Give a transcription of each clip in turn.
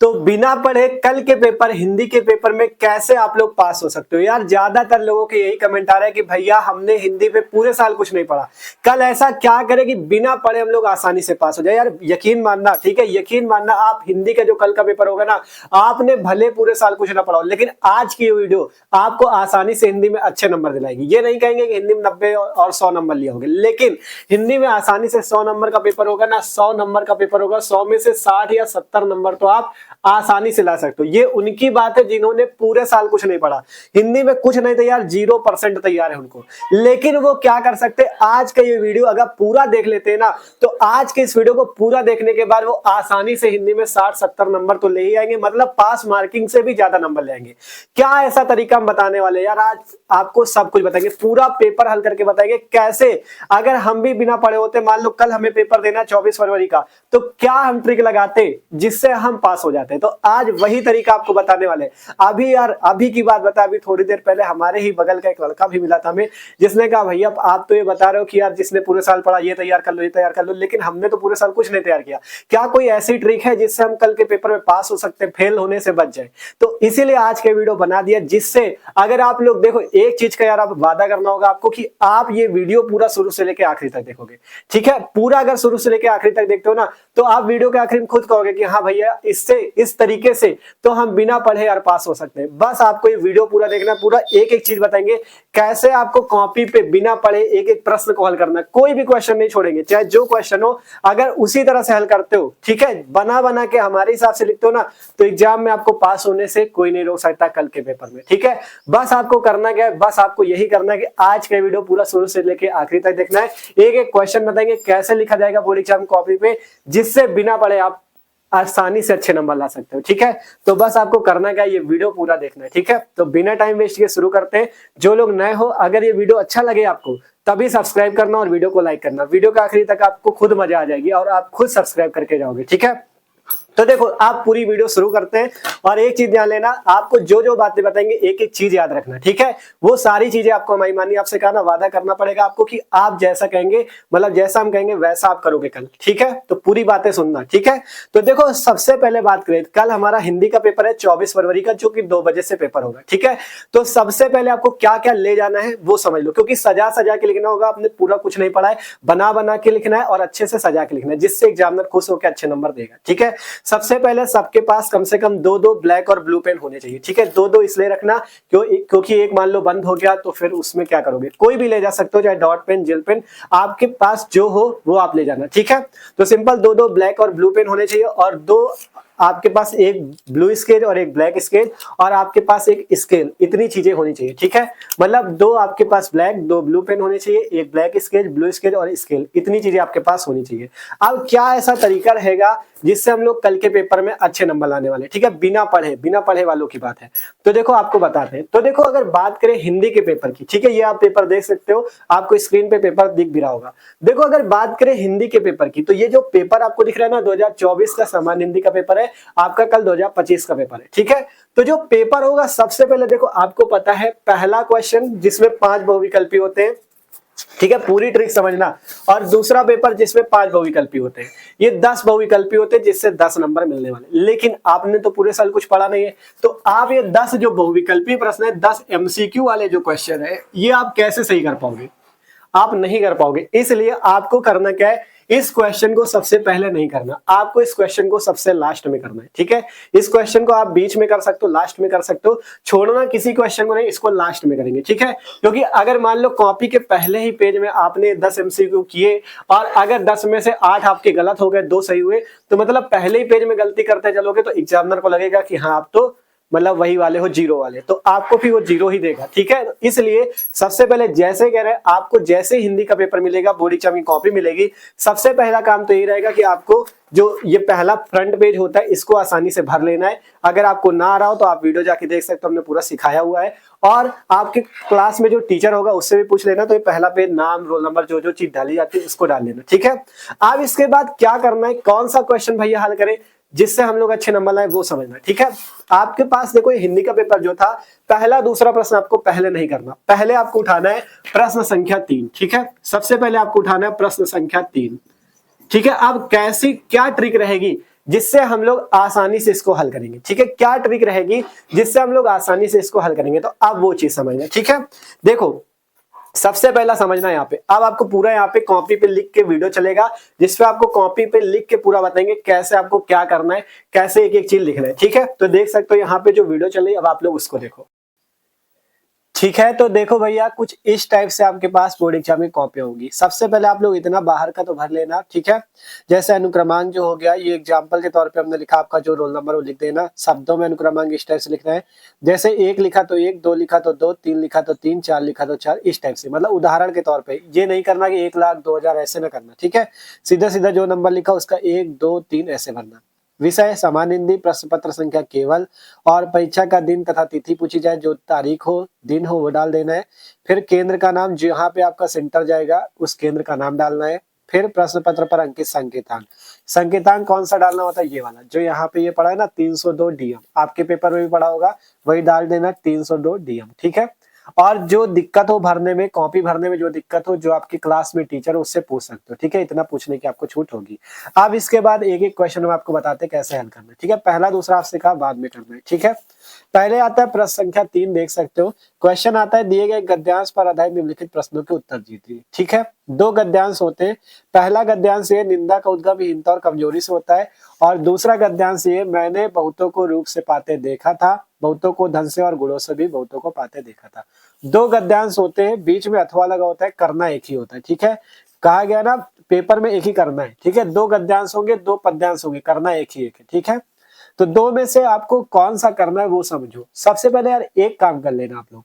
तो बिना पढ़े कल के पेपर हिंदी के पेपर में कैसे आप लोग पास हो सकते हो। यार ज्यादातर लोगों के यही कमेंट आ रहा है कि भैया हमने हिंदी पे पूरे साल कुछ नहीं पढ़ा, कल ऐसा क्या करें कि बिना पढ़े हम लोग आसानी से पास हो जाए। यार यकीन मानना, ठीक है, यकीन मानना, आप हिंदी का जो कल का पेपर होगा ना, आपने भले पूरे साल कुछ ना पढ़ा हो, लेकिन आज की वीडियो आपको आसानी से हिंदी में अच्छे नंबर दिलाएगी। ये नहीं कहेंगे कि हिंदी में 90 और 100 नंबर लिए होंगे, लेकिन हिंदी में आसानी से 100 नंबर का पेपर होगा ना, 100 नंबर का पेपर होगा, 100 में से 60 या 70 नंबर तो आप आसानी से ला सकते हो। ये उनकी बात है जिन्होंने पूरे साल कुछ नहीं पढ़ा, हिंदी में कुछ नहीं तैयार, 0% तैयार है उनको, लेकिन वो क्या कर सकते, आज का ये वीडियो अगर पूरा देख लेते हैं ना, तो आज के इस वीडियो को पूरा देखने के बाद वो आसानी से हिंदी में 60-70 नंबर तो ले ही आएंगे, मतलब पास मार्किंग से भी ज्यादा नंबर ले आएंगे। क्या ऐसा तरीका हम बताने वाले हैं यार, आज आपको सब कुछ बताएंगे, पूरा पेपर हल करके बताएंगे कैसे। अगर हम भी बिना पढ़े होते, मान लो कल हमें पेपर देना 24 फरवरी का, तो क्या हम ट्रिक लगाते जिससे हम पास हो जाते। तो आज वही तरीका आपको बताने वाले। अभी यार अभी की बात बता, अभी थोड़ी देर पहले हमारे ही बगल का एक लड़का भी मिला था हमें, जिसने कहा भैया आप तो ये बता रहे हो कि यार जिसने पूरे साल पढ़ा ये तैयार कर लो, ये तैयार कर लो, लेकिन हमने तो पूरे साल कुछ नहीं तैयार किया। क्या कोई ऐसी ट्रिक है जिससे हम कल के पेपर में पास हो सकते हैं, फेल होने से बच जाए। तो इसीलिए आज के वीडियो बना दिया, जिससे अगर आप लोग देखो, एक चीज का यार आप वादा करना होगा आपको कि आप ये वीडियो पूरा शुरू से लेकर आखिरी तक देखोगे, ठीक है। पूरा अगर शुरू से लेकर आखिरी तक देखते हो ना, तो आप वीडियो के आखिरी में खुद कहोगे कि हाँ भैया इससे इस तरीके से तो हम बिना पढ़े यार पास हो सकते हैं। बस आपको ये वीडियो पूरा देखना, पूरा एक एक चीज बताएंगे कैसे आपको कॉपी पे बिना पढ़े एक एक प्रश्न को हल करना है। कोई भी क्वेश्चन नहीं छोड़ेंगे, चाहे जो क्वेश्चन हो, अगर उसी तरह से हल करते हो, ठीक है, बना बना के हमारे हिसाब से लिखते हो ना, तो एग्जाम में आपको पास होने से कोई नहीं रोक सकता कल के पेपर में, ठीक है। बस आपको करना क्या है, बस आपको यही करना है कि आज का वीडियो पूरा शुरू से लेके आखिरी तक देखना है। एक एक क्वेश्चन बताएंगे कैसे लिखा जाएगा बोर्ड एग्जाम कॉपी पे, जिससे बिना पढ़े आप आसानी से अच्छे नंबर ला सकते हो, ठीक है। तो बस आपको करना क्या है, ये वीडियो पूरा देखना है, ठीक है। तो बिना टाइम वेस्ट किए शुरू करते हैं। जो लोग नए हो, अगर ये वीडियो अच्छा लगे आपको, तभी सब्सक्राइब करना और वीडियो को लाइक करना। वीडियो के आखिरी तक आपको खुद मजा आ जाएगी और आप खुद सब्सक्राइब करके जाओगे, ठीक है। तो देखो आप पूरी वीडियो शुरू करते हैं, और एक चीज ध्यान लेना, आपको जो जो बातें बताएंगे एक एक चीज याद रखना, ठीक है। वो सारी चीजें आपको हमारी मानी आपसे कहना, वादा करना पड़ेगा आपको कि आप जैसा कहेंगे, मतलब जैसा हम कहेंगे वैसा आप करोगे कल, ठीक है। तो पूरी बातें सुनना, ठीक है। तो देखो सबसे पहले बात करें, कल हमारा हिंदी का पेपर है 24 फरवरी का, जो कि 2 बजे से पेपर होगा, ठीक है। तो सबसे पहले आपको क्या क्या ले जाना है वो समझ लो, क्योंकि सजा सजा के लिखना होगा, आपने पूरा कुछ नहीं पढ़ा है, बना बना के लिखना है और अच्छे से सजा के लिखना है, जिससे एग्जामिनर खुश होकर अच्छे नंबर देगा, ठीक है। सबसे पहले सबके पास कम से कम 2-2 ब्लैक और ब्लू पेन होने चाहिए, ठीक है। 2-2 इसलिए रखना क्योंकि एक मान लो बंद हो गया तो फिर उसमें क्या करोगे, कोई भी ले जा सकते हो, चाहे डॉट पेन, जेल पेन, आपके पास जो हो वो आप ले जाना, ठीक है। तो सिंपल 2-2 ब्लैक और ब्लू पेन होने चाहिए, और 2 आपके पास एक ब्लू स्केल और एक ब्लैक स्केल, और आपके पास एक स्केल, इतनी चीजें होनी चाहिए, ठीक है। मतलब 2 आपके पास ब्लैक, 2 ब्लू पेन होने चाहिए, एक ब्लैक स्केल, ब्लू स्केल और स्केल, इतनी चीजें आपके पास होनी चाहिए। अब क्या ऐसा तरीका रहेगा जिससे हम लोग कल के पेपर में अच्छे नंबर लाने वाले, ठीक है, बिना पढ़े वालों की बात है। तो देखो आपको बताते हैं। तो देखो अगर बात करें हिंदी के पेपर की, ठीक है, ये आप पेपर देख सकते हो, आपको स्क्रीन पे पेपर दिख भी रहा होगा। देखो अगर बात करें हिंदी के पेपर की, तो ये जो पेपर आपको दिख रहा है ना, 2024 का सामान्य हिंदी का पेपर है, आपका कल 2025 का पेपर है, ठीक है। तो जो पेपर होगा, सबसे पहले देखो आपको पता है पहला क्वेश्चन जिसमें 5 बहुविकल्पी होते हैं, ठीक है, पूरी ट्रिक समझना, और दूसरा पेपर जिसमें 5 बहुविकल्पी होते हैं, ये 10 बहुविकल्पी होते हैं, जिससे 10 नंबर मिलने वाले। लेकिन आपने तो पूरे साल कुछ पढ़ा नहीं है, तो आप ये 10 जो बहुविकल्पी प्रश्न है, 10 MCQ वाले जो क्वेश्चन है, ये आप कैसे सही कर पाओगे, आप नहीं कर पाओगे। इसलिए आपको करना क्या है, इस क्वेश्चन को सबसे पहले नहीं करना, आपको इस क्वेश्चन को सबसे लास्ट में करना है, ठीक है। इस क्वेश्चन को आप बीच में कर सकते हो, लास्ट में कर सकते हो, छोड़ना किसी क्वेश्चन को नहीं, इसको लास्ट में करेंगे, ठीक है। क्योंकि अगर मान लो कॉपी के पहले ही पेज में आपने 10 MCQ किए, और अगर 10 में से 8 आपके गलत हो गए, 2 सही हुए, तो मतलब पहले ही पेज में गलती करते चलोगे तो एग्जामिनर को लगेगा कि हाँ आप तो मतलब वही वाले हो, 0 वाले, तो आपको भी वो 0 ही देगा, ठीक है। इसलिए सबसे पहले जैसे कह रहे हैं, आपको जैसे हिंदी का पेपर मिलेगा, बोर्ड एग्जाम की कॉपी मिलेगी, सबसे पहला काम तो यही रहेगा कि आपको जो ये पहला फ्रंट पेज होता है, इसको आसानी से भर लेना है। अगर आपको ना आ रहा हो तो आप वीडियो जाके देख सकते हो, हमने पूरा सिखाया हुआ है, और आपके क्लास में जो टीचर होगा उससे भी पूछ लेना। तो ये पहला पेज, नाम, रोल नंबर, जो जो चीज डाली जाती है इसको डाल लेना, ठीक है। अब इसके बाद क्या करना है, कौन सा क्वेश्चन भैया हल करें जिससे हम लोग अच्छे नंबर लाए, वो समझना, ठीक है। आपके पास देखो हिंदी का पेपर जो था, पहला दूसरा प्रश्न आपको पहले नहीं करना, पहले आपको उठाना है प्रश्न संख्या 3, ठीक है। सबसे पहले आपको उठाना है प्रश्न संख्या 3, ठीक है। अब कैसी क्या ट्रिक रहेगी, जिससे हम लोग आसानी से इसको हल करेंगे। ठीक है, क्या ट्रिक रहेगी जिससे हम लोग आसानी से इसको हल करेंगे, तो अब वो चीज समझना। ठीक है, देखो सबसे पहला समझना यहाँ पे, अब आपको पूरा यहाँ पे कॉपी पे लिख के वीडियो चलेगा, जिसपे आपको कॉपी पे लिख के पूरा बताएंगे कैसे आपको क्या करना है, कैसे एक एक चीज लिखना है। ठीक है, तो देख सकते हो यहाँ पे जो वीडियो चल रही है, अब आप लोग उसको देखो। ठीक है, तो देखो भैया कुछ इस टाइप से आपके पास बोर्ड एग्जाम में कॉपी होगी। सबसे पहले आप लोग इतना बाहर का तो भर लेना। ठीक है, जैसे अनुक्रमांक जो हो गया, ये एग्जाम्पल के तौर पे हमने लिखा, आपका जो रोल नंबर वो लिख देना। शब्दों में अनुक्रमांक इस टाइप से लिखना है, जैसे 1 लिखा तो 1, 2 लिखा तो 2, 3 लिखा तो 3, 4 लिखा तो 4, इस टाइप से, मतलब उदाहरण के तौर पे। ये नहीं करना कि 1,00,000 2,000 ऐसे ना करना। ठीक है, सीधा सीधा जो नंबर लिखा उसका 1 2 3 ऐसे भरना। विषय सामान्य हिंदी, प्रश्न पत्र संख्या केवल, और परीक्षा का दिन तथा तिथि पूछी जाए, जो तारीख हो दिन हो वो डाल देना है। फिर केंद्र का नाम, जहाँ पे आपका सेंटर जाएगा उस केंद्र का नाम डालना है। फिर प्रश्न पत्र पर अंकित संकेतांक, संकेतांक कौन सा डालना होता है, ये वाला जो यहाँ पे ये पढ़ा है ना 302 डीएम, आपके पेपर में भी पढ़ा होगा, वही डाल देना 302 डीएम। ठीक है, और जो दिक्कत हो भरने में, कॉपी भरने में जो दिक्कत हो, जो आपकी क्लास में टीचर उससे पूछ सकते हो। ठीक है, इतना पूछने की आपको छूट होगी। अब इसके बाद एक एक क्वेश्चन हम आपको बताते हैं कैसे हल करना है। ठीक है, पहला दूसरा आपसे कहा बाद में करना है। ठीक है, पहले आता है प्रश्न संख्या 3, देख सकते हो क्वेश्चन आता है, दिए गए गद्यांश पर आधारित निम्नलिखित प्रश्नों के उत्तर दीजिए। ठीक है, 2 गद्यांश होते हैं। पहला गद्यांश ये, निंदा का उद्गम हीनता और कमजोरी से होता है, और दूसरा गद्यांश ये, मैंने बहुतों को रूप से पाते देखा था, बहुतों को धन से और गुणों से भी बहुतों को पाते देखा था। 2 गद्यांश होते हैं, बीच में अथवा लगा होता है, करना एक ही होता है। ठीक है, कहा गया ना पेपर में एक ही करना है। ठीक है, 2 गद्यांश होंगे, 2 पद्यांश होंगे, करना एक ही एक है। ठीक है, तो 2 में से आपको कौन सा करना है वो समझो। सबसे पहले यार एक काम कर लेना, आप लोग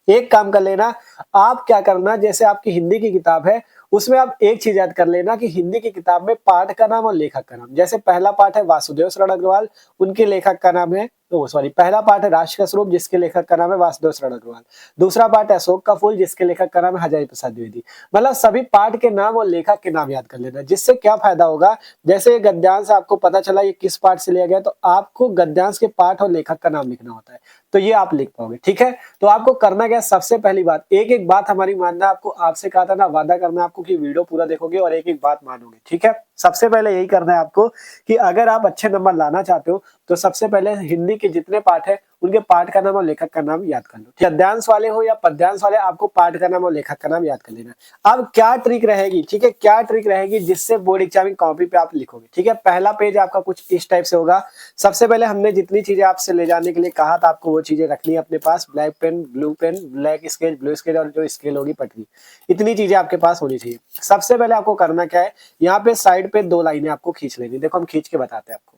एक काम कर लेना। आप क्या करना, जैसे आपकी हिंदी की किताब है उसमें आप एक चीज याद कर लेना कि हिंदी की किताब में पाठ का नाम और लेखक का नाम, जैसे पहला पाठ है वासुदेव शरण अग्रवाल, उनके लेखक का नाम है, सॉरी, पहला पाठ है राष्ट्र का स्वरूप, जिसके लेखक का नाम है वासुदेव शरण अग्रवाल। दूसरा पाठ है अशोक का फूल, जिसके लेखक का नाम है हजारी प्रसाद द्विवेदी। मतलब सभी पाठ के नाम और लेखक के नाम याद कर लेना, जिससे क्या फायदा होगा, जैसे गद्यांश आपको पता चला ये किस पाठ से लिया गया, तो आपको गद्यांश के पाठ और लेखक का नाम लिखना होता है, तो ये आप लिख पाओगे। ठीक है, तो आपको करना क्या, सबसे पहली बात, एक एक बात हमारी मानना, आपको आपसे कहा था ना वादा करना आपको कि वीडियो पूरा देखोगे और एक एक बात मानोगे। ठीक है, सबसे पहले यही करना है आपको कि अगर आप अच्छे नंबर लाना चाहते हो तो सबसे पहले हिंदी के जितने पाठ है उनके पाठ का नाम और लेखक का नाम याद कर लो। गद्यांश वाले हो या पद्यांश वाले, आपको पाठ का नाम और लेखक का नाम याद कर लेना। अब क्या ट्रिक रहेगी, ठीक है, क्या ट्रिक रहेगी जिससे बोर्ड एग्जाम की कॉपी पे आप लिखोगे। ठीक है, पहला पेज आपका कुछ इस टाइप से होगा। सबसे पहले हमने जितनी चीजें आपसे ले जाने के लिए कहा था, आपको वो चीजें रखनी है अपने पास, black pen, blue pen, black sketch, blue sketch, और जो स्केल होगी पटरी, इतनी चीजें आपके पास होनी चाहिए। सबसे पहले आपको करना क्या है, यहाँ पे साइड पे 2 लाइनें आपको खींच लेनी। देखो हम खींच के बताते हैं आपको।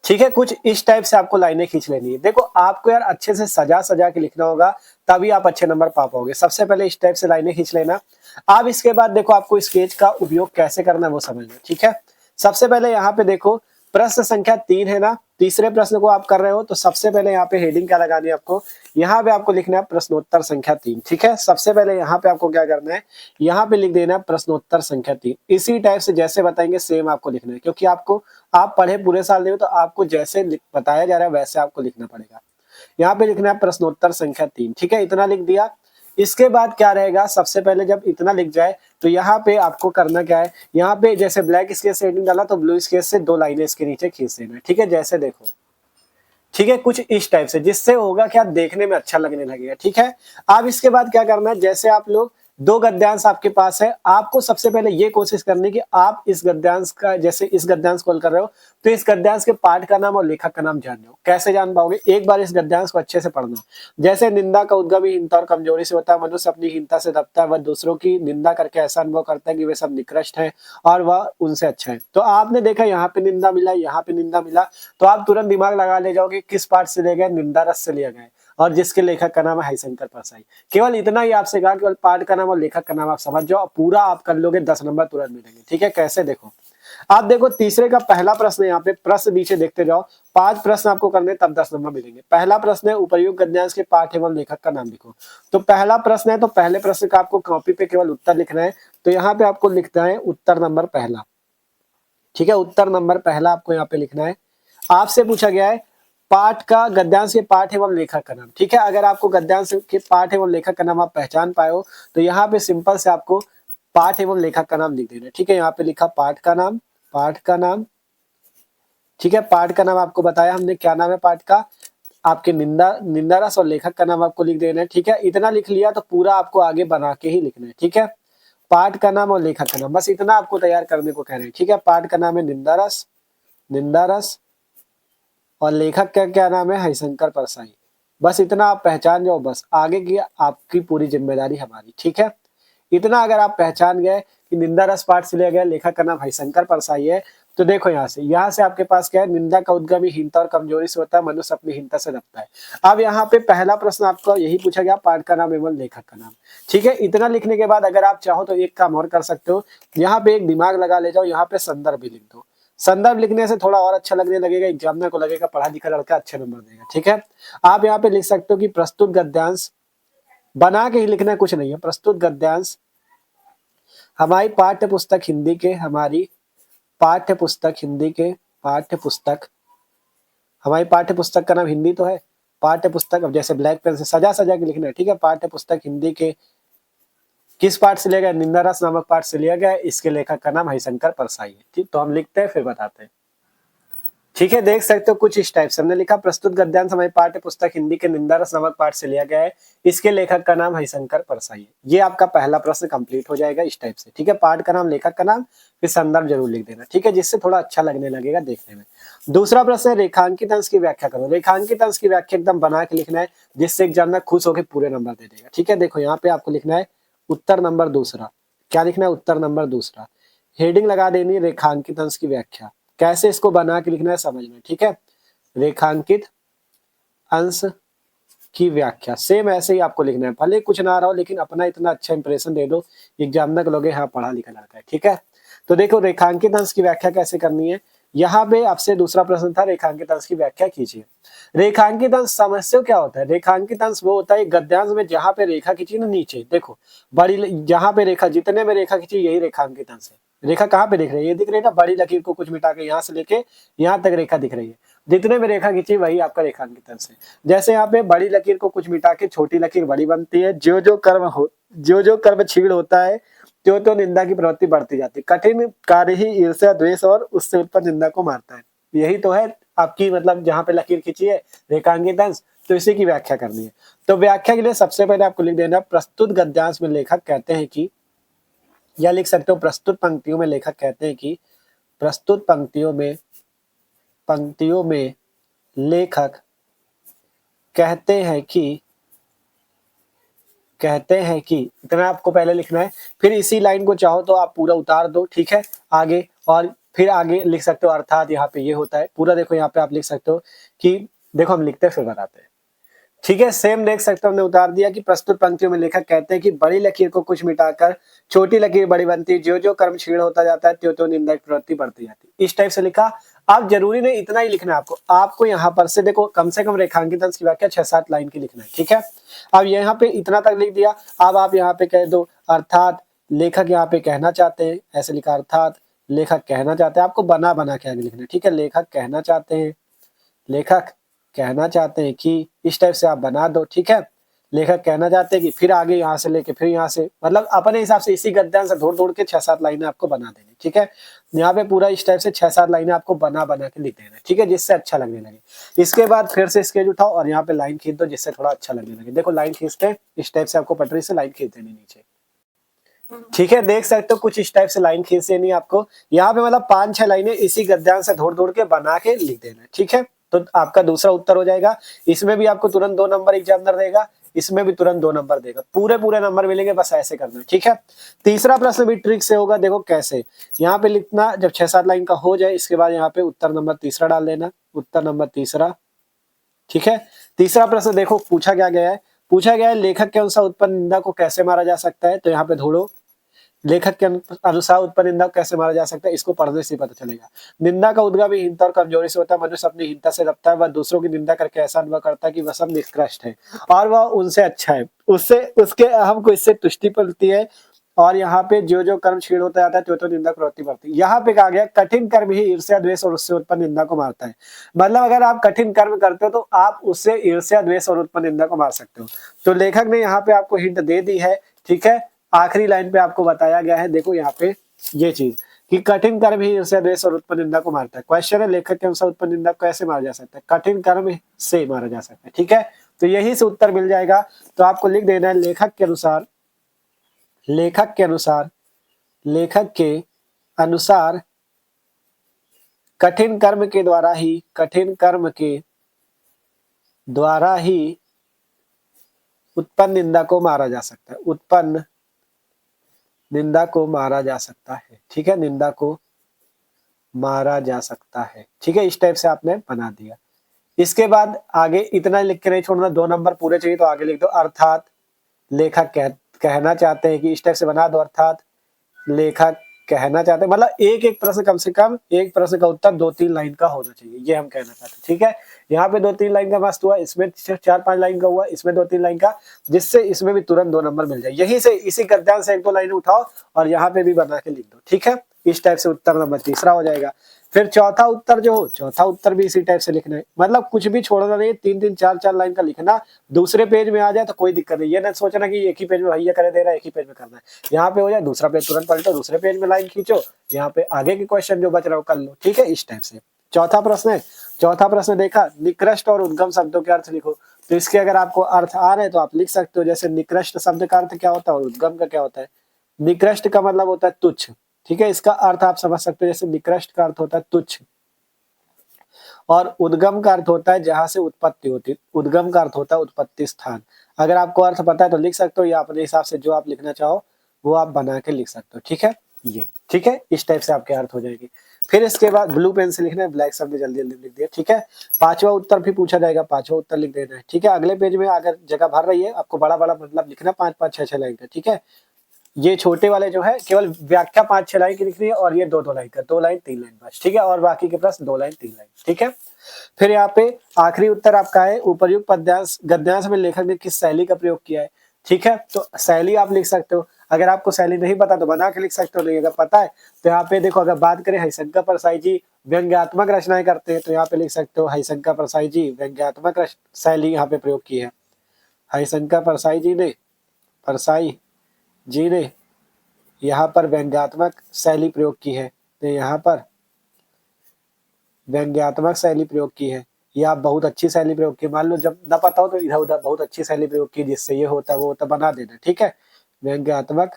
ठीक है, कुछ इस टाइप से आपको लाइनें खींच लेनी है। देखो आपको यार अच्छे से सजा सजा के लिखना होगा, तभी आप अच्छे नंबर पा पाओगे। सबसे पहले इस टाइप से लाइनें खींच लेना। अब इसके बाद देखो आपको स्केच का उपयोग कैसे करना है वो समझना। ठीक है, सबसे पहले यहाँ पे देखो प्रश्न संख्या 3 है ना, तीसरे प्रश्न को आप कर रहे हो, तो सबसे पहले यहाँ पे हेडिंग क्या लगानी है आपको, यहाँ पे आपको लिखना है प्रश्नोत्तर संख्या 3। ठीक है, सबसे पहले यहाँ पे आपको क्या करना है, यहाँ पे लिख देना है प्रश्नोत्तर संख्या 3। इसी टाइप से जैसे बताएंगे सेम आपको लिखना है, क्योंकि आपको, आप पढ़े पूरे साल नहीं हो तो आपको जैसे बताया जा रहा है वैसे आपको लिखना पड़ेगा। यहाँ पे लिखना है प्रश्नोत्तर संख्या 3। ठीक है, इतना लिख दिया। इसके बाद क्या रहेगा, सबसे पहले जब इतना लिख जाए तो यहाँ पे आपको करना क्या है, यहाँ पे जैसे ब्लैक स्केच से हेडिंग डाला तो ब्लू स्केच से 2 लाइनें इसके नीचे खींच देना है। ठीक है, जैसे देखो, ठीक है, कुछ इस टाइप से, जिससे होगा क्या, देखने में अच्छा लगने लगेगा। ठीक है, अब इसके बाद क्या करना है, जैसे आप लोग 2 गद्यांश आपके पास है, आपको सबसे पहले ये कोशिश करनी कि आप इस गद्यांश का, जैसे इस गद्यांश को हल कर रहे हो तो इस गद्यांश के पाठ का नाम और लेखक का नाम जान लो। कैसे जान पाओगे, एक बार इस गद्यांश को अच्छे से पढ़ना। जैसे निंदा का उद्गम हीनता और कमजोरी से होता है, मनुष्य अपनी हीनता से दबता है, वह दूसरों की निंदा करके ऐसा अनुभव करता है कि वे सब निकृष्ट हैं और वह उनसे अच्छा है। तो आपने देखा यहाँ पे निंदा मिला, यहाँ पे निंदा मिला, तो आप तुरंत दिमाग लगा ले जाओगे किस पाठ से ले गए, निंदा रस से लिया गया और जिसके लेखक का नाम है हरिशंकर परसाई। केवल इतना ही आपसे कहा, केवल पाठ का नाम और लेखक का नाम आप समझ जाओ, पूरा आप कर लोगे, 10 नंबर तुरंत मिलेंगे। ठीक है, कैसे देखो, आप देखो तीसरे का पहला प्रश्न, यहाँ पे प्रश्न नीचे देखते जाओ, 5 प्रश्न आपको करने तब 10 नंबर मिलेंगे। पहला प्रश्न है उपर्युक्त गद्यांश के पाठ एवं लेखक का नाम लिखो। तो पहला प्रश्न है, तो पहले प्रश्न का आपको कॉपी पे केवल उत्तर लिखना है। तो यहाँ पे आपको लिखना है उत्तर नंबर पहला। ठीक है, उत्तर नंबर पहला आपको यहाँ पे लिखना है। आपसे पूछा गया है पाठ का, गद्यांश के पाठ एवं लेखक का नाम। ठीक है, अगर आपको गद्यांश के पाठ एवं लेखक का नाम आप पहचान पाए हो तो यहाँ पे सिंपल से आपको पाठ एवं लेखक का नाम लिख देना। ठीक है, यहाँ पे लिखा पाठ का नाम, पाठ का नाम, ठीक है, पाठ का नाम आपको बताया हमने, क्या नाम है पाठ का, आपके निंदा रस, और लेखक का नाम आपको लिख देना है। ठीक है, इतना लिख लिया तो पूरा आपको आगे बना के ही लिखना है। ठीक है, पाठ का नाम और लेखक का नाम, बस इतना आपको तैयार करने को कह रहे हैं। ठीक है, पाठ का नाम है निंदा रस, और लेखक का क्या नाम है, हरिशंकर परसाई। बस इतना आप पहचान जाओ, बस आगे की आपकी पूरी जिम्मेदारी हमारी। ठीक है, इतना अगर आप पहचान गए कि निंदा रस पाठ से लिया गया, लेखक का नाम हरिशंकर परसाई है, तो देखो यहाँ से आपके पास क्या है, निंदा का उद्गम हीनता और कमजोरी से होता है, मनुष्य अपनी हीनता से दबता है। अब यहाँ पे पहला प्रश्न आपको यही पूछा गया, पाठ का नाम एवं लेखक का नाम। ठीक है, इतना लिखने के बाद अगर आप चाहो तो एक काम और कर सकते हो, यहाँ पे एक दिमाग लगा ले जाओ, यहाँ पे संदर्भ भी लिख दो। संदर्भ लिखने से थोड़ा और अच्छा लगने लगेगा, एग्जामिनर को लगेगा पढ़ा लिखा लड़का अच्छे नंबर देगा। ठीक है, आप यहाँ पे लिख सकते हो कि प्रस्तुत गद्यांश, बना के ही लिखना, कुछ नहीं है, प्रस्तुत गद्यांश हमारी पाठ्य पुस्तक हिंदी के, हमारी पाठ्य पुस्तक हिंदी के, पाठ्य पुस्तक, हमारी पाठ्य पुस्तक का नाम हिंदी तो है, पाठ्य पुस्तक, अब जैसे ब्लैक पेन से सजा सजा के लिखना है। ठीक है, पाठ्य पुस्तक हिंदी के किस पाठ से लिया गया, निंदा रस नामक पाठ से लिया गया है, इसके लेखक का नाम हरिशंकर परसाई है। ठीक, तो हम लिखते हैं फिर बताते हैं। ठीक है, देख सकते हो कुछ इस टाइप से हमने लिखा, प्रस्तुत गद्यांश हमारी पाठ्य पुस्तक हिंदी के निंदा रस नामक पाठ से लिया गया है, इसके लेखक का नाम हरिशंकर परसाई है। ये आपका पहला प्रश्न कंप्लीट हो जाएगा इस टाइप से। ठीक है, पाठ का नाम, लेखक का नाम, फिर संदर्भ जरूर लिख देना। ठीक है, जिससे थोड़ा अच्छा लगने लगेगा देखने में। दूसरा प्रश्न है, रेखांकित अंश की व्याख्या करो। रेखांकित अंश की व्याख्या एकदम बना के लिखना है, जिससे एग्जामिनर खुश होकर पूरे नंबर दे देगा। ठीक है, देखो यहाँ पे आपको लिखना है उत्तर नंबर दूसरा। क्या लिखना है, उत्तर नंबर दूसरा। हेडिंग लगा देनी है रेखांकित अंश की व्याख्या। कैसे इसको बना के लिखना है समझना। ठीक है, रेखांकित अंश की व्याख्या सेम ऐसे ही आपको लिखना है, भले कुछ ना आ रहा हो लेकिन अपना इतना अच्छा इंप्रेशन दे दो, एग्जामिनर को लगे हाँ पढ़ा लिखा लड़का है। ठीक है, तो देखो रेखांकित अंश की व्याख्या कैसे करनी है। यहाँ पे आपसे दूसरा प्रश्न था, रेखांकित अंश की व्याख्या कीजिए। रेखांकित अंश समझते हो क्या होता है? रेखांकित अंश वो होता है गद्यांश में जहां पे रेखा खींची ना नीचे, देखो बड़ी जहां पे रेखा, जितने में रेखा खींची यही रेखांकित अंश है। रेखा कहाँ पे दिख रही है, ये दिख रही है ना, बड़ी लकीर को कुछ मिटा के यहाँ से लेके यहाँ तक रेखा दिख रही है, जितने में रेखा खींची वही आपका रेखांकित अंश है। जैसे यहाँ पे बड़ी लकीर को कुछ मिटा के छोटी लकीर बड़ी बनती है, जो जो कर्म छीड़ होता है त्यों त्यों निंदा की प्रवृत्ति बढ़ती जाती है। कठिन कार्य ही ईर्ष्या द्वेष और उससे उत्पन्न निंदा को मारता है। यही तो है आपकी, मतलब जहां पे लकीर खींची है रेखांकित अंश, तो इसी की व्याख्या करनी है। तो व्याख्या के लिए सबसे पहले आपको लिख देना, प्रस्तुत गद्यांश में लेखक कहते हैं कि, या लिख सकते हो प्रस्तुत पंक्तियों में लेखक कहते हैं कि, प्रस्तुत पंक्तियों में लेखक कहते हैं कि इतना आपको पहले लिखना है। फिर इसी लाइन को चाहो तो आप पूरा उतार दो। ठीक है, आगे, और फिर आगे लिख सकते हो अर्थात यहाँ पे ये होता है पूरा। देखो यहाँ पे आप लिख सकते हो कि, देखो हम लिखते हैं फिर बताते हैं। ठीक है, सेम देख सकते हो हमने उतार दिया कि प्रस्तुत पंक्तियों में लेखक कहते हैं कि बड़ी लकीर को कुछ मिटाकर छोटी लकीर बड़ी बनती, जो जो कर्म क्षीण होता जाता है त्यों त्यों निंदा की प्रवृत्ति बढ़ती जाती है। इस टाइप से लिखा। आप जरूरी नहीं इतना ही लिखना है आपको यहाँ पर से देखो कम से कम रेखांकित अंश की व्याख्या 6-7 लाइन की लिखना है। ठीक है, अब यहाँ पे इतना तक लिख दिया। अब आप यहाँ पे कह दो अर्थात लेखक यहाँ पे कहना चाहते हैं, ऐसे लिखा अर्थात लेखक कहना चाहते हैं, आपको बना बना के आगे लिखना है। ठीक है, लेखक कहना चाहते हैं कि, इस टाइप से आप बना दो। ठीक है, लेखक कहना चाहते हैं कि, फिर आगे यहाँ से लेके फिर यहाँ से, मतलब अपने हिसाब से इसी गद्यांश से दौड़ के 6-7 लाइनें आपको बना देनी। ठीक है, यहाँ पे पूरा इस टाइप से 6-7 लाइनें आपको बना के लिख देना। ठीक है, जिससे अच्छा लगने लगे। इसके बाद फिर से स्केच उठाओ और यहाँ पे लाइन खींच दो, जिससे थोड़ा अच्छा लगने लगे। देखो लाइन खींचते हैं, इस टाइप से आपको पटरी से लाइन खींच देनी नीचे। ठीक है, देख सकते हो कुछ इस टाइप से लाइन खींच देनी आपको। यहाँ पे मतलब 5-6 लाइनें इसी गद्यांश से दौड़ के बना के लिख देना। ठीक है, तो आपका दूसरा उत्तर हो जाएगा। इसमें भी आपको तुरंत 2 नंबर एग्जामिनर देगा, इसमें भी तुरंत 2 नंबर देगा, पूरे नंबर मिलेंगे, बस ऐसे करना। ठीक है, तीसरा प्रश्न भी ट्रिक से होगा। देखो कैसे, यहाँ पे लिखना, जब 6-7 लाइन का हो जाए इसके बाद यहाँ पे उत्तर नंबर तीसरा डाल देना, उत्तर नंबर तीसरा। ठीक है, तीसरा प्रश्न देखो पूछा क्या गया है, लेखक के अनुसार उत्पन्न निंदा को कैसे मारा जा सकता है। तो यहाँ पे ढूंढो लेखक के अनुसार उत्पन्न निंदा को कैसे मारा जा सकता है, इसको पढ़ने से पता चलेगा। निंदा का उद्गम हीनता और कमजोरी से होता है, मनुष्य अपनी हीनता से दबता है, वह दूसरों की निंदा करके ऐसा अनुभव करता है कि वह सब निष्कृष्ट है और वह उनसे अच्छा है, उसके अहम को इससे तुष्टि मिलती है, और यहाँ पे जो जो कर्म क्षीण होता जाता है त्यों त्यों निंदा प्रवृत्ति बढ़ती है। यहाँ पे कहा गया कठिन कर्म ही ईर्ष्या द्वेष और उससे उत्पन्न निंदा को मारता है। मतलब अगर आप कठिन कर्म करते हो तो आप उससे ईर्ष्या द्वेष और उत्पन्न निंदा को मार सकते हो। तो लेखक ने यहाँ पे आपको हिंट दे दी है। ठीक है, आखिरी लाइन पे आपको बताया गया है, देखो यहाँ पे ये चीज कि कठिन कर्म ही ईर्ष्या द्वेष और उत्पन्न निंदा को मारता है। क्वेश्चन है लेखक के अनुसार उत्पन्न निंदा को कैसे मारा जा सकता है? कठिन कर्म से मारा जा सकता है। ठीक है, तो यही से उत्तर मिल जाएगा। तो आपको लिख देना है लेखक के अनुसार, लेखक के अनुसार, लेखक के अनुसार कठिन कर्म के द्वारा ही, कठिन कर्म के द्वारा ही उत्पन्न निंदा को मारा जा सकता है। उत्पन्न निंदा को मारा जा सकता है। ठीक है, निंदा को मारा जा सकता है। ठीक है, इस टाइप से आपने बना दिया। इसके बाद आगे इतना लिख के नहीं छोड़ना, 2 नंबर पूरे चाहिए तो आगे लिख दो अर्थात लेखक कहना चाहते हैं कि, इस टाइप से बना दो अर्थात लेखक कहना चाहते हैं, मतलब एक एक प्रश्न कम से कम एक प्रश्न का उत्तर 2-3 लाइन का होना चाहिए, ये हम कहना चाहते हैं। ठीक है, यहाँ पे 2-3 लाइन का मस्त हुआ, इसमें 4-5 लाइन का हुआ, इसमें 2-3 लाइन का, जिससे इसमें भी तुरंत 2 नंबर मिल जाए। यही से इसी गद्यांश से 1-2 लाइन उठाओ और यहाँ पे भी बना के लिख दो। ठीक है, इस टाइप से उत्तर नंबर तीसरा हो जाएगा। फिर चौथा उत्तर जो हो, चौथा उत्तर भी इसी टाइप से लिखना है, मतलब कुछ भी छोड़ना नहीं, 3-3 4-4 लाइन का लिखना। दूसरे पेज में आ जाए तो कोई दिक्कत नहीं, ये ना सोचना कि एक ही पेज में भैया करे दे रहा है, एक ही पेज में करना है। यहाँ पे हो जाए दूसरा पेज तुरंत पलटो, दूसरे पेज में लाइन खींचो, यहाँ पे आगे के क्वेश्चन जो बच रहा हो कर लो। ठीक है, इस टाइप से। चौथा प्रश्न है, चौथा प्रश्न देखा, निकृष्ट और उद्गम शब्दों के अर्थ लिखो। तो इसके अगर आपको अर्थ आ रहे हैं तो आप लिख सकते हो, जैसे निकृष्ट शब्द का अर्थ क्या होता है और उद्गम का क्या होता है। निकृष्ट का मतलब होता है तुच्छ। ठीक है, इसका अर्थ आप समझ सकते हो, जैसे निकृष्ट का अर्थ होता है तुच्छ और उद्गम का अर्थ होता है जहां से उत्पत्ति होती है। उद्गम का अर्थ होता है उत्पत्ति स्थान। अगर आपको अर्थ पता है तो लिख सकते हो, या अपने हिसाब से जो आप लिखना चाहो वो आप बना के लिख सकते हो। ठीक है, ये ठीक है, इस टाइप से आपके अर्थ हो जाएगी। फिर इसके बाद ब्लू पेन से लिखना है, ब्लैक से हमने जल्दी जल्दी लिख दिया। ठीक है, पांचवा उत्तर भी पूछा जाएगा, पांचवा उत्तर लिख देना है। ठीक है, अगले पेज में अगर जगह भर रही है आपको बड़ा बड़ा मतलब लिखना 5-5 6-6 लाइन का। ठीक है, ये छोटे वाले जो है केवल व्याख्या 5-6 लाइन की लिखनी है, और ये 2-2 लाइन का, 2 लाइन 3 लाइन बस। ठीक है, और बाकी के प्रश्न 2 लाइन 3 लाइन। ठीक है, फिर यहाँ पे आखिरी उत्तर आपका है, उपर्युक्त पद्यांश गद्यांश में लेखक ने किस शैली का प्रयोग किया है। ठीक है, तो शैली आप लिख सकते हो, अगर आपको शैली नहीं पता तो बना के लिख सकते हो, नहीं अगर पता है तो यहाँ पे देखो, अगर बात करें हरिशंकर परसाई जी व्यंग्यात्मक रचनाएं करते हैं, तो यहाँ पे लिख सकते हो हरिशंकर परसाई जी व्यंग्यात्मक शैली यहाँ पे प्रयोग की है। हरिशंकर परसाई जी ने यहाँ पर व्यंग्यात्मक शैली प्रयोग की है, तो यहाँ पर व्यंग्यात्मक शैली प्रयोग की है, या आप बहुत अच्छी शैली प्रयोग की। मान लो जब न पता हो तो इधर उधर बहुत अच्छी शैली प्रयोग की, जिससे ये होता है वो होता बना देना। ठीक है, व्यंग्यात्मक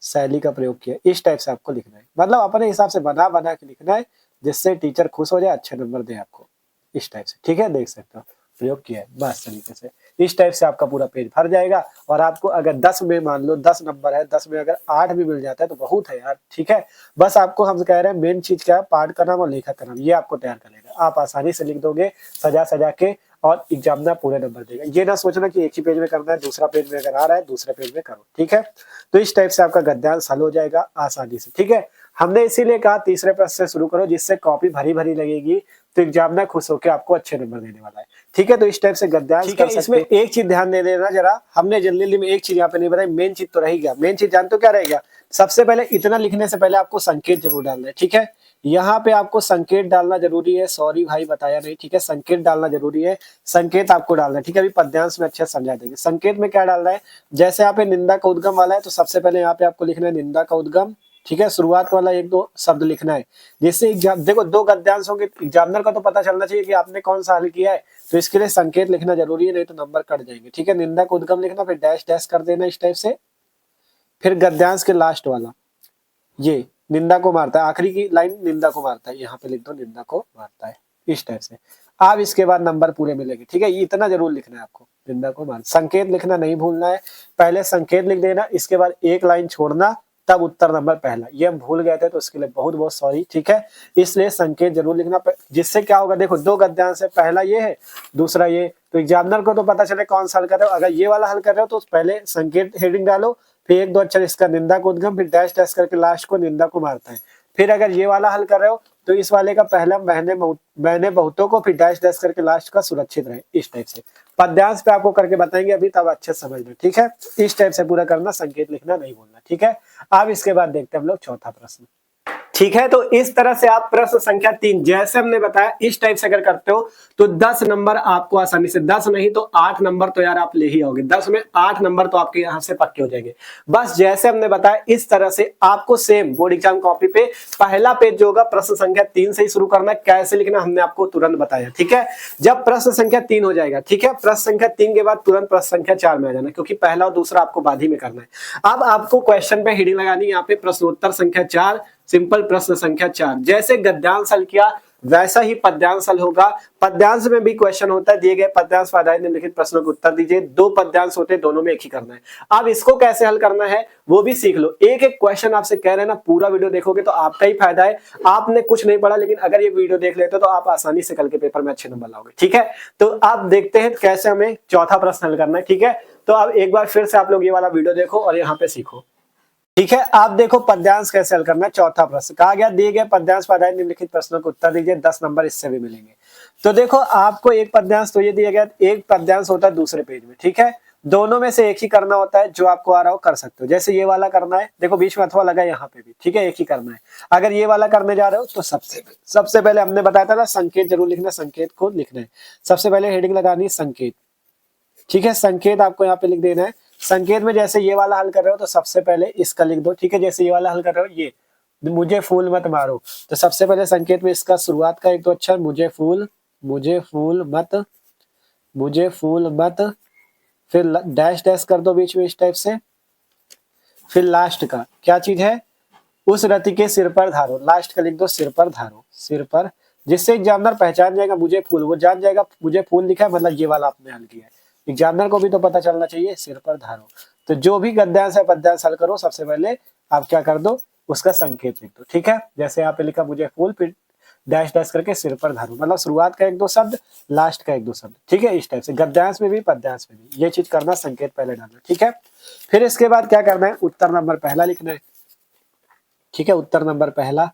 शैली का प्रयोग किया, इस टाइप से आपको लिखना है, मतलब अपने हिसाब से बना बना के लिखना है, जिससे टीचर खुश हो जाए, अच्छे नंबर दे आपको, इस टाइप से। ठीक है, देख सकते हो प्रयोग किया है बस तरीके से। इस टाइप से आपका पूरा पेज भर जाएगा। और आपको अगर 10 में मान लो 10 नंबर है, 10 में अगर 8 भी मिल जाता है तो बहुत है यार। ठीक है, बस आपको हम कह रहे हैं मेन चीज क्या है, पाठ का नाम और लेखक का नाम, ये आपको तैयार कर लेगा। आप आसानी से लिख दोगे सजा सजा के, और एग्जामिनर पूरे नंबर देगा। ये ना सोचना कि एक ही पेज में करना है, दूसरा पेज में अगर आ रहा है दूसरे पेज में करो। ठीक है, तो इस टाइप से आपका गद्यांश हल हो जाएगा आसानी से। ठीक है, हमने इसीलिए कहा तीसरे प्रश्न से शुरू करो, जिससे कॉपी भरी भरी लगेगी, तो एग्जामिनर खुश होकर आपको अच्छे नंबर देने वाला है। ठीक है, तो इस टाइप से गद्यांश कर सकते हैं। इसमें एक चीज ध्यान दे देना जरा, हमने जल्दी जल्दी में एक चीज यहाँ पे नहीं बताई, मेन चीज तो रहेगा। मेन चीज जानते हो क्या रहेगा, सबसे पहले इतना लिखने से पहले आपको संकेत जरूर डालना है। ठीक है, यहाँ पे आपको संकेत डालना जरूरी है, सॉरी भाई बताया नहीं। ठीक है, संकेत डालना जरूरी है, संकेत आपको डालना है। ठीक है, अभी पद्यांश में अच्छे से समझा देंगे। संकेत में क्या डालना है, जैसे यहाँ पे निंदा का उद्गम वाला है, तो सबसे पहले यहाँ पे आपको लिखना है निंदा का उद्गम। ठीक है, शुरुआत वाला 1-2 शब्द लिखना है, जिससे देखो 2 गद्यांश होंगे, एग्जामिनर का तो पता चलना चाहिए कि आपने कौन सा हल किया है, तो इसके लिए संकेत लिखना जरूरी है, नहीं तो नंबर कट जाएंगे। ठीक है, निंदा का उद्गम लिखना, फिर डैश डैश कर देना इस टाइप से। फिर गद्यांश के लास्ट वाला ये निंदा को मारता है, आखिरी की लाइन निंदा को मारता है, यहाँ पे लिख दो निंदा को मारता है, इस टाइप से। अब इसके बाद नंबर पूरे मिलेंगे। ठीक है, ये इतना जरूर लिखना है आपको, निंदा को मार। संकेत लिखना नहीं भूलना है, पहले संकेत लिख देना, इसके बाद एक लाइन छोड़ना, तब उत्तर नंबर पहला। ये हम भूल गए थे तो उसके लिए बहुत बहुत सॉरी। ठीक है, इसलिए संकेत जरूर लिखना, जिससे क्या होगा, देखो 2 गद्यांश है, पहला ये है, दूसरा ये, तो एग्जामिनर को तो पता चले कौन सा हल कर रहे हो। अगर ये वाला हल कर रहे हो तो पहले संकेत हेडिंग डालो, फिर 1-2 अक्षर इसका निंदा को उद्गम, फिर डैश डैश करके लास्ट को निंदा को मारता है। फिर अगर ये वाला हल कर रहे हो तो इस वाले का पहला मैंने बहुतों को, फिर डैश डैश करके लास्ट का सुरक्षित रहे, इस टाइप से। पद्यांश पे आपको करके बताएंगे अभी, तब अच्छे से समझ लो। ठीक है, इस टाइप से पूरा करना, संकेत लिखना नहीं भूलना। ठीक है, अब इसके बाद देखते हैं हम लोग चौथा प्रश्न। ठीक है, तो इस तरह से आप प्रश्न संख्या 3 जैसे हमने बताया इस टाइप से अगर करते हो तो 10 नंबर आपको आसानी से, 10 नहीं तो 8 नंबर तो यार आप ले ही आओगे, 10 में 8 नंबर तो आपके यहां से पक्के हो जाएंगे। बस जैसे हमने बताया इस तरह से आपको सेम बोर्ड एग्जाम कॉपी पे पहला पेज जो होगा प्रश्न संख्या 3 से ही शुरू करना है। कैसे लिखना हमने आपको तुरंत बताया, ठीक है। जब प्रश्न संख्या 3 हो जाएगा, ठीक है, प्रश्न संख्या 3 के बाद तुरंत प्रश्न संख्या 4 में आ जाना, क्योंकि पहला और दूसरा आपको बाद ही में करना है। अब आपको क्वेश्चन पे हेडिंग लगानी है यहाँ पे प्रश्नोत्तर संख्या 4, सिंपल प्रश्न संख्या 4। जैसे गद्यांश हल किया वैसा ही पद्यांश हल होगा। पद्यांश में भी क्वेश्चन होता है, दिए गए पद्यांश पर आधारित निम्नलिखित प्रश्नों के उत्तर दीजिए। 2 पद्यांश होते हैं, दोनों में एक ही करना है। अब इसको कैसे हल करना है वो भी सीख लो। एक एक क्वेश्चन आपसे कह रहे हैं ना, पूरा वीडियो देखोगे तो आपका ही फायदा है। आपने कुछ नहीं पढ़ा, लेकिन अगर ये वीडियो देख लेते हो तो आप आसानी से कल के पेपर में अच्छे नंबर लाओगे, ठीक है। तो आप देखते हैं कैसे हमें चौथा प्रश्न हल करना है, ठीक है। तो अब एक बार फिर से आप लोग ये वाला वीडियो देखो और यहाँ पे सीखो, ठीक है। आप देखो पद्यांश कैसे हल करना है। चौथा प्रश्न कहा गया दिए गए पद्यांश पर आधारित निम्नलिखित प्रश्नों को उत्तर दीजिए, 10 नंबर इससे भी मिलेंगे। तो देखो आपको एक पद्यांश तो ये दिया गया, एक पद्यांश होता है दूसरे पेज में, ठीक है। दोनों में से एक ही करना होता है, जो आपको आ रहा हो कर सकते हो। जैसे ये वाला करना है, देखो बीच में अथवा लगा है यहाँ पे भी, ठीक है, एक ही करना है। अगर ये वाला करने जा रहे हो तो सबसे पहले हमने बताया था ना, संकेत जरूर लिखना, संकेत को लिखना है। सबसे पहले हेडिंग लगानी है संकेत, ठीक है। संकेत आपको यहाँ पे लिख देना है। संकेत में जैसे ये वाला हल कर रहे हो तो सबसे पहले इसका लिख दो, ठीक है। जैसे ये वाला हल कर रहे हो, ये मुझे फूल मत मारो, तो सबसे पहले संकेत में इसका शुरुआत का एक दो अक्षर मुझे फूल मत, फिर डैश डैश कर दो बीच में इस टाइप से। फिर लास्ट का क्या चीज है, उस रति के सिर पर धारो, लास्ट का लिख दो सिर पर धारो, सिर पर, जिससे एग्जामिनर पहचान जाएगा मुझे फूल, वो जान जाएगा मुझे फूल लिखा है, मतलब ये वाला आपने हल किया है। एग्जामिनर को भी तो पता चलना चाहिए, सिर पर धारो। तो जो भी गद्यांश है पद्यांश हल करो, सबसे पहले आप क्या कर दो, उसका संकेत लिख दो, ठीक है। जैसे यहाँ पे लिखा मुझे फूल, फिर डैश डैश करके सिर पर धारो, मतलब शुरुआत का एक दो शब्द, लास्ट का एक दो शब्द, ठीक है। इस टाइप से गद्यांश में भी पद्यांश में भी ये चीज करना, संकेत पहले डालना, ठीक है। फिर इसके बाद क्या करना है, उत्तर नंबर पहला लिखना है, ठीक है। उत्तर नंबर पहला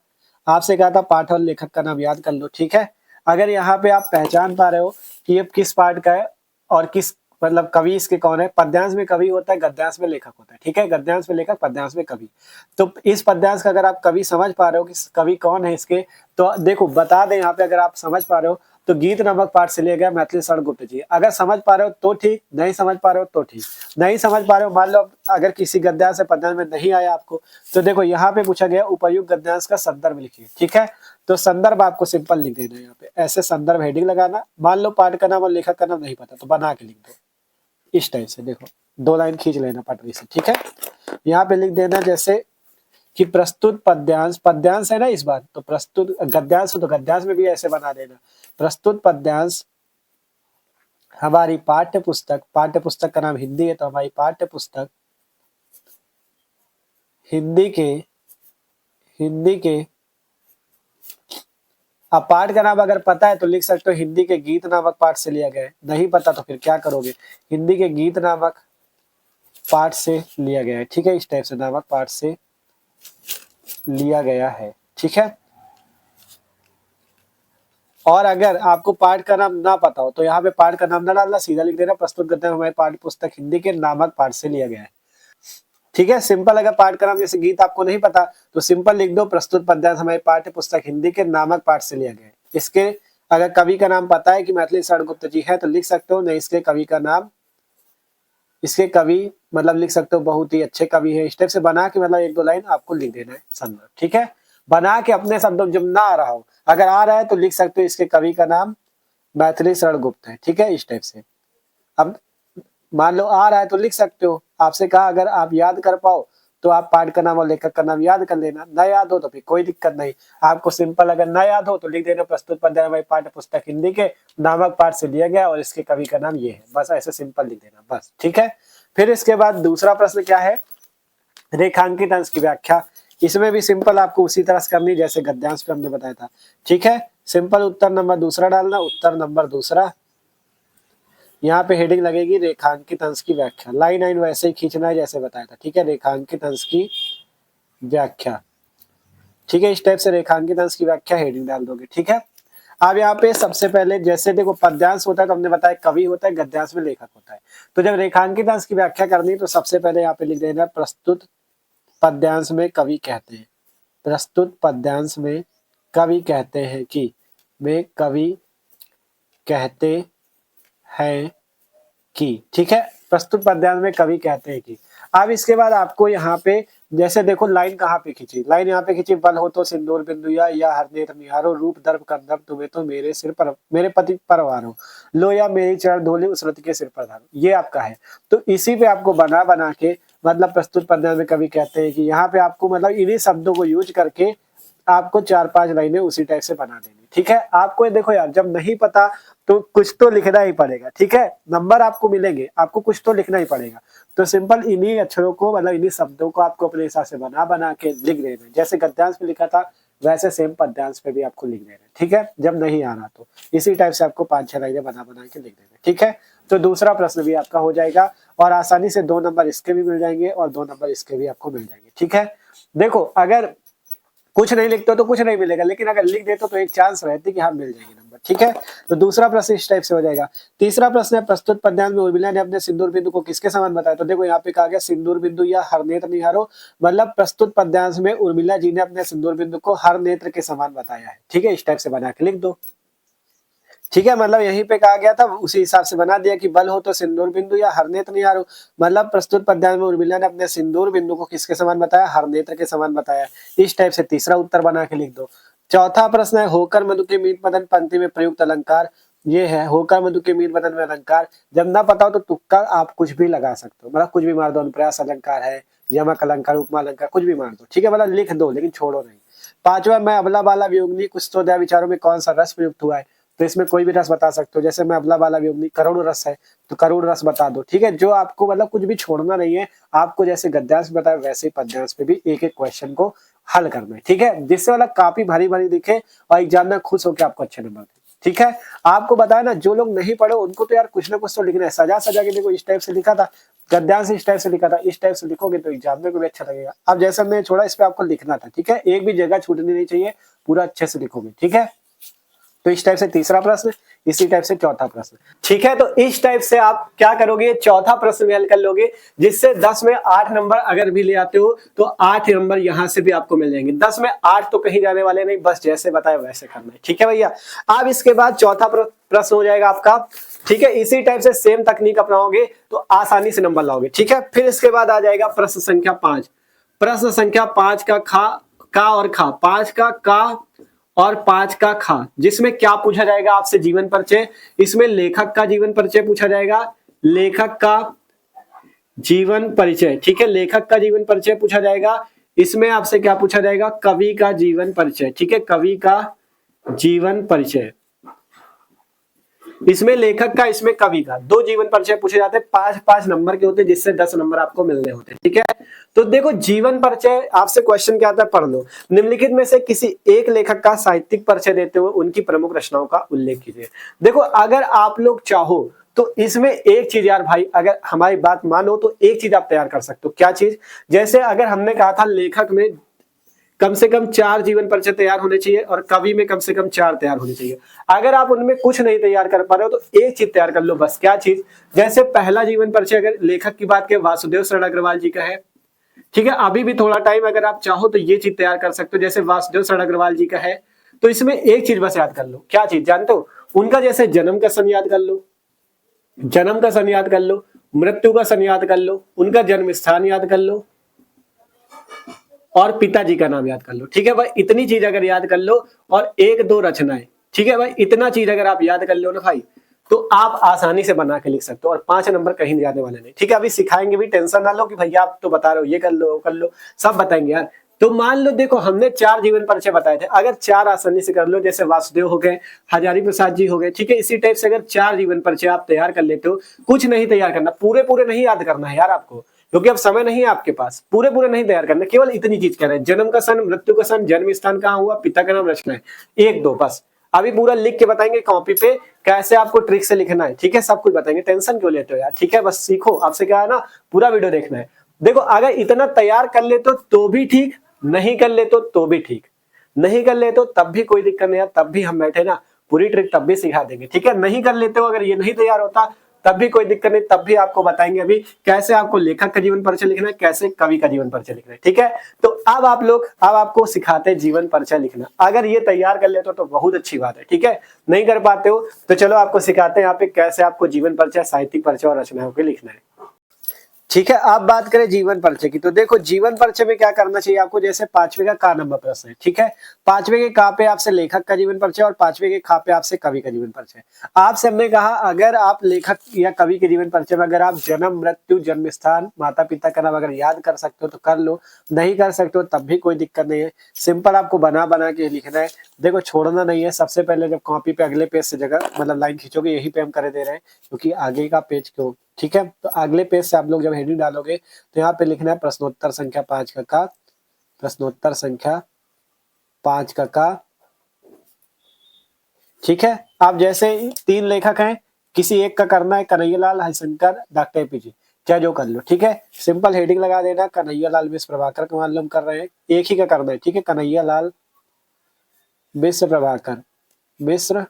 आपसे कहा था पाठ और लेखक का नाम याद कर लो, ठीक है। अगर यहाँ पे आप पहचान पा रहे हो कि ये किस पाठ का है और किस मतलब कवि इसके कौन है, पद्यांश में कवि होता है, गद्यांश में लेखक होता है, ठीक है। गद्यांश में लेखक, पद्यांश में कवि। तो इस पद्यांश का अगर आप कवि समझ पा रहे हो कि कवि कौन है इसके, तो देखो बता दें यहाँ पे, अगर आप समझ पा रहे हो तो गीत नामक पाठ से लिया गया मैथिली शरण गुप्त जी। अगर समझ पा रहे हो तो ठीक, नहीं समझ पा रहे हो तो ठीक। नहीं समझ पा रहे हो, मान लो अगर किसी गद्यांश से पद्यांश में नहीं आया आपको, तो देखो यहाँ पे पूछा गया उपर्युक्त गद्यांश का संदर्भ लिखिए, ठीक है। तो संदर्भ आपको सिंपल लिख देना है यहाँ पे, ऐसे संदर्भ हेडिंग लगाना। मान लो पाठ का नाम और लेखक का नाम नहीं पता तो बना के लिख दो इस टाइप से, देखो 2 लाइन खींच लेना पटरी से, ठीक है। यहाँ पे लिख देना जैसे कि प्रस्तुत पद्यांश, पद्यांश है ना इस बार, तो प्रस्तुत गद्यांश तो गद्यांश में भी ऐसे बना देना। प्रस्तुत पद्यांश हमारी पाठ्य पुस्तक का नाम हिंदी है तो हमारी पाठ्य पुस्तक हिंदी के अब पाठ का नाम अगर पता है तो लिख सकते हो हिंदी के गीत नामक पाठ से लिया गया है। नहीं पता तो फिर क्या करोगे, हिंदी के गीत नामक पाठ से लिया गया है, ठीक है। इस टाइप से नामक पाठ से लिया गया है, ठीक है। और अगर आपको पाठ का नाम ना पता हो तो यहाँ पे पाठ का नाम ना डालना, सीधा लिख देना प्रस्तुत गद्य हमारे पाठ्य पुस्तक हिंदी के नामक पाठ से लिया गया है, ठीक है। सिंपल, अगर पाठ का नाम जैसे गीत आपको नहीं पता तो सिंपल लिख दो प्रस्तुत पद्यांश हमारे पाठ्य पुस्तक हिंदी के नामक पाठ से लिया गया है। इसके अगर कवि का नाम पता है कि मैथिली शरण गुप्त जी है तो लिख सकते हो, नहीं इसके कवि का नाम, इसके कवि मतलब लिख सकते हो बहुत ही अच्छे कवि है। इस टाइप से बना के मतलब 1-2 लाइन आपको लिख देना है संदर्भ, ठीक है। बना के अपने शब्दों जब ना आ रहा हो, अगर आ रहा है तो लिख सकते हो इसके कवि का नाम मैथिली शरण गुप्त है, ठीक है। इस टाइप से अब मान लो आ रहा है तो लिख सकते हो। आपसे कहा अगर आप याद कर पाओ तो आप पाठ का नाम और लेखक का नाम याद कर लेना, ना याद हो तो फिर कोई दिक्कत नहीं। आपको सिंपल अगर ना याद हो तो लिख देना प्रस्तुत पद्यांश हमारी पाठ्य पुस्तक हिंदी के नामक पाठ से लिया गया और इसके कवि का नाम ये है, बस ऐसे सिंपल लिख देना बस, ठीक है। फिर इसके बाद दूसरा प्रश्न क्या है, रेखांकित अंश की व्याख्या। इसमें भी सिंपल आपको उसी तरह से करनी जैसे गद्यांश पे हमने बताया था, ठीक है। सिंपल उत्तर नंबर दूसरा डालना, उत्तर नंबर दूसरा, यहाँ पे हेडिंग लगेगी रेखांकित अंश की व्याख्या। लाइन वैसे ही खींचना है जैसे बताया था, ठीक है। रेखांकित अंश की व्याख्या, ठीक है। इस टाइप से रेखांकित अंश की व्याख्या हेडिंग डाल दोगे, ठीक है। अब यहाँ पे सबसे पहले जैसे देखो पद्यांश होता है तो हमने बताया कवि होता है, गद्यांश में लेखक होता है। तो जब रेखांकित अंश की व्याख्या करनी है तो सबसे पहले यहाँ पे लिख देना प्रस्तुत पद्यांश में कवि कहते हैं, प्रस्तुत पद्यांश में कवि कहते हैं कि, में कवि कहते हैं कि, ठीक है, प्रस्तुत पद्यांश में कवि कहते हैं कि। अब इसके बाद आपको यहाँ पे जैसे देखो लाइन कहाँ पे खींची, लाइन यहाँ पे खींची, बल हो तो सिंदूर बिंदु या हर नेत्र निहारो, रूप दर्प करदम तुम्हें तो मेरे सिर पर, मेरे पति परवारो, लो या मेरी चरण धूलि उस रति के सिर पर धारो, ये आपका है। तो इसी पे आपको बना बना के मतलब प्रस्तुत पद्यांश में कवि कहते हैं कि, यहाँ पे आपको मतलब इन्हीं शब्दों को यूज करके आपको 4-5 लाइनें उसी टाइप से बना देनी, ठीक है। आपको देखो यार, जब नहीं पता तो कुछ तो लिखना ही पड़ेगा, ठीक है, नंबर आपको मिलेंगे, आपको कुछ तो लिखना ही पड़ेगा। तो सिंपल इन्हीं अक्षरों को मतलब इन्हीं शब्दों को आपको अपने हिसाब से बना बना के लिख देना, जैसे गद्यांश में लिखा था वैसे सेम पद्यांश पे भी आपको लिख देना, ठीक है। जब नहीं आ रहा तो इसी टाइप से आपको 5-6 लाइनें बना बना के लिख देना, ठीक है। तो दूसरा प्रश्न भी आपका हो जाएगा और आसानी से 2 नंबर इसके भी मिल जाएंगे और 2 नंबर इसके भी आपको मिल जाएंगे, ठीक है। देखो अगर कुछ नहीं लिखते हो तो कुछ नहीं मिलेगा, लेकिन अगर लिख देते हो तो एक चांस रहती कि हाँ मिल जाएंगे नंबर, ठीक है। तो दूसरा प्रश्न इस टाइप से हो जाएगा। तीसरा प्रश्न है, प्रस्तुत पद्यांश में उर्मिला ने अपने सिंदूर बिंदु को किसके समान बताया। तो देखो यहाँ पे कहा गया सिंदूर बिंदु या हर नेत्र निहारो, मतलब प्रस्तुत पद्यांश में उर्मिला जी ने अपने सिंदूर बिंदु को हर नेत्र के समान बताया है, ठीक है। इस टाइप से बना के लिख दो, ठीक है। मतलब यहीं पे कहा गया था उसी हिसाब से बना दिया कि बल हो तो सिंदूर बिंदु या हर नेत्र निहारो, मतलब प्रस्तुत पद्यांश में उर्मिला ने अपने सिंदूर बिंदु को किसके समान बताया, हर नेत्र के समान बताया। इस टाइप से तीसरा उत्तर बना के लिख दो। चौथा प्रश्न है, होकर मधु के मीत मदन पंक्ति में प्रयुक्त अलंकार, ये है होकर मधु के मीत मदन में अलंकार। जब ना पता हो तो तुक्का आप कुछ भी लगा सकते हो, मतलब कुछ भी मार दो, अनुप्रास अलंकार है, यमक अलंकार, उपमा अलंकार, कुछ भी मार दो, ठीक है, मतलब लिख दो लेकिन छोड़ो नहीं। पांचवा, मैं अबला बाला वियोगिनी कुछ तो दया विचारों में कौन सा रस प्रयुक्त हुआ है। तो इसमें कोई भी रस बता सकते हो, जैसे मैं अबला बाला वियोगिनी करुण रस है तो करुण रस बता दो, ठीक है। जो आपको मतलब कुछ भी छोड़ना नहीं है, आपको जैसे गद्यांश में बताया वैसे ही पद्यांश पे भी एक एक क्वेश्चन को हल करना है, ठीक है, जिससे वाला काफी भारी भारी दिखे और एग्जामिनर खुश होकर आपको अच्छे नंबर दे, ठीक है। आपको बताया ना, जो लोग नहीं पढ़े उनको तो यार कुछ ना कुछ तो लिखना है, सजा सजा के देखो इस टाइप से लिखा था, गद्यांश इस टाइप से लिखा था, इस टाइप से लिखोगे तो एग्जामिनर को भी अच्छा लगेगा। अब जैसा मैं छोड़ा इस पे आपको लिखना था, ठीक है, एक भी जगह छूटनी नहीं चाहिए, पूरा अच्छे से लिखोगे, ठीक है। तो इस टाइप से तीसरा प्रश्न, इसी टाइप से चौथा प्रश्न, ठीक है। तो इस टाइप से आप क्या करोगे, चौथा प्रश्न भी हल कर लोगे, जिससे 10 में 8 नंबर अगर भी ले आते हो तो 8 नंबर यहां से भी आपको मिल जाएंगे। 10 में 8 तो कहीं जाने वाले नहीं, बस जैसे बताया वैसे करना है, ठीक है भैया। अब इसके बाद चौथा प्रश्न हो जाएगा आपका, ठीक है। इसी टाइप से सेम तकनीक अपनाओगे तो आसानी से नंबर लाओगे, ठीक है। फिर इसके बाद आ जाएगा प्रश्न संख्या 5। प्रश्न संख्या 5 का का और खा, 5 का का और 5 का खा, जिसमें क्या पूछा जाएगा आपसे, जीवन परिचय। इसमें लेखक का जीवन परिचय पूछा जाएगा, लेखक का जीवन परिचय, ठीक है, लेखक का जीवन परिचय पूछा जाएगा। इसमें आपसे क्या पूछा जाएगा, कवि का जीवन परिचय, ठीक है, कवि का जीवन परिचय। इसमें लेखक का, इसमें कवि का, 2 जीवन परिचय पूछे जाते हैं, 5-5 नंबर के होते हैं, जिससे 10 नंबर आपको मिलने होते हैं, ठीक है। तो देखो जीवन परिचय आपसे क्वेश्चन क्या आता है, पढ़ लो। निम्नलिखित में से किसी एक लेखक का साहित्यिक परिचय देते हुए उनकी प्रमुख रचनाओं का उल्लेख कीजिए। देखो अगर आप लोग चाहो तो इसमें एक चीज यार भाई, अगर हमारी बात मानो तो एक चीज आप तैयार कर सकते हो। क्या चीज, जैसे अगर हमने कहा था लेखक में कम से कम 4 जीवन परिचय तैयार होने चाहिए और कवि में कम से कम 4 तैयार होने चाहिए। अगर आप उनमें कुछ नहीं तैयार कर पा रहे हो तो एक चीज तैयार कर लो बस। क्या चीज, जैसे पहला जीवन परिचय अगर लेखक की बात करें वासुदेव शरण अग्रवाल जी का है, ठीक है, अभी भी थोड़ा टाइम अगर आप चाहो तो ये चीज तैयार कर सकते हो, जैसे वासुदेव शरण अग्रवाल जी का है। तो इसमें एक चीज बस याद कर लो, क्या चीज जानते हो, उनका जैसे जन्म का सन याद कर लो, जन्म का सन याद कर लो, मृत्यु का सन याद कर लो, उनका जन्म स्थान याद कर लो और पिताजी का नाम याद कर लो, ठीक है भाई। इतनी चीज अगर याद कर लो और 1-2 रचनाएं, ठीक है भाई, इतना चीज अगर आप याद कर लो ना भाई तो आप आसानी से बना के लिख सकते हो और 5 नंबर कहीं नहीं जाने वाले नहीं, ठीक है। अभी सिखाएंगे भी, टेंशन ना लो कि भैया आप तो बता रहे हो ये कर लो वो कर लो, सब बताएंगे यार। तो मान लो देखो हमने 4 जीवन परिचय बताए थे, अगर 4 आसानी से कर लो, जैसे वासुदेव हो गए, हजारी प्रसाद जी हो गए, ठीक है, इसी टाइप से अगर 4 जीवन परिचय आप तैयार कर लेते हो, कुछ नहीं तैयार करना, पूरे पूरे नहीं याद करना है यार आपको, क्योंकि अब समय नहीं है आपके पास, पूरे पूरे नहीं तैयार करना, केवल इतनी चीज कह रहे हैं, जन्म का सन, मृत्यु का सन, जन्म स्थान कहाँ हुआ, पिता का नाम, रचना है, 1-2 बस। अभी पूरा लिख के बताएंगे कॉपी पे, कैसे आपको ट्रिक से लिखना है, ठीक है, सब कुछ बताएंगे, टेंशन क्यों लेते हो यार, ठीक है, बस सीखो। आपसे क्या है ना, पूरा वीडियो देखना है। देखो अगर इतना तैयार कर ले तो भी ठीक, नहीं कर ले तो भी ठीक, नहीं कर ले तो तब भी कोई दिक्कत नहीं है, तब भी हम बैठे ना, पूरी ट्रिक तब भी सिखा देंगे, ठीक है। नहीं कर लेते हो, अगर ये नहीं तैयार होता तब भी कोई दिक्कत नहीं, तब भी आपको बताएंगे अभी कैसे आपको लेखक का जीवन परिचय लिखना है, कैसे कवि का जीवन परिचय लिखना है, ठीक है। तो अब आपको सिखाते हैं जीवन परिचय लिखना। अगर ये तैयार कर लेते हो तो बहुत अच्छी बात है, ठीक है। नहीं कर पाते हो तो चलो आपको सिखाते हैं यहाँ पे कैसे आपको जीवन परिचय, साहित्यिक परिचय और रचनाओं के लिखना है, ठीक है। आप बात करें जीवन परिचय की, तो देखो जीवन परिचय में क्या करना चाहिए आपको, जैसे 5वें का नंबर प्रश्न है, ठीक है। 5वें के का पे आपसे लेखक का जीवन परिचय और 5वें के खा पे आपसे कवि का जीवन परिचय। आपसे हमने कहा अगर आप लेखक या कवि के जीवन परिचय में अगर आप जन्म, मृत्यु, जन्म स्थान, माता पिता का नाम अगर याद कर सकते हो तो कर लो, नहीं कर सकते हो तब भी कोई दिक्कत नहीं है। सिंपल आपको बना बना के लिखना है, देखो छोड़ना नहीं है। सबसे पहले जब कॉपी पे अगले पेज से जगह मतलब लाइन खींचोगे, यही पे हम कर दे रहे हैं क्योंकि आगे का पेज क्यों, ठीक है। तो अगले पेज से आप लोग जब हेडिंग डालोगे तो यहाँ पे लिखना है प्रश्नोत्तर संख्या 5 का, प्रश्नोत्तर संख्या 5 का, ठीक है। आप जैसे 3 लेखक हैं, किसी एक का करना है, कन्हैयालाल, हरिशंकर, डॉक्टर एपीजे, क्या जो कर लो, ठीक है। सिंपल हेडिंग लगा देना, कन्हैयालाल मिश्र प्रभाकर का मालूम कर रहे हैं, एक ही का करना है, ठीक है। कन्हैयालाल मिश्र प्रभाकर, मिश्र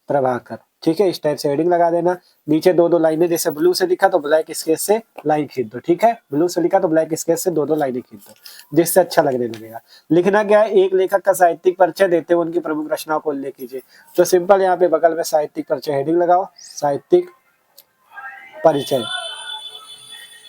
प्रभाकर, ठीक है। इस टाइप से हेडिंग लगा देना। नीचे 2-2 लाइनें, जैसे ब्लू से लिखा तो ब्लैक स्केच से लाइन खींच दो, ठीक है। ब्लू से लिखा तो ब्लैक स्केच से 2-2 लाइनें खींच दो, जिससे अच्छा लगने लगेगा। लिखना क्या है, एक लेखक का साहित्यिक परिचय देते हुए उनकी प्रमुख रचनाओं को उल्लेख कीजिए। तो सिंपल यहाँ पे बगल में साहित्यिक परिचय हेडिंग लगाओ, साहित्यिक परिचय,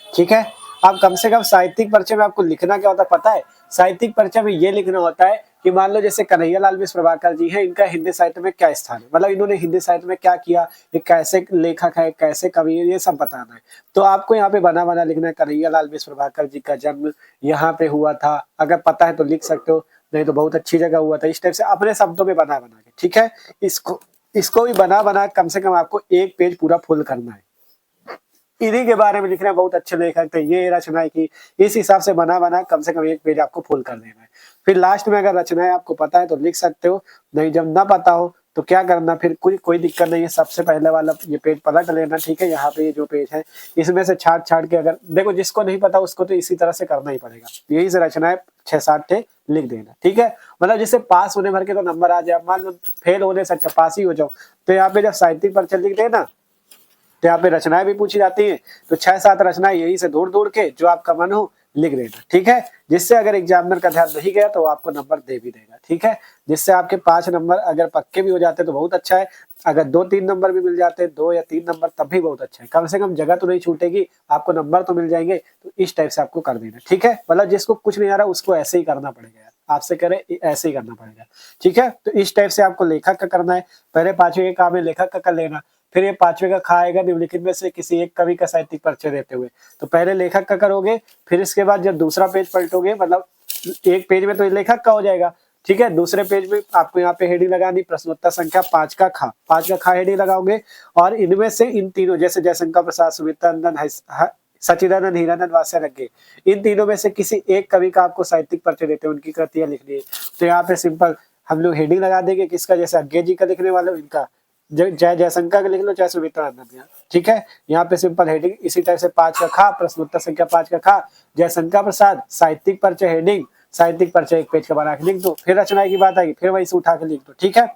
ठीक है। अब कम से कम साहित्यिक परिचय में आपको लिखना क्या होता है पता है, साहित्यिक परिचय में ये लिखना होता है कि मान लो जैसे कन्हैयालाल मिश्र प्रभाकर जी हैं, इनका हिंदी साहित्य में क्या स्थान है, मतलब इन्होंने हिंदी साहित्य में क्या किया, ये कैसे लेखक है, कैसे कवि है, ये सब बताना है। तो आपको यहाँ पे बना बना लिखना है, कन्हैयालाल मिश्र प्रभाकर जी का जन्म यहाँ पे हुआ था, अगर पता है तो लिख सकते हो, नहीं तो बहुत अच्छी जगह हुआ था। इस टाइप से अपने शब्दों में बना बना के, ठीक है। इसको भी बना बना कम से कम आपको एक पेज पूरा फुल करना है। इन्हीं के बारे में लिखना है, बहुत अच्छे लेखक थे, ये रचनाएं की, इस हिसाब से बना बना कम से कम एक पेज आपको फुल कर देना है। फिर लास्ट में अगर रचनाएं आपको पता है तो लिख सकते हो, नहीं जब ना पता हो तो क्या करना, फिर कोई दिक्कत नहीं है। सबसे पहले वाला ये पेज पलट लेना, ठीक है। यहाँ पे ये जो पेज है इसमें से छाट छाट के, अगर देखो जिसको नहीं पता उसको तो इसी तरह से करना ही पड़ेगा, यही से रचनाएं 6-7 लिख देना, ठीक है। मतलब जिससे पास होने भर के तो नंबर आ जाए, मान लो फेल होने से अच्छा पास ही हो जाओ। तो यहाँ पे जब साहित्यिक परिचय लिख देना तो यहाँ पे रचनाएं भी पूछी जाती हैं, तो 6-7 रचनाएं यही से दूर दूर के जो आपका मन हो लिख देना, ठीक है। जिससे अगर एग्जामिनर का ध्यान नहीं गया तो वो आपको नंबर दे भी देगा, ठीक है। जिससे आपके 5 नंबर अगर पक्के भी हो जाते तो बहुत अच्छा है, अगर 2-3 नंबर भी मिल जाते, 2 या 3 नंबर, तब भी बहुत अच्छा है। कम से कम जगह तो नहीं छूटेगी, आपको नंबर तो मिल जाएंगे। तो इस टाइप से आपको कर देना, ठीक है। मतलब जिसको कुछ नहीं आ रहा उसको ऐसे ही करना पड़ेगा, आपसे करे ऐसे ही करना पड़ेगा, ठीक है। तो इस टाइप से आपको लेखक का करना है, पहले 5वें के काम में लेखक का कर लेना, फिर ये 5वें का खा आएगा निम्नलिखित में से किसी एक कवि का साहित्यिक परिचय देते हुए। तो पहले लेखक का करोगे, फिर इसके बाद जब दूसरा पेज पलटोगे, मतलब एक पेज में तो लेखक का हो जाएगा, ठीक है। दूसरे पेज में आपको यहाँ पे हेडिंग लगानी, प्रश्नोत्तर संख्या 5 का खा हेडिंग लगाओगे। और इनमें से इन तीनों, जैसे जयशंकर प्रसाद, सुमित्रानंद, सच्चिदानंद, हीरानंद, वात्स्यायन, इन तीनों में से किसी एक कवि का आपको साहित्यिक परिचय देते हैं, उनकी कृतियां लिखनी है। तो यहाँ पे सिंपल हम लोग हेडिंग लगा देंगे, किसका, जैसे अज्ञे जी का लिखने वाले इनका, चाहे जयशंकर का लिख लो, चाहे सुमित्रानंद का, ठीक है। यहाँ पे सिंपल हेडिंग इसी तरह से 5 का खा, प्रश्नोत्तर संख्या 5 का खा, जयशंकर प्रसाद, साहित्यिक परिचय हेडिंग, साहित्यिक परिचय एक पेज का बना के लिख दो। फिर रचना की बात आएगी, फिर वही से उठा के लिख दो, ठीक है।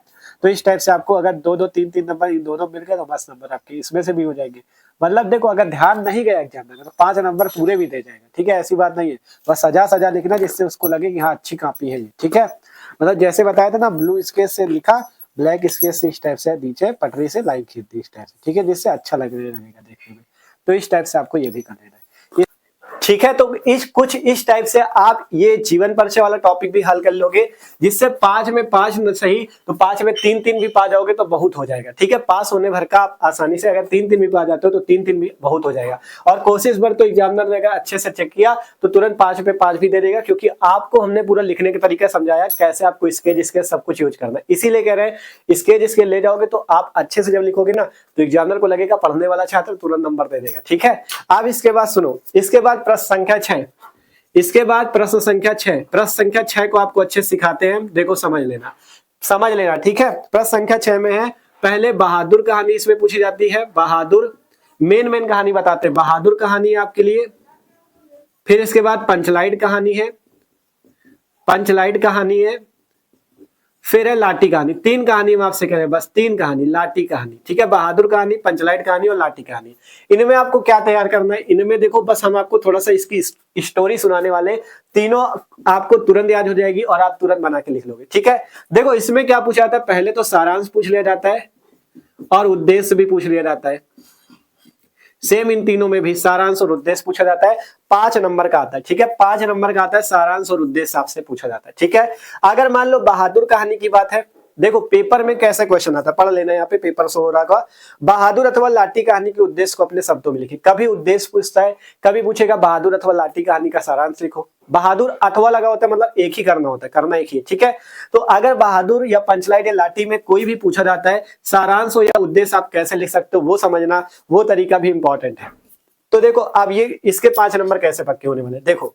तो इस टाइप से आपको अगर 2-2, 3-3 नंबर इन दोनों मिल गए तो बस नंबर आपके इसमें से भी हो जाएंगे। मतलब देखो अगर ध्यान नहीं गया एग्जाम में तो 5 नंबर पूरे भी दे जाएगा, ठीक है। ऐसी बात नहीं है, बस सजा लिखना जिससे उसको लगे कि हाँ अच्छी कॉपी है ये, ठीक है। मतलब जैसे बताया था ना, ब्लू स्केच से लिखा, ब्लैक स्केच से इस टाइप से नीचे पटरी से लाइन खींच दी इस टाइप से, ठीक है, जिससे अच्छा लगने लगेगा देखने में। तो इस टाइप से आपको ये भी कर देना है, ठीक है। तो कुछ इस टाइप से आप ये जीवन परिचय वाला टॉपिक भी हल कर लोगे, जिससे 5 में 5 सही तो 5 में 3-3 भी पा जाओगे तो बहुत हो जाएगा, ठीक है। पास होने भर का आप आसानी से अगर 3-3 भी पा जाते हो तो 3-3 भी बहुत हो जाएगा। और कोशिश भर तो एग्जामिनर ने अगर अच्छे से चेक किया तो तुरंत 5 पे 5 भी दे देगा, क्योंकि आपको हमने पूरा लिखने के तरीका समझाया कैसे आपको स्केच सब कुछ यूज करना है। इसीलिए कह रहे हैं स्केच ले जाओगे तो आप अच्छे से जब लिखोगे ना तो एग्जामिनर को लगेगा पढ़ने वाला छात्र तुरंत नंबर दे देगा, ठीक है। अब इसके बाद सुनो, इसके बाद प्रश्न संख्या 6, इसके बाद प्रश्न संख्या 6, प्रश्न संख्या 6 को आपको अच्छे सिखाते हैं, देखो समझ लेना, ठीक है। प्रश्न संख्या 6 में है, पहले बहादुर कहानी इसमें पूछी जाती है, बहादुर मेन कहानी बताते हैं, बहादुर कहानी है आपके लिए। फिर इसके बाद पंचलाइट कहानी है, फिर है लाठी कहानी। 3 कहानी हम आपसे कह रहे हैं, बस 3 कहानी, लाठी कहानी, ठीक है, बहादुर कहानी, पंचलाइट कहानी और लाठी कहानी। इनमें आपको क्या तैयार करना है, इनमें देखो बस हम आपको थोड़ा सा इसकी स्टोरी सुनाने वाले, तीनों आपको तुरंत याद हो जाएगी और आप तुरंत बना के लिख लोगे, ठीक है। देखो इसमें क्या पूछा जाता है, पहले तो सारांश पूछ लिया जाता है और उद्देश्य भी पूछ लिया जाता है। सेम इन तीनों में भी सारांश और उद्देश्य पूछा जाता है। 5 नंबर का आता है, ठीक है, 5 नंबर का आता है, सारांश और उद्देश्य आपसे पूछा जाता है, ठीक है। अगर मान लो बहादुर कहानी की बात है, देखो पेपर में कैसा क्वेश्चन आता है, पढ़ लेना, यहाँ पे पेपर शो हो रहा होगा। बहादुर अथवा लाठी कहानी के उद्देश्य को अपने शब्दों में लिखिए। कभी उद्देश्य पूछता है, कभी पूछेगा बहादुर अथवा लाठी कहानी का सारांश लिखो। बहादुर अथवा लगा होता है मतलब एक ही करना होता है, करना एक ही, ठीक है। तो अगर बहादुर या पंचलाइट या लाठी में कोई भी पूछा जाता है, सारांश हो या उद्देश्य आप कैसे लिख सकते हो वो समझना, वो तरीका भी इंपॉर्टेंट है। तो देखो अब ये इसके 5 नंबर कैसे पक्के होने वाले, देखो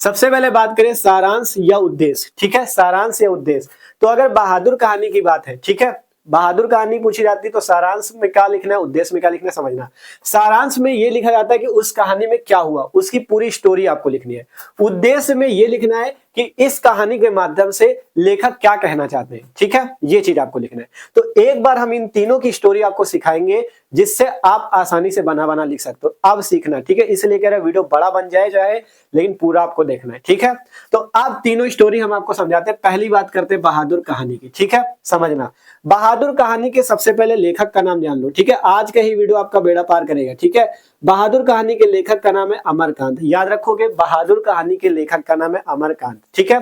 सबसे पहले बात करें सारांश या उद्देश्य, ठीक है, सारांश या उद्देश्य। तो अगर बहादुर कहानी की बात है, ठीक है, बहादुर कहानी पूछी जाती तो सारांश में क्या लिखना है, उद्देश्य में क्या लिखना है, समझना। सारांश में ये लिखा जाता है कि उस कहानी में क्या हुआ, उसकी पूरी स्टोरी आपको लिखनी है। उद्देश्य में ये लिखना है कि इस कहानी के माध्यम से लेखक क्या कहना चाहते हैं, ठीक है, ये चीज आपको लिखना है। तो एक बार हम इन तीनों की स्टोरी आपको सिखाएंगे जिससे आप आसानी से बना बना लिख सकते हो। अब सीखना, ठीक है, इसलिए कह रहे वीडियो बड़ा बन जाए चाहे, लेकिन पूरा आपको देखना है, ठीक है। तो अब तीनों स्टोरी हम आपको समझाते हैं। पहली बात करते हैं बहादुर कहानी की, ठीक है, समझना। बहादुर कहानी के सबसे पहले लेखक का नाम जान लो, ठीक है, आज का ही वीडियो आपका बेड़ा पार करेगा, ठीक है। बहादुर कहानी के लेखक का नाम है अमरकांत, याद रखोगे, बहादुर कहानी के लेखक का नाम है अमरकांत, ठीक है।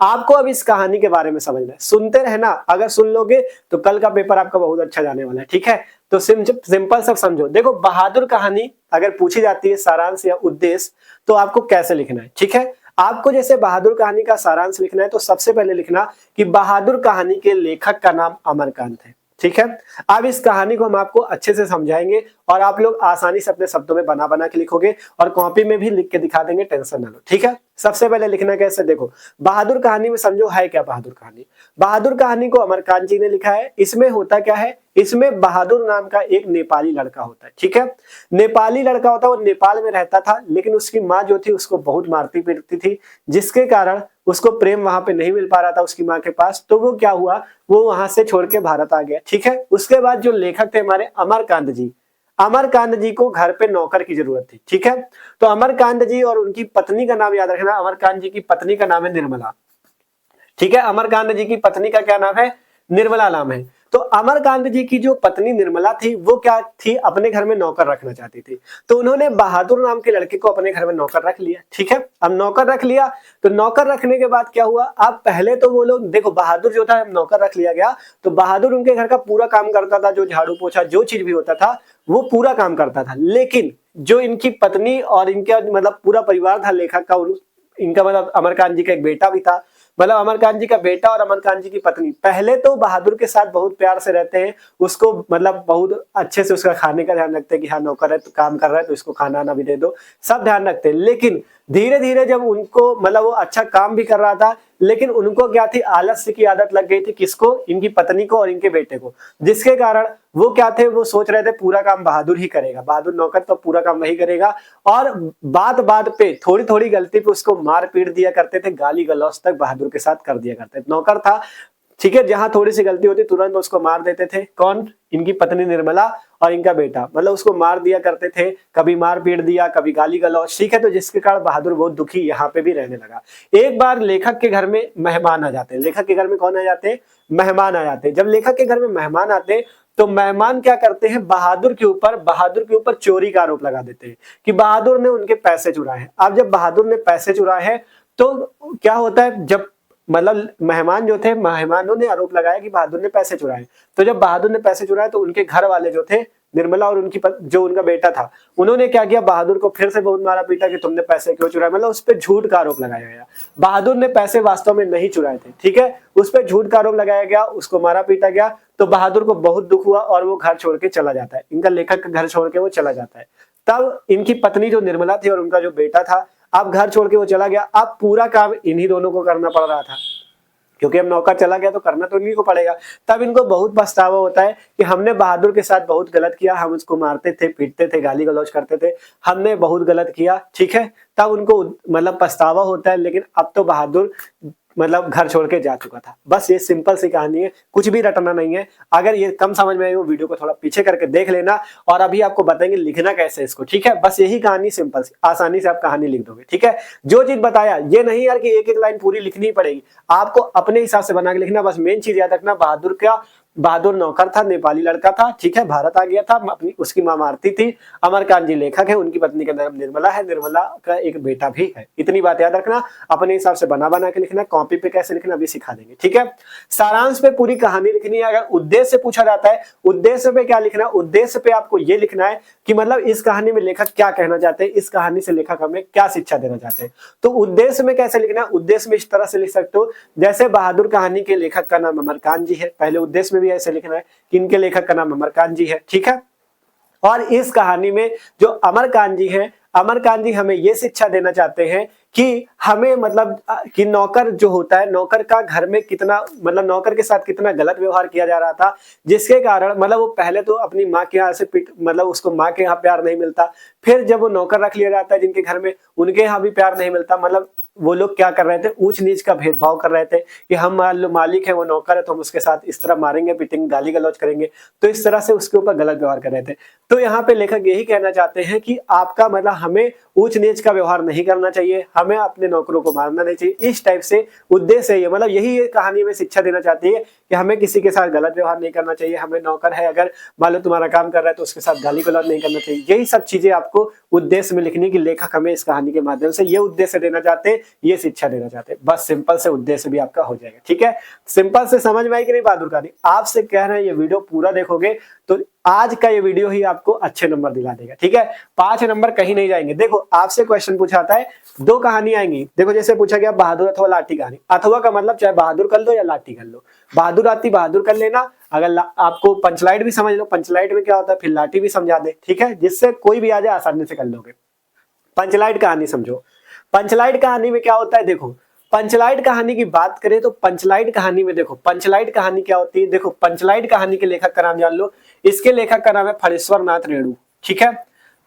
आपको अब इस कहानी के बारे में समझना है, सुनते रहना, अगर सुन लोगे तो कल का पेपर आपका बहुत अच्छा जाने वाला है, ठीक है। तो सिंपल सब समझो। देखो बहादुर कहानी अगर पूछी जाती है सारांश या उद्देश्य तो आपको कैसे लिखना है, ठीक है। आपको जैसे बहादुर कहानी का सारांश लिखना है तो सबसे पहले लिखना कि बहादुर कहानी के लेखक का नाम अमरकांत है, ठीक है। अब इस कहानी को हम आपको अच्छे से समझाएंगे और आप लोग आसानी से अपने शब्दों में बना बना के लिखोगे और कॉपी में भी लिख के दिखा देंगे, टेंशन ना लो, ठीक है। सबसे पहले लिखना कैसे, देखो बहादुर कहानी में समझो है क्या बहादुर कहानी। बहादुर कहानी को अमरकांत जी ने लिखा है। इसमें होता क्या है, इसमें बहादुर नाम का एक नेपाली लड़का होता है, ठीक है। नेपाली लड़का होता है, वो नेपाल में रहता था, लेकिन उसकी माँ जो थी उसको बहुत मारती पीटती थी, जिसके कारण उसको प्रेम वहां पे नहीं मिल पा रहा था उसकी माँ के पास। तो वो क्या हुआ, वो वहां से छोड़ के भारत आ गया, ठीक है। उसके बाद जो लेखक थे हमारे अमरकांत जी, अमरकांत जी को घर पे नौकर की जरूरत थी, ठीक है। तो अमरकांत जी और उनकी पत्नी का नाम याद रखना, अमरकांत जी की पत्नी का नाम है निर्मला, ठीक है। अमरकांत जी की पत्नी का क्या नाम है, निर्मला नाम है। तो अमरकांत जी की जो पत्नी निर्मला थी वो क्या थी, अपने घर में नौकर रखना चाहती थी। तो उन्होंने बहादुर नाम के लड़के को अपने घर में नौकर रख लिया, ठीक है। अब नौकर रख लिया तो नौकर रखने के बाद क्या हुआ, अब पहले तो वो लोग देखो बहादुर जो था नौकर रख लिया गया तो बहादुर उनके घर का पूरा काम करता था, जो झाड़ू पोछा जो चीज भी होता था वो पूरा काम करता था। लेकिन जो इनकी पत्नी और इनका मतलब पूरा परिवार था लेखक का, इनका मतलब अमरकांत जी का एक बेटा भी था, मतलब अमरकांत जी का बेटा और अमरकांत जी की पत्नी पहले तो बहादुर के साथ बहुत प्यार से रहते हैं, उसको मतलब बहुत अच्छे से उसका खाने का ध्यान रखते हैं कि हाँ नौकर है तो काम कर रहा है तो इसको खाना ना भी दे दो, सब ध्यान रखते हैं। लेकिन धीरे धीरे जब उनको मतलब वो अच्छा काम भी कर रहा था, लेकिन उनको क्या थी, आलस्य की आदत लग गई थी, किसको, इनकी पत्नी को और इनके बेटे को, जिसके कारण वो क्या थे, वो सोच रहे थे पूरा काम बहादुर ही करेगा, बहादुर नौकर तो पूरा काम वही करेगा। और बात बात पे थोड़ी थोड़ी गलती पे उसको मार पीट दिया करते थे, गाली गलौज तक बहादुर के साथ कर दिया करते थे। नौकर था, ठीक है, जहां थोड़ी सी गलती होती तुरंत उसको मार देते थे। कौन, इनकी पत्नी निर्मला और इनका बेटा, मतलब उसको मार दिया करते थे, कभी मार पीट दिया, कभी गाली गलौज, ठीक है। तो जिसके कारण बहादुर बहुत दुखी यहाँ पे भी रहने लगा। एक बार लेखक के घर में मेहमान आ जाते हैं, लेखक के घर में कौन आ जाते हैं, मेहमान आ जाते हैं। जब लेखक के घर में मेहमान आते हैं तो मेहमान क्या करते हैं, बहादुर के ऊपर चोरी का आरोप लगा देते हैं कि बहादुर ने उनके पैसे चुराए हैं। अब जब बहादुर ने पैसे चुराए हैं तो क्या होता है, जब मतलब मेहमान जो थे, मेहमानों ने आरोप लगाया कि बहादुर ने पैसे चुराए, तो जब बहादुर ने पैसे चुराए तो उनके घर वाले जो थे, निर्मला और उनकी जो उनका बेटा था, उन्होंने क्या किया, बहादुर को फिर से बहुत मारा पीटा कि तुमने पैसे क्यों चुराए, मतलब उस पर झूठ का आरोप लगाया गया। बहादुर ने पैसे वास्तव में नहीं चुराए थे, ठीक है, उस पर झूठ का आरोप लगाया गया, उसको मारा पीटा गया। तो बहादुर को बहुत दुख हुआ और वो घर छोड़ के चला जाता है, इनका लेखक का घर छोड़ के वो चला जाता है। तब इनकी पत्नी जो निर्मला थी और उनका जो बेटा था, अब घर छोड़ के वो चला गया, अब पूरा काम इन्हीं दोनों को करना पड़ रहा था, क्योंकि अब नौकर चला गया तो करना तो इन्हीं को पड़ेगा। तब इनको बहुत पछतावा होता है कि हमने बहादुर के साथ बहुत गलत किया, हम उसको मारते थे, पीटते थे, गाली गलौज करते थे, हमने बहुत गलत किया, ठीक है। तब उनको मतलब पछतावा होता है, लेकिन अब तो बहादुर मतलब घर छोड़ के जा चुका था। बस ये सिंपल सी कहानी है, कुछ भी रटना नहीं है। अगर ये कम समझ में आई हो, वीडियो को थोड़ा पीछे करके देख लेना, और अभी आपको बताएंगे लिखना कैसे इसको, ठीक है। बस यही कहानी सिंपल सी, आसानी से आप कहानी लिख दोगे, ठीक है। जो चीज बताया ये नहीं यार कि एक एक लाइन पूरी लिखनी पड़ेगी, आपको अपने हिसाब से बना के लिखना। बस मेन चीज याद रखना, बहादुर नौकर था, नेपाली लड़का था, ठीक है, भारत आ गया था, अपनी उसकी मां मारती थी। अमरकांत जी लेखक है, उनकी पत्नी का नाम निर्मला है, निर्मला का एक बेटा भी है। इतनी बात याद रखना, अपने हिसाब से बना बना के लिखना, कॉपी पे कैसे लिखना अभी सिखा देंगे, ठीक है। सारांश पे पूरी कहानी लिखनी है। अगर उद्देश्य पूछा जाता है, उद्देश्य पे क्या लिखना है, उद्देश्य पे आपको ये लिखना है कि मतलब इस कहानी में लेखक क्या कहना चाहते हैं, इस कहानी से लेखक हमें क्या शिक्षा देना चाहते हैं। तो उद्देश्य में कैसे लिखना है, उद्देश्य में इस तरह से लिख सकते हो, जैसे बहादुर कहानी के लेखक का नाम अमरकांत जी है, पहले उद्देश्य में भी ऐसे लिखना है कि इनके लेखक का नाम अमरकांत जी है, ठीक है। और इस कहानी में जो अमरकांत जी हैं, अमरकांत जी हमें ये शिक्षा देना चाहते हैं कि हमें मतलब कि नौकर जो होता है, नौकर का घर में कितना मतलब नौकर के साथ कितना गलत व्यवहार किया जा रहा था, जिसके कारण मतलब वो पहले तो अपनी माँ के यहाँ से मतलब उसको माँ के यहाँ प्यार नहीं मिलता, फिर जब वो नौकर रख लिया जाता है जिनके घर में, उनके यहाँ भी प्यार नहीं मिलता। मतलब वो लोग क्या कर रहे थे, ऊंच नीच का भेदभाव कर रहे थे कि हम मान लो मालिक है, वो नौकर है, तो हम उसके साथ इस तरह मारेंगे पीटेंगे, गाली गलौज करेंगे, तो इस तरह से उसके ऊपर गलत व्यवहार कर रहे थे। तो यहाँ पे लेखक यही कहना चाहते हैं कि आपका मतलब हमें ऊंच नीच का व्यवहार नहीं करना चाहिए, हमें अपने नौकरों को मारना नहीं चाहिए। इस टाइप से उद्देश्य है ये, मतलब यही ये कहानी में शिक्षा देना चाहती है कि हमें किसी के साथ गलत व्यवहार नहीं करना चाहिए, हमें नौकर है अगर मान लो तुम्हारा काम कर रहा है तो उसके साथ गाली गलौज नहीं करना चाहिए। यही सब चीजें आपको उद्देश्य में लिखनी की लेखक हमें इस कहानी के माध्यम से ये उद्देश्य देना चाहते हैं, ये शिक्षा देना चाहते हैं। बस सिंपल से उद्देश्य भी आपका हो जाएगा, ठीक है। सिंपल से समझ में आई कि नहीं बहादुर कहानी? आपसे कह रहे हैं ये वीडियो पूरा देखोगे तो आज का ये वीडियो ही आपको अच्छे नंबर दिला देगा, ठीक है। 5 नंबर कहीं नहीं जाएंगे। देखो आपसे क्वेश्चन पूछा आता है, 2 कहानी आएंगी। देखो जैसे पूछा गया बहादुर अथवा लाठी कहानी, अथवा का मतलब चाहे बहादुर कर लो या लाठी कर लो, बहादुर आती बहादुर कर लेना। अगर आपको पंचलाइट भी समझ लो, पंचलाइट में क्या होता है, फिर लाठी भी समझा दे, ठीक है, जिससे कोई भी आ जाए आसानी से कर लोगे। पंचलाइट कहानी समझो, पंचलाइट कहानी में क्या होता है, देखो पंचलाइट कहानी की बात करें तो पंचलाइट कहानी में देखो पंचलाइट कहानी क्या होती है। देखो पंचलाइट कहानी के लेखक का नाम जान लो, इसके लेखक का नाम है फणीश्वर नाथ रेणु, ठीक है।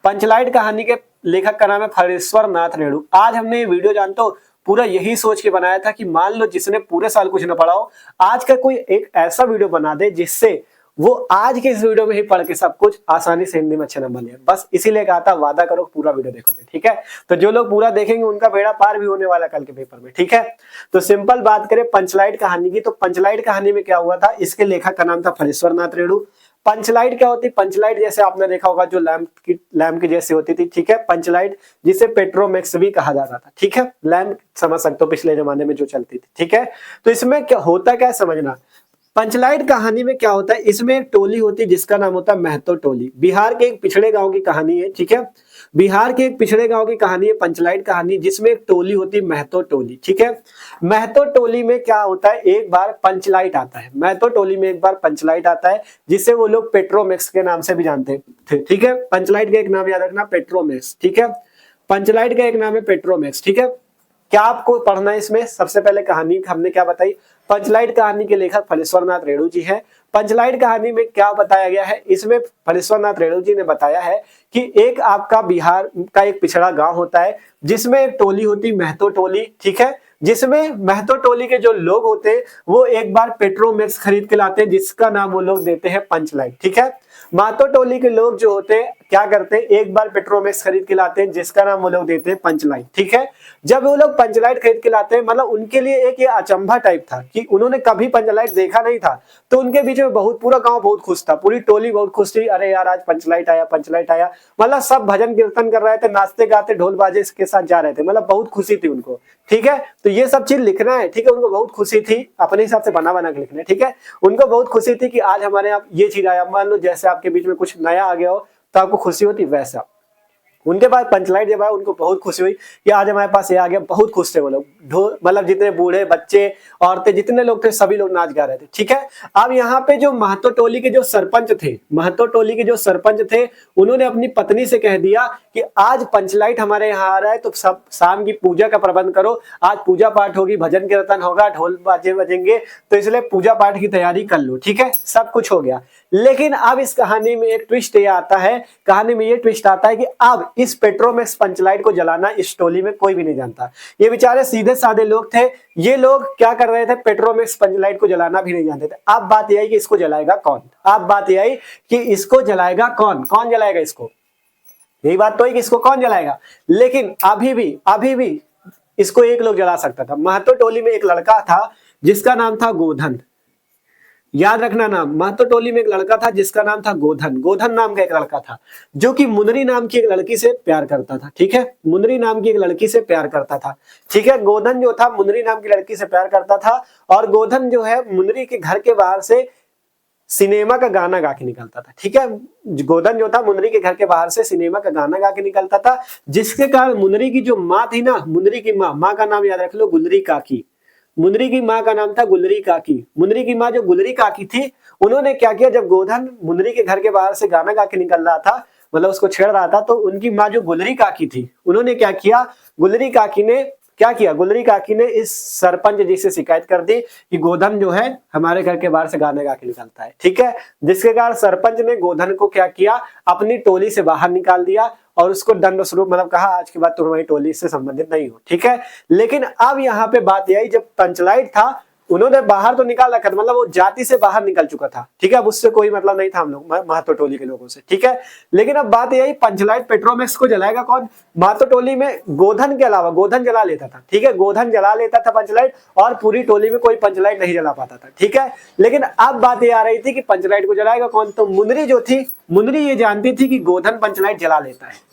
पंचलाइट कहानी के लेखक का नाम है फणीश्वर नाथ रेणु। आज हमने ये वीडियो जानते हो पूरा यही सोच के बनाया था कि मान लो जिसने पूरे साल कुछ न पढ़ा हो, आज का कोई एक ऐसा वीडियो बना दे जिससे वो आज के इस वीडियो में ही पढ़ के सब कुछ आसानी से हिंदी में अच्छे नंबर ले। बस इसीलिए कहा था वादा करो पूरा वीडियो देखोगे, ठीक है। तो जो लोग पूरा देखेंगे उनका बेड़ा पार भी होने वाला कल के पेपर में, ठीक है। तो सिंपल बात करें पंचलाइट कहानी की, तो पंचलाइट कहानी में क्या हुआ था, इसके लेखक का नाम था फणीश्वर नाथ रेणु। पंचलाइट क्या होती है, पंचलाइट जैसे आपने देखा होगा जो लैम्प की जैसी होती थी, ठीक है। पंचलाइट जिसे पेट्रोमैक्स भी कहा जाता था, ठीक है। लैम्प समझ सकते हो पिछले जमाने में जो चलती थी, ठीक है। तो इसमें क्या होता क्या समझना, पंचलाइट कहानी में क्या होता है, इसमें एक टोली होती है जिसका नाम होता है महतो टोली। बिहार के एक पिछड़े गांव की कहानी है, ठीक है। बिहार के एक पिछड़े गांव की कहानी है पंचलाइट कहानी, जिसमें एक टोली होती है महतो टोली, ठीक है। महतो टोली में क्या होता है, एक बार पंचलाइट आता है, महतो टोली में एक बार पंचलाइट आता है, जिसे वो लोग पेट्रोमैक्स के नाम से भी जानते थे, ठीक है। पंचलाइट का एक नाम याद रखना, पेट्रोमैक्स, ठीक है। पंचलाइट का एक नाम है पेट्रोमैक्स, ठीक है। क्या आपको पढ़ना है इसमें, सबसे पहले कहानी हमने क्या बताई, पंचलाइट कहानी के लेखक फणीश्वर नाथ रेणु जी हैं। पंचलाइट कहानी में क्या बताया गया है, इसमें फणीश्वर नाथ रेणु जी ने बताया है कि एक आपका बिहार का एक पिछड़ा गांव होता है जिसमें एक टोली होती महतो टोली, ठीक है। जिसमें महतो टोली के जो लोग होते हैं वो एक बार पेट्रोमैक्स खरीद के लाते हैं, जिसका नाम वो लोग देते हैं पंचलाइट, ठीक है। महतो टोली के लोग जो होते हैं क्या करते हैं, एक बार पेट्रोमैक्स खरीद के लाते हैं, जिसका नाम वो लोग देते हैं पंचलाइट, ठीक है। जब वो लोग पंचलाइट खरीद के लाते हैं, मतलब उनके लिए एक ये अचंभा टाइप था कि उन्होंने कभी पंचलाइट देखा नहीं था, तो उनके बीच में बहुत पूरा गांव बहुत खुश था, पूरी टोली बहुत खुश थी, अरे यार आज पंचलाइट आया पंचलाइट आया। मतलब सब भजन कीर्तन कर रहे थे, नाचते गाते ढोल बाजे के साथ जा रहे थे, मतलब बहुत खुशी थी उनको, ठीक है। तो ये सब चीज लिखना है, ठीक है। उनको बहुत खुशी थी, अपने हिसाब से बना बना के लिखना है, ठीक है। उनको बहुत खुशी थी कि आज हमारे यहाँ ये चीज आया। मान लो जैसे आपके बीच में कुछ नया आ गया हो तो आपको खुशी होती, वैसा उनके पास पंचलाइट जब आया उनको बहुत खुशी हुई कि आज हमारे पास ये आ गया, बहुत खुश थे वो लोग। मतलब जितने बूढ़े बच्चे औरतें जितने लोग थे सभी लोग नाच गा रहे थे, ठीक है। अब यहाँ पे जो महतो टोली के जो सरपंच थे, महतो टोली के जो सरपंच थे, उन्होंने अपनी पत्नी से कह दिया कि आज पंचलाइट हमारे यहाँ आ रहा है तो सब शाम की पूजा का प्रबंध करो, आज पूजा पाठ होगी, भजन कीर्तन होगा, ढोल बाजे बजेंगे, तो इसलिए पूजा पाठ की तैयारी कर लो, ठीक है। सब कुछ हो गया। लेकिन अब इस कहानी में एक ट्विस्ट ये आता है, कहानी में ये ट्विस्ट आता है कि अब अब इस पेट्रोमैक्स पंचलाइट को जलाना इस टोली में कोई भी नहीं जानता। ये बेचारे सीधे साधे लोग थे, ये लोग क्या कर रहे थे, पेट्रोमैक्स पंचलाइट को जलाना भी नहीं जानते थे। अब बात यह आई कि इसको जलाएगा कौन, अब बात यह आई कि इसको जलाएगा कौन, कौन जलाएगा इसको, यही बात तो है कि इसको कौन जलाएगा। लेकिन अभी भी इसको एक लोग जला सकता था। महतो टोली में एक लड़का था जिसका नाम था गोधन, याद रखना नाम, महतो टोली में एक लड़का था जिसका नाम था गोधन, गोधन नाम का एक लड़का था जो कि मुनरी नाम की एक लड़की से प्यार करता था। ठीक है, मुनरी नाम की एक लड़की से प्यार करता था। ठीक है, गोधन जो था मुनरी नाम की लड़की से प्यार करता था और गोधन जो है मुनरी के घर के बाहर से सिनेमा का गाना गा के निकलता था। ठीक है, गोधन जो था मुनरी के घर के बाहर से सिनेमा का गाना गा के निकलता था, जिसके कारण मुनरी की जो माँ थी ना, मुनरी की माँ का नाम याद रख लो, गुलरी काकी। मुनरी की माँ का नाम था गुलरी काकी। मुनरी की माँ जो गुलरी काकी थी, उन्होंने क्या किया, जब गोधन मुनरी के घर के बाहर से गाना गा के निकल रहा था, मतलब उसको छेड़ रहा था, तो उनकी माँ जो गुलरी काकी थी, उन्होंने क्या किया, गुलरी काकी ने क्या किया, गुलरी काकी ने इस सरपंच जी से शिकायत कर दी कि गोधन जो है हमारे घर के बाहर से गाना गा के निकलता है। ठीक है, जिसके कारण सरपंच ने गोधन को क्या किया, अपनी टोली से बाहर निकाल दिया और उसको दंड स्वरूप मतलब कहा आज के बाद तुम हमारी टोली से संबंधित नहीं हो। ठीक है, लेकिन अब यहाँ पे बात यही, जब पंचलाइट था उन्होंने बाहर तो निकाल रखा था, मतलब वो जाति से बाहर निकल चुका था। ठीक है, अब उससे कोई मतलब नहीं था हम लोग महतो टोली के लोगों से। ठीक है, लेकिन अब बात यही, पंचलाइट पेट्रोमैक्स को जलाएगा कौन, महतो टोली में गोधन के अलावा, गोधन जला लेता था। ठीक है, गोधन जला लेता था पंचलाइट और पूरी टोली में कोई पंचलाइट नहीं जला पाता था। ठीक है, लेकिन अब बात ये आ रही थी कि पंचलाइट को जलाएगा कौन, तो मुनरी जो थी, मुनरी ये जानती थी कि गोधन पंचलाइट जला लेता है,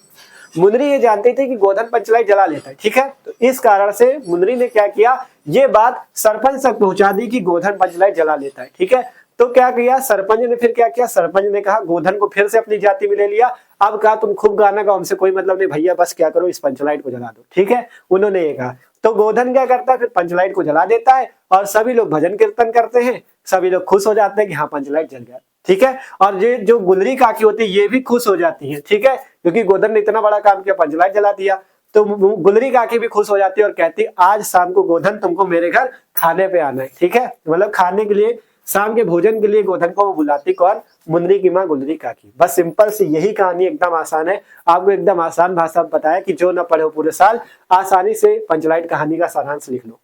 मुनरी ये जानती थी कि गोधन पंचलाइट जला लेता है। ठीक है, तो इस कारण से मुनरी ने क्या किया, ये बात सरपंच तक पहुंचा दी कि गोधन पंचलाइट जला लेता है। ठीक है, तो क्या किया सरपंच ने, फिर क्या किया, सरपंच ने कहा गोधन को फिर से अपनी जाति में ले लिया। अब कहा तुम खूब गाना गाओ, हमसे कोई मतलब नहीं भैया, बस क्या करो इस पंचलाइट को जला दो। ठीक है, उन्होंने ये कहा, तो गोधन क्या करता है, फिर पंचलाइट को जला देता है और सभी लोग भजन कीर्तन करते हैं, सभी लोग खुश हो जाते हैं कि हाँ पंचलाइट जल गया। ठीक है, और ये जो गुलरी काकी होती है ये भी खुश हो जाती है। ठीक है, क्योंकि गोधन ने इतना बड़ा काम किया, पंचलाइट जला दिया, तो गुलरी काकी भी खुश हो जाती है और कहती है आज शाम को गोधन तुमको मेरे घर खाने पे आना है। ठीक है, मतलब खाने के लिए, शाम के भोजन के लिए गोधन को वो बुलाती कौन, मुनरी की माँ गुलरी काकी। बस सिंपल सी यही कहानी, एकदम आसान है, आपको एकदम आसान भाषा में बताया कि जो ना पढ़े हो पूरे साल आसानी से पंचलाइट कहानी का सारांश लिख लो।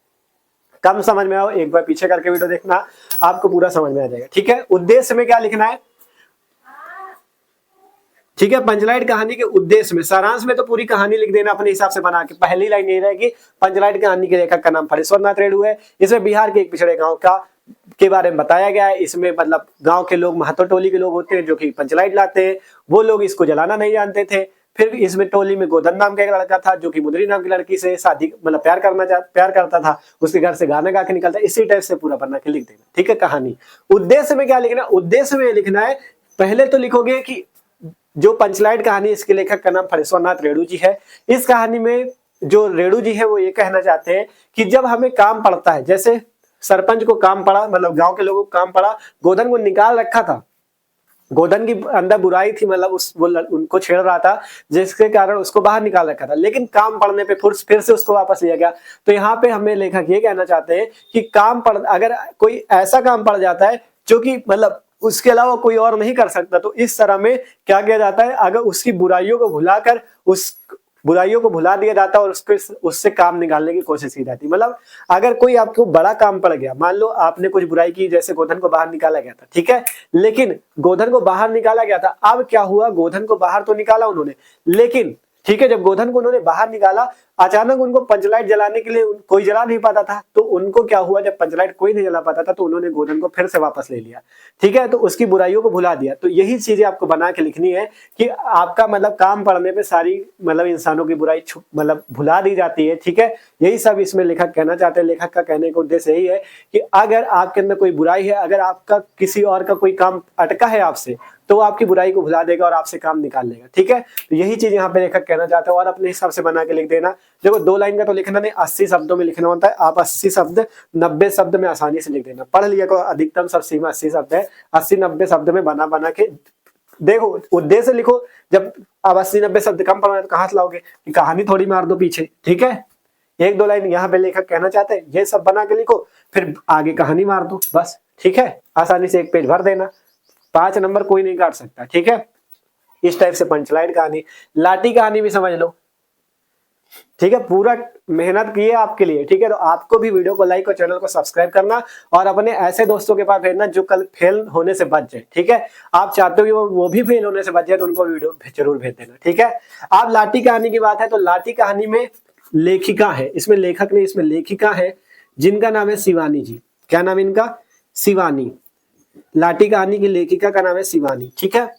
कम समझ में आओ एक बार पीछे करके वीडियो देखना, आपको पूरा समझ में आ जाएगा। ठीक है, उद्देश्य में क्या लिखना है, ठीक है, पंचलाइट कहानी के उद्देश्य में, सारांश में तो पूरी कहानी लिख देना अपने हिसाब से बना के। पहली लाइन यही रहेगी, पंचलाइट कहानी के लेखक का नाम फणेश्वर नाथ रेणु है। इसमें बिहार के एक पिछड़े गांव का के बारे में बताया गया है। इसमें मतलब गांव के लोग महतो टोली के लोग होते हैं जो कि पंचलाइट लाते हैं, वो लोग इसको जलाना नहीं जानते थे। फिर इसमें टोली में गोधन नाम का एक लड़का था जो कि मुनरी नाम की लड़की से शादी मतलब प्यार करता था, उसके घर से गाना गा के निकलता। इसी टाइप से पूरा बना के लिख देना। ठीक है, कहानी। उद्देश्य में क्या लिखना, उद्देश्य में लिखना है, पहले तो लिखोगे कि जो पंचलाइट कहानी, इसके लेखक का नाम फणेश्वर नाथ रेणु जी है। इस कहानी में जो रेणु जी है वो ये कहना चाहते हैं कि जब हमें काम पड़ता है, जैसे सरपंच को काम पड़ा, मतलब गांव के लोगों को काम पड़ा, गोधन को निकाल रखा था, गोधन की अंदर बुराई थी, मतलब वो उनको छेड़ रहा था जिसके कारण उसको बाहर निकाल रखा था, लेकिन काम पड़ने पे फिर से उसको वापस लिया गया। तो यहाँ पे हमें लेखक ये कहना चाहते हैं कि काम पड़, अगर कोई ऐसा काम पड़ जाता है जो कि मतलब उसके अलावा कोई और नहीं कर सकता, तो इस तरह में क्या किया जाता है, अगर उसकी बुराइयों को भुलाकर उस बुराइयों को भुला दिया जाता है और उससे काम निकालने की कोशिश की जाती है। मतलब अगर कोई आपको बड़ा काम पड़ गया, मान लो आपने कुछ बुराई की, जैसे गोधन को बाहर निकाला गया था, ठीक है, लेकिन गोधन को बाहर निकाला गया था, अब क्या हुआ, गोधन को बाहर तो निकाला उन्होंने, लेकिन ठीक है, जब गोधन को उन्होंने बाहर निकाला, अचानक उनको पंचलाइट जलाने के लिए कोई जला नहीं पाता था, तो उनको क्या हुआ, जब पंचलाइट कोई नहीं जला पाता था तो उन्होंने गोधन को फिर से वापस ले लिया। ठीक है, तो उसकी बुराइयों को भुला दिया। तो यही चीजें आपको बना के लिखनी है कि आपका मतलब काम पड़ने पे सारी मतलब इंसानों की बुराई मतलब भुला दी जाती है। ठीक है, यही सब इसमें लेखक कहना चाहते हैं। लेखक का कहने का उद्देश्य यही है कि अगर आपके अंदर कोई बुराई है, अगर आपका किसी और का कोई काम अटका है आपसे, तो आपकी बुराई को भुला देगा और आपसे काम निकाल लेगा। ठीक है, तो यही चीज यहाँ पे लेखक कहना चाहता है और अपने हिसाब से बना के लिख देना। देखो 2 लाइन का तो लिखना नहीं, 80 शब्दों में लिखना होता है। आप 80 शब्द 90 शब्द में आसानी से लिख देना। पढ़ लिया को अधिकतम सब सीमा 80 शब्द है, 80-90 शब्द में बना के देखो, उद्देश्य लिखो। जब आप 80-90 शब्द कम पढ़ना है तो कहाँ से लाओगे, कहानी थोड़ी मार दो पीछे। ठीक है, 1-2 लाइन यहाँ पे लेखक कहना चाहते हैं, ये सब बना के लिखो, फिर आगे कहानी मार दो बस। ठीक है, आसानी से 1 पेज भर देना, 5 नंबर कोई नहीं काट सकता। ठीक है, इस टाइप से पंचलाइन कहानी। लाठी कहानी भी समझ लो, ठीक है, पूरा मेहनत की है आपके लिए, ठीक है। तो आपको भी वीडियो को लाइक और चैनल को सब्सक्राइब करना और अपने ऐसे दोस्तों के पास भेजना जो कल फेल होने से बच जाए, ठीक है। आप चाहते हो कि वो भी फेल होने से बच जाए तो उनको वीडियो जरूर भेज देना, ठीक है। आप लाठी कहानी की बात है तो लाठी कहानी में लेखिका है, इसमें लेखक नहीं, इसमें लेखिका है जिनका नाम है शिवानी जी। क्या नाम है इनका? शिवानी। लाठी कहानी की लेखिका का नाम है शिवानी, ठीक है।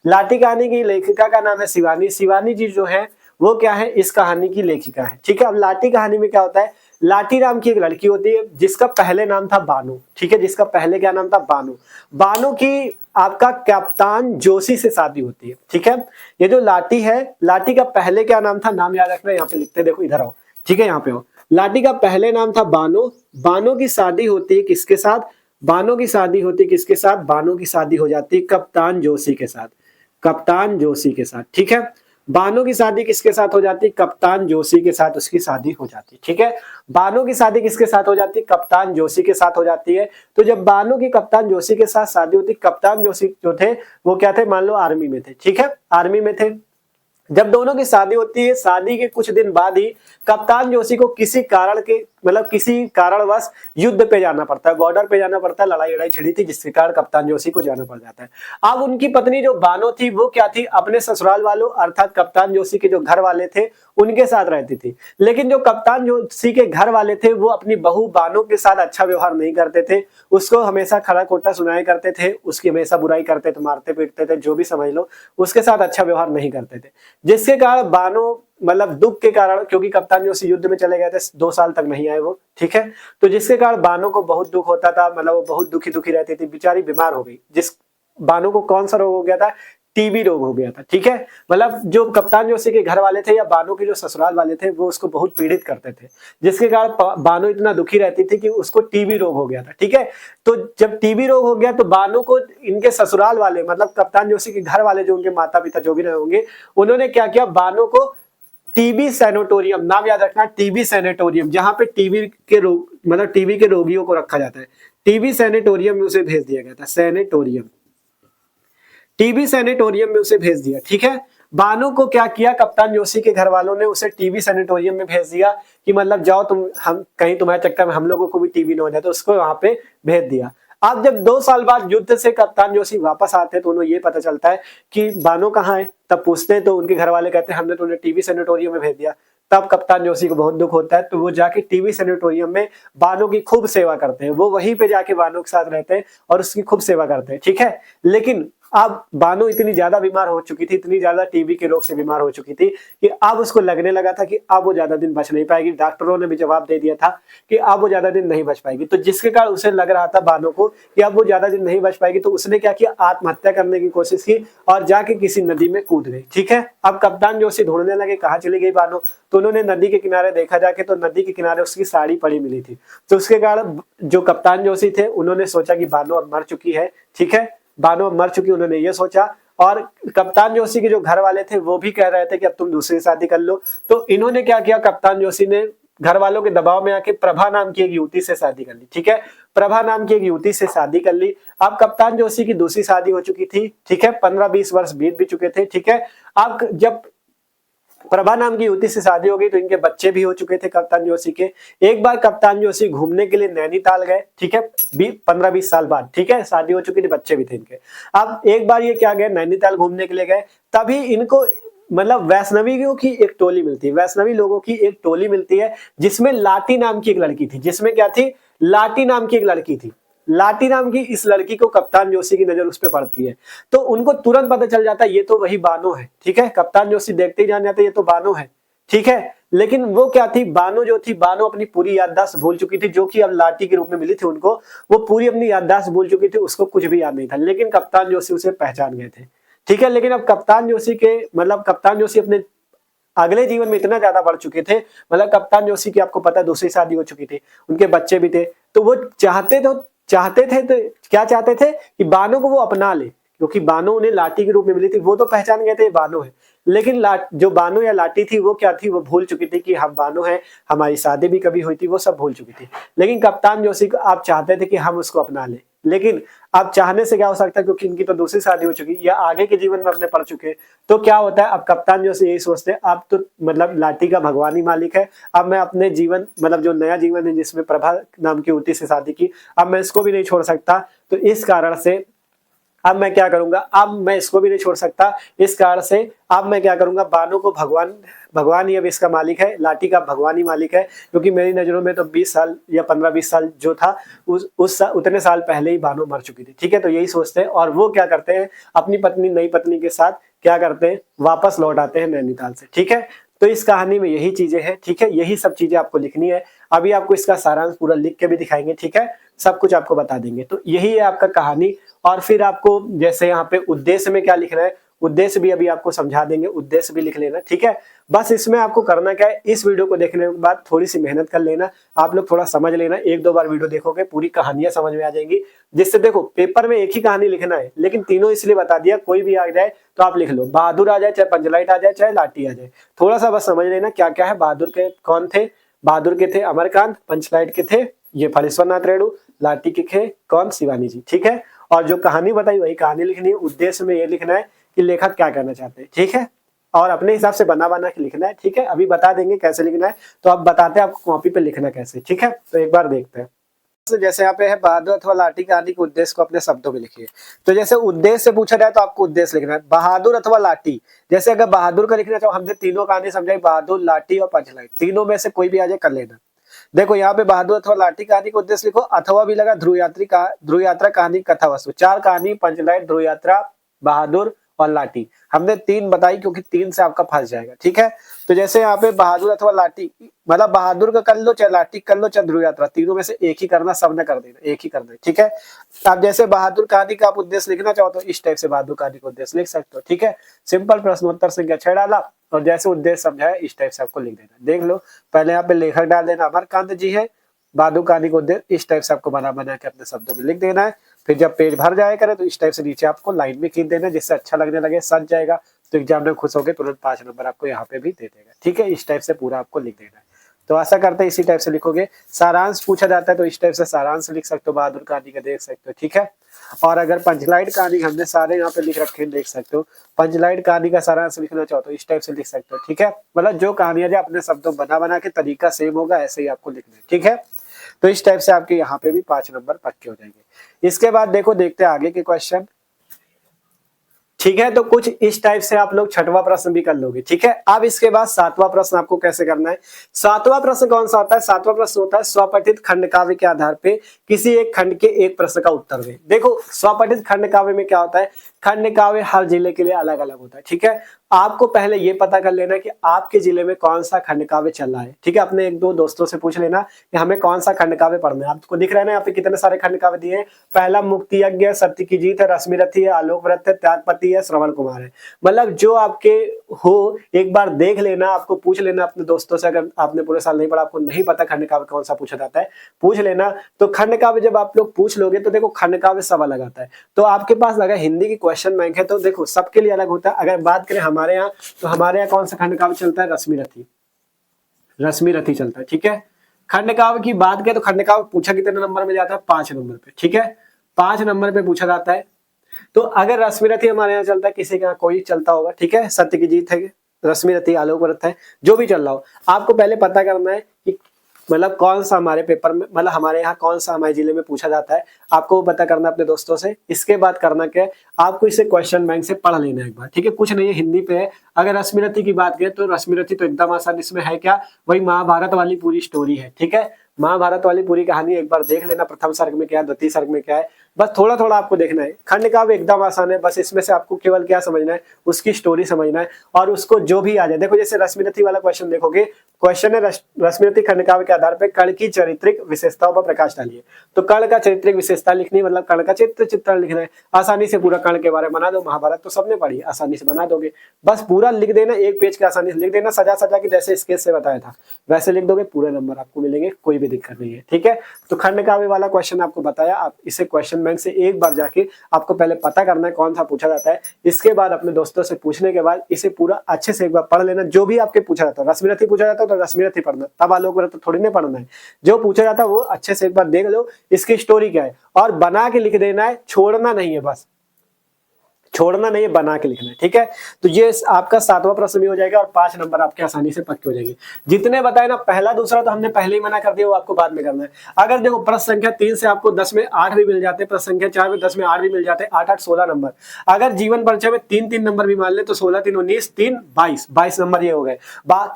लाठी कहानी की लेखिका का नाम है शिवानी। शिवानी जी जो है वो क्या है, इस कहानी की लेखिका है, ठीक है। अब लाठी कहानी में क्या होता है, लाठी नाम की एक लड़की होती है जिसका पहले नाम था बानो, ठीक है, जिसका पहले क्या नाम था, बानो। बानो की आपका कप्तान जोशी से शादी होती है, ठीक है। ये जो लाठी है, लाठी का पहले क्या नाम था, नाम याद रखना, यहाँ पे लिखते हैं, देखो इधर आओ, ठीक है, यहाँ पे हो। लाठी का पहले नाम था बानो। बानो की शादी होती है किसके साथ, बानो की शादी होती है किसके साथ, बानो की शादी हो जाती है कप्तान जोशी के साथ, कप्तान जोशी के साथ, ठीक है। बानो की शादी किसके साथ हो जाती है, कप्तान जोशी के साथ उसकी शादी हो जाती है, ठीक है। बानो की शादी किसके साथ हो जाती है, कप्तान जोशी के साथ हो जाती है। तो जब बानो की कप्तान जोशी के साथ शादी होती, कप्तान जोशी जो थे वो क्या थे, मान लो आर्मी में थे, ठीक है, आर्मी में थे। जब दोनों की शादी होती है, शादी के कुछ दिन बाद ही कप्तान जोशी को किसी कारण के मतलब किसी कारणवश युद्ध पे जाना पड़ता है, बॉर्डर पे जाना पड़ता है, लड़ाई लड़ाई छिड़ी थी जिसके कारण कप्तान जोशी को जाना पड़ जाता है। अब उनकी पत्नी जो बानो थी वो क्या थी, अपने ससुराल वालों अर्थात कप्तान जोशी के जो घर वाले थे उनके साथ रहती थी। लेकिन जो कप्तान जोशी के घर वाले थे वो अपनी बहू बानो के साथ अच्छा व्यवहार नहीं करते थे, उसको हमेशा खरा खोटा सुनाया करते थे, उसकी हमेशा बुराई करते थे, मारते पीटते थे, जो भी समझ लो, उसके साथ अच्छा व्यवहार नहीं करते थे। जिसके कारण बानो मतलब दुख के कारण, क्योंकि कप्तान जोशी युद्ध में चले गए थे, 2 साल तक नहीं आए वो, ठीक है। तो जिसके कारण बानो को बहुत दुख होता था, मतलब वो बहुत दुखी दुखी रहती थी, बेचारी बीमार हो गई। जिस बानो को कौन सा रोग हो गया था, टीबी रोग हो गया था, ठीक है। मतलब जो कप्तान जोशी के घर वाले थे या बानो के जो ससुराल वाले थे वो उसको बहुत पीड़ित करते थे, जिसके कारण बानो इतना दुखी रहती थी कि उसको टीबी रोग हो गया था, ठीक है। तो जब टीबी रोग हो गया तो बानो को इनके ससुराल वाले मतलब कप्तान जोशी के घर वाले जो उनके माता पिता जो भी रहे होंगे, उन्होंने क्या किया, बानो को टीबी सैनिटोरियम, नाम याद रखना, टीबी सैनिटोरियम, जहां पे टीबी के रोग मतलब टीबी के रोगियों को रखा जाता है, टीबी सैनिटोरियम में उसे भेज दिया गया था, सैनिटोरियम, टीबी सैनिटोरियम में उसे भेज दिया, ठीक है। बानो को क्या किया, कप्तान जोशी के घर वालों ने उसे टीबी सैनिटोरियम में भेज दिया कि मतलब जाओ तुम, हम कहीं तुम्हारे चक्कर में हम लोगों को भी टीबी न हो जाए, तो उसको वहां पे भेज दिया। अब जब 2 साल बाद युद्ध से कप्तान जोशी वापस आते हैं तो उन्हें ये पता चलता है कि बानो कहाँ है। तब पूछते हैं तो उनके घर वाले कहते हैं हमने तो उन्हें टीबी सैनिटोरियम में भेज दिया। तब कप्तान जोशी को बहुत दुख होता है, तो वो जाके टीबी सैनिटोरियम में बानो की खूब सेवा करते हैं, वो वहीं पे जाके बानो के साथ रहते हैं और उसकी खूब सेवा करते हैं, ठीक है। लेकिन अब बानो इतनी ज्यादा बीमार हो चुकी थी, इतनी ज्यादा टीबी के रोग से बीमार हो चुकी थी कि अब उसको लगने लगा था कि अब वो ज्यादा दिन बच नहीं पाएगी। डॉक्टरों ने भी जवाब दे दिया था कि अब वो ज्यादा दिन नहीं बच पाएगी। तो जिसके कारण उसे लग रहा था बानो को कि अब वो ज्यादा दिन नहीं बच पाएगी, तो उसने क्या किया, आत्महत्या करने की कोशिश की और जाके किसी नदी में कूद गई, ठीक है। अब कप्तान जोशी ढूंढने लगे कहाँ चली गई बानो, तो उन्होंने नदी के किनारे देखा जाके, तो नदी के किनारे उसकी साड़ी पड़ी मिली थी। तो उसके कारण जो कप्तान जोशी थे उन्होंने सोचा कि बानो अब मर चुकी है, ठीक है, बानो अब मर चुकी, उन्होंने ये सोचा। और कप्तान जोशी के जो घर वाले थे वो भी कह रहे थे कि अब तुम दूसरी शादी कर लो। तो इन्होंने क्या किया, कप्तान जोशी ने घर वालों के दबाव में आके प्रभा नाम की एक युवती से शादी कर ली, ठीक है, प्रभा नाम की एक युवती से शादी कर ली। अब कप्तान जोशी की दूसरी शादी हो चुकी थी, ठीक है, 15-20 वर्ष बीत भी चुके थे, ठीक है। अब जब प्रभा नाम की युवती से शादी हो गई तो इनके बच्चे भी हो चुके थे कप्तान जोशी के। एक बार कप्तान जोशी घूमने के लिए नैनीताल गए, ठीक है, 15-20 साल बाद, ठीक है, शादी हो चुकी थी, बच्चे भी थे इनके। अब एक बार ये क्या गए, नैनीताल घूमने के लिए गए, तभी इनको मतलब वैष्णवियों की एक टोली मिलती है, वैष्णवी लोगों की एक टोली मिलती है जिसमें लाठी नाम की एक लड़की थी, जिसमें क्या थी, लाठी नाम की एक लड़की थी। लाठी नाम की इस लड़की को कप्तान जोशी की नजर उस पर पड़ती है, तो उनको तुरंत पता चल जाता है ये तो वही बानो है, ठीक है। कप्तान जोशी देखते ही जान जाते ये तो बानो है, ठीक है। लेकिन वो क्या थी, बानो जो थी, बानो अपनी पूरी याददाश्त भूल चुकी थी, जो कि अब लाठी के रूप में मिली थी उनको, वो पूरी अपनी याददाश्त भूल चुकी थी, उसको कुछ भी याद नहीं था। लेकिन कप्तान जोशी उसे पहचान गए थे, ठीक है। लेकिन अब कप्तान जोशी के मतलब कप्तान जोशी अपने अगले जीवन में इतना ज्यादा बढ़ चुके थे, मतलब कप्तान जोशी की आपको पता है दूसरी शादी हो चुकी थी, उनके बच्चे भी थे, तो वो चाहते थे तो क्या चाहते थे कि बानो को वो अपना ले, क्योंकि बानो उन्हें लाठी के रूप में मिली थी, वो तो पहचान गए थे ये बानो है। लेकिन जो बानो या लाठी थी वो क्या थी, वो भूल चुकी थी कि हम बानो है, हमारी शादी भी कभी हुई थी, वो सब भूल चुकी थी। लेकिन कप्तान जोशी को आप चाहते थे कि हम उसको अपना ले, लेकिन अब चाहने से क्या हो सकता है, क्योंकि इनकी तो दूसरी शादी हो चुकी या आगे के जीवन में अपने पढ़ चुके हैं, तो क्या होता है अब कप्तान जो से यही सोचते हैं अब तो मतलब लाठी का भगवान ही मालिक है, अब मैं अपने जीवन मतलब जो नया जीवन है जिसमें प्रभा नाम की युवती से शादी की, अब मैं इसको भी नहीं छोड़ सकता, तो इस कारण से अब मैं क्या करूंगा, अब मैं इसको भी नहीं छोड़ सकता, इस कारण से अब मैं क्या करूंगा, बानों को भगवान भगवान ही अब इसका मालिक है, लाठी का भगवान ही मालिक है, क्योंकि मेरी नजरों में तो 20 साल या 15-20 साल जो था उतने साल पहले ही बानो मर चुकी थी। ठीक है, तो यही सोचते हैं और वो क्या करते हैं अपनी पत्नी नई पत्नी के साथ क्या करते हैं वापस लौट आते हैं नैनीताल से। ठीक है, तो इस कहानी में यही चीजें हैं। ठीक है, यही सब चीजें आपको लिखनी है। अभी आपको इसका सारांश पूरा लिख के भी दिखाएंगे। ठीक है, सब कुछ आपको बता देंगे। तो यही है आपका कहानी। और फिर आपको जैसे यहाँ पे उद्देश्य में क्या लिखना है, उद्देश्य भी अभी आपको समझा देंगे, उद्देश्य भी लिख लेना। ठीक है, बस इसमें आपको करना क्या है, इस वीडियो को देखने के बाद थोड़ी सी मेहनत कर लेना, आप लोग थोड़ा समझ लेना, 1-2 बार वीडियो देखोगे पूरी कहानियां समझ में आ जाएंगी। जिससे देखो पेपर में एक ही कहानी लिखना है, लेकिन तीनों इसलिए बता दिया, कोई भी आ जाए तो आप लिख लो, बहादुर आ जाए चाहे पंचलाइट आ जाए चाहे लाठी आ जाए, थोड़ा सा बस समझ लेना क्या क्या है। बहादुर के कौन थे, बहादुर के थे अमरकांत, पंचलाइट के थे ये फलेश्वर नाथ रेणु, लाठी के थे कौन, शिवानी जी। ठीक है, और जो कहानी बताई वही कहानी लिखनी है। उद्देश्य में ये लिखना है कि लेखक क्या करना चाहते हैं। ठीक है, और अपने हिसाब से बना बना के लिखना है। ठीक है, अभी बता देंगे कैसे लिखना है, तो अब बताते हैं आपको कॉपी पे लिखना कैसे। ठीक है, तो एक बार देखते हैं। तो जैसे यहाँ पे है बहादुर अथवा लाठी कहानी के उद्देश्य को अपने शब्दों में लिखिए। तो जैसे उद्देश्य से पूछा जाए तो आपको उद्देश्य लिखना है। बहादुर अथवा लाठी, जैसे अगर बहादुर का लिखना चाहो, हमने तीनों कहानी समझाई, बहादुर, लाठी और पंचलाइट, तीनों में से कोई भी आ जाए कर लेना। देखो यहाँ पे बहादुर अथवा लाठी कहानी का उद्देश्य लिखो, अथवा भी लगा, ध्रुव यात्रा कहानी कथा वस्तु, 4 कहानी, पंचलाइट, ध्रुव यात्रा, बहादुर और लाठी। हमने 3 बताई क्योंकि 3 से आपका फंस जाएगा। ठीक है, तो जैसे यहाँ पे बहादुर अथवा लाठी, मतलब बहादुर का कर लो चाहे लाठी कर लो चाहे ध्रुव यात्रा, तीनों में से एक ही करना, सब ने कर देना, एक ही करना है। ठीक है, अब जैसे बहादुर कहानी का आप उद्देश्य लिखना चाहो तो इस टाइप से बहादुर कहानी का उद्देश्य लिख सकते हो। ठीक है, सिंपल प्रश्नोत्तर संख्या 6 डाला और जैसे उद्देश्य समझाया इस टाइप से आपको लिख देना। देख लो, पहले यहाँ पे लेखक डाल देना अमरकांत जी है, बहादुर कहानी को उद्देश्य इस टाइप से आपको बना बना के अपने शब्दों में लिख देना है। फिर जब पेज भर जाया करे तो इस टाइप से नीचे आपको लाइन में खींच देना है, जिससे अच्छा लगने लगे, सज जाएगा, तो एग्जामिनर खुश होकर तुरंत 5 नंबर आपको यहाँ पे भी दे देगा। ठीक है, इस टाइप से पूरा आपको लिख देना है। तो आशा करते हैं इसी टाइप से लिखोगे। सारांश पूछा जाता है तो इस टाइप से सारांश लिख सकते हो, बहादुर कहानी का देख सकते हो। ठीक है, और अगर पंचलाइट कहानी हमने सारे यहाँ पे लिख रखे हैं देख सकते हो, पंचलाइट कहानी का सारांश लिखना चाहो तो इस टाइप से लिख सकते हो। ठीक है, मतलब जो कहानियां जो अपने शब्दों बना बना के तरीका सेम होगा ऐसे ही आपको लिखना है। ठीक है, तो इस टाइप से आपके यहाँ पे भी 5 नंबर पक्के हो जाएंगे। इसके बाद देखो देखते हैं आगे के क्वेश्चन। ठीक है, तो कुछ इस टाइप से आप लोग 6वां प्रश्न भी कर लोगे। ठीक है, अब इसके बाद 7वां प्रश्न आपको कैसे करना है। 7वां प्रश्न कौन सा होता है, 7वां प्रश्न होता है स्वपठित खंड काव्य के आधार पे किसी एक खंड के एक प्रश्न का उत्तर दे। देखो स्वपठित खंड काव्य में क्या होता है, खंड काव्य हर जिले के लिए अलग अलग होता है। ठीक है, आपको पहले ये पता कर लेना कि आपके जिले में कौन सा खंड काव्य चल रहा है। ठीक है, अपने 1-2 दोस्तों से पूछ लेना कि हमें कौन सा खंड काव्य पढ़ना है। आपको दिख रहा है ना यहाँ पे कितने सारे खंड काव्य दिए हैं। पहला मुक्ति यज्ञ है, सत्य की जीत है, रश्मिरथी है, आलोक व्रत है, त्यागपति है, श्रवण कुमार है। मतलब जो आपके हो एक बार देख लेना, आपको पूछ लेना अपने दोस्तों से, अगर आपने पूरे साल नहीं पढ़ा, आपको नहीं पता खंड काव्य कौन सा पूछा जाता है, पूछ लेना। तो खंड काव्य जब आप लोग पूछ लोगे तो देखो खंड काव्य सब अलग आता है। तो आपके पास अगर हिंदी की क्वेश्चन बैंक है तो देखो सबके लिए अलग होता है। अगर बात करें हमारे यहाँ, तो हमारे यहाँ कौन सा खंड काव्य चलता है, रश्मिरथी, रश्मिरथी चलता है। ठीक है, खंड काव्य की बात करें तो खंड काव्य पूछा कितने नंबर में जाता है, 5 नंबर पे। ठीक है, 5 नंबर पे पूछा जाता है। तो अगर रश्मिरथी हमारे यहाँ चलता है, किसी के यहाँ कोई चलता होगा। ठीक है, सत्य की जीत है, रश्मिरथी, आलोक व्रत है, जो भी चल रहा हो, आपको पहले पता करना है कि मतलब कौन सा हमारे पेपर में, मतलब हमारे यहाँ कौन सा हमारे जिले में पूछा जाता है, आपको पता करना अपने दोस्तों से। इसके बाद करना क्या है, आपको इसे क्वेश्चन बैंक से पढ़ लेना एक बार। ठीक है, कुछ नहीं है, हिंदी पे है। अगर रश्मिरथी की बात करें तो रश्मिरथी तो एकदम आसान, इसमें है क्या, वही महाभारत वाली पूरी स्टोरी है। ठीक है, महाभारत वाली पूरी कहानी एक बार देख लेना, प्रथम सर्ग में क्या है, द्वितीय सर्ग में क्या है, बस थोड़ा थोड़ा आपको देखना है। खंड काव्य एकदम आसान है, बस इसमें से आपको केवल क्या समझना है, उसकी स्टोरी समझना है और उसको जो भी आ जाए। देखो जैसे रश्मिरथी वाला क्वेश्चन देखोगे, क्वेश्चन है रश्मिरथी खंड काव्य के आधार पर कर्ण की चारित्रिक विशेषताओं पर प्रकाश डालिए। तो कर्ण का चारित्रिक विशेषता लिखनी, मतलब कर्ण का चित्रण लिखना है। आसानी से पूरा कर्ण के बारे में बना दो, महाभारत तो सबने पढ़ी, आसानी से बना दोगे। बस पूरा लिख देना, एक पेज के आसानी से लिख देना, सजा सजा के जैसे स्केच से बताया था वैसे लिख दोगे, पूरे नंबर आपको मिलेंगे, कोई भी दिक्कत नहीं है। ठीक है, तो खंड काव्य वाला क्वेश्चन आपको बताया, आप इसे क्वेश्चन क्वेश्चन बैंक से एक बार जाके आपको पहले पता करना है कौन सा पूछा जाता है। इसके बाद अपने दोस्तों से पूछने के बाद इसे पूरा अच्छे से एक बार पढ़ लेना। जो भी आपके पूछा जाता है, रश्मिरथी पूछा जाता है तो रश्मिरथी पढ़ना, तब आलोक वृत्त थोड़ी नहीं पढ़ना है। जो पूछा जाता है वो अच्छे से एक बार देख लो, इसकी स्टोरी क्या है, और बना के लिख देना है, छोड़ना नहीं है, बस छोड़ना नहीं है, बना के लिखना है, ठीक है। तो ये आपका 7वां प्रश्न भी हो जाएगा और 5 नंबर आपके आसानी से पक्के हो जाएंगे। जितने बताए ना, पहला दूसरा तो हमने पहले ही मना कर दिया, वो आपको बाद में करना है। अगर देखो प्रश्न संख्या 3 से आपको 10 में 8 भी मिल जाते हैं, प्रश्न संख्या 4 में 10 में 8 भी मिल जाते हैं, 8 8 16 नंबर। अगर जीवन परिचय में 3 नंबर भी मान ले तो 16 3 19 3 22 नंबर ये हो गए।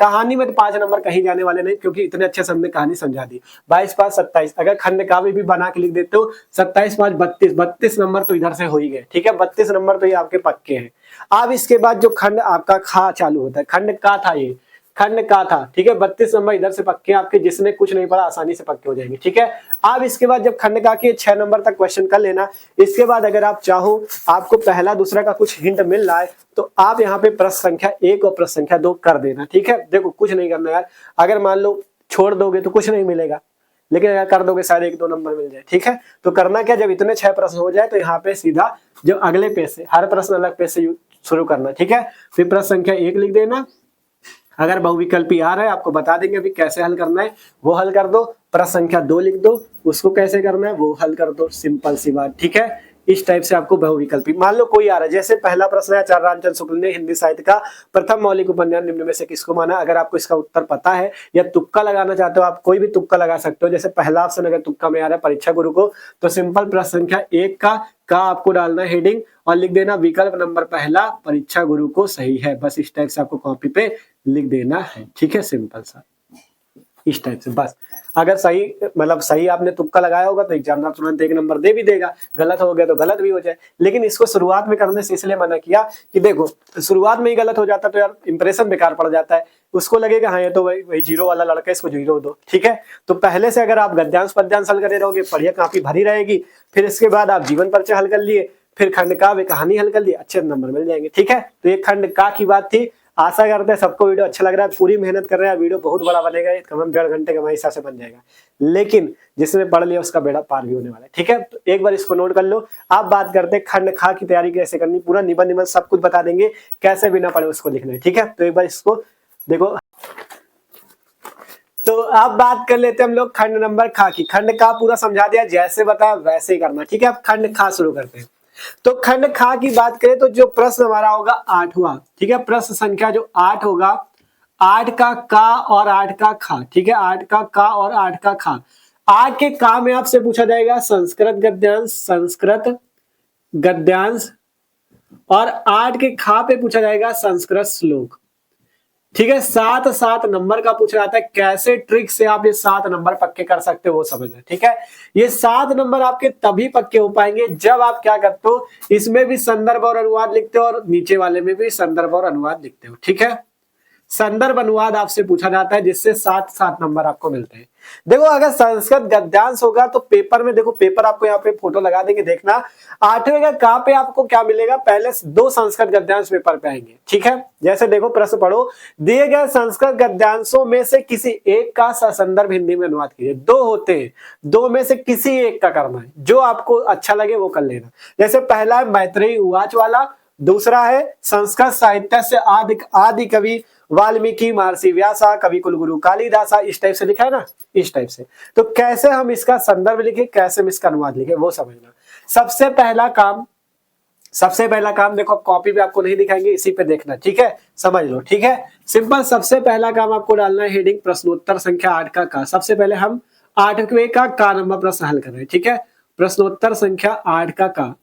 कहानी में तो 5 नंबर कहीं जाने वाले नहीं, क्योंकि इतने अच्छे से हमने कहानी समझा दी। 22 5 27, अगर खंड काव्य भी बना के लिख देते हो 27 5 32 नंबर तो इधर से हो ही गए, ठीक है। 32 नंबर तो ये आपके पक्के हैं। अब इसके बाद जो खंड आपका खा चालू होता है, खंड का था, ये खंड का था, ठीक है। 32 नंबर इधर से पक्के आपके, जिसने कुछ नहीं पढ़ा आसानी से पक्के हो जाएंगे, ठीक है। अब इसके बाद जब खंड का के 6 नंबर तक क्वेश्चन कर लेना। इसके बाद अगर आप चाहो, आपको पहला दूसरा का कुछ हिंट मिल रहा है तो आप यहाँ पे प्रश्न संख्या 1 और प्रश्न संख्या 2 कर देना, ठीक है। देखो कुछ नहीं करना यार, अगर मान लो छोड़ दोगे तो कुछ नहीं मिलेगा, लेकिन अगर कर दोगे शायद 1 2 नंबर मिल जाए, ठीक है। तो करना क्या, जब इतने 6 प्रश्न हो जाए तो यहाँ पे सीधा जो अगले पेज से, हर प्रश्न अलग पेज से शुरू करना, ठीक है। फिर प्रश्न संख्या 1 लिख देना। अगर बहुविकल्पी आ रहा है आपको बता देंगे अभी कैसे हल करना है, वो हल कर दो। प्रश्न संख्या 2 लिख दो, उसको कैसे करना है वो हल कर दो, सिंपल सी बात, ठीक है। इस टाइप से आपको बहुविकल्पी, मान लो कोई आ रहा है, जैसे पहला प्रश्न है, आचार्य रामचंद्र शुक्ल ने हिंदी साहित्य का प्रथम मौलिक उपन्यास निम्न में से किसको माना। अगर आपको इसका उत्तर पता है या तुक्का लगाना चाहते हो, आप कोई भी तुक्का लगा सकते हो। जैसे पहला ऑप्शन अगर तुक्का में आ रहा है परीक्षा गुरु को, तो सिंपल प्रश्न संख्या 1 का आपको डालना हेडिंग और लिख देना विकल्प नंबर पहला परीक्षा गुरु को सही है। बस इस टाइप से आपको कॉपी पे लिख देना है, ठीक है, सिंपल सा इस टाइप से। बस अगर सही, मतलब सही आपने तुक्का लगाया होगा तो एग्जामिनर तुरंत 1 नंबर दे भी देगा, गलत हो गया तो गलत भी हो जाए। लेकिन इसको शुरुआत में करने से इसलिए मना किया कि देखो शुरुआत में ही गलत हो जाता तो यार इंप्रेशन बेकार पड़ जाता है, उसको लगेगा हाँ ये तो वही जीरो वाला लड़का, इसको 0 दो, ठीक है। तो पहले से अगर आप गद्यांश पद्यांश हल करे रहोगे, बढ़िया काफी भरी रहेगी। फिर इसके बाद आप जीवन परिचय हल कर लिए, फिर खंड काव्य कहानी हल कर ली, अच्छे नंबर मिल जाएंगे, ठीक है। तो ये खंड का की बात थी। आशा करते हैं सबको वीडियो अच्छा लग रहा है, पूरी मेहनत कर रहे हैं, वीडियो बहुत बड़ा बनेगा, कम 1.5 घंटे का हिसाब से बन जाएगा, लेकिन जिसने पढ़ लिया उसका बेड़ा पार भी होने वाला है, ठीक है। तो एक बार इसको नोट कर लो। आप बात करते हैं खंड खा की तैयारी कैसे करनी, पूरा निबंध सब कुछ बता देंगे, कैसे बिना पढ़े उसको लिखना है, ठीक है। तो एक बार इसको देखो। तो अब बात कर लेते हैं हम लोग खंड नंबर खा की। खंड का पूरा समझा दिया, जैसे बताया वैसे ही करना, ठीक है। अब खंड खा शुरू करते हैं। तो खंड खा की बात करें तो जो प्रश्न हमारा होगा 8वां, ठीक है। प्रश्न संख्या जो 8 होगा, 8 का और 8 का खा, ठीक है। 8 का और 8 का खा। 8 के का में आपसे पूछा जाएगा संस्कृत गद्यांश, संस्कृत गद्यांश, और 8 के खा पे पूछा जाएगा संस्कृत श्लोक, ठीक है। 7 नंबर का पूछा जाता है। कैसे ट्रिक से आप ये 7 नंबर पक्के कर सकते हो वो समझना, ठीक है। ये 7 नंबर आपके तभी पक्के हो पाएंगे जब आप क्या करते हो, इसमें भी संदर्भ और अनुवाद लिखते हो और नीचे वाले में भी संदर्भ और अनुवाद लिखते हो, ठीक है। संदर्भ अनुवाद आपसे पूछा जाता है, जिससे 7 नंबर आपको मिलते हैं। देखो अगर संस्कृत गद्यांश होगा तो पेपर में, देखो पेपर आपको यहाँ पे फोटो लगा देंगे, देखना 8वें का पे आपको क्या मिलेगा, पहले 2 संस्कृत गद्यांश पेपर पे आएंगे, ठीक है। जैसे देखो प्रश्न पढ़ो, दिए गए संस्कृत गद्यांशों में से किसी एक का संदर्भ हिंदी में अनुवाद कीजिए। 2 होते हैं, 2 में से किसी एक का करना है, जो आपको अच्छा लगे वो कर लेना। जैसे पहला है मैत्रेयी उवाच वाला, दूसरा है संस्कृत साहित्य से आदि कवि वाल्मीकि महर्षि व्यासा कवि कुलगुरु कालिदासा, इस टाइप से लिखा है ना, इस टाइप से। तो कैसे हम इसका संदर्भ लिखे, कैसे हम इसका अनुवाद लिखे वो समझना। सबसे पहला काम देखो, कॉपी पे आपको नहीं दिखाएंगे, इसी पे देखना, ठीक है, समझ लो, ठीक है। सिंपल सबसे पहला काम आपको डालना है हेडिंग प्रश्नोत्तर संख्या 8 का। सबसे पहले हम 8वें का नंबर प्रश्न हल कर रहे हैं, ठीक है। प्रश्नोत्तर संख्या 8 का,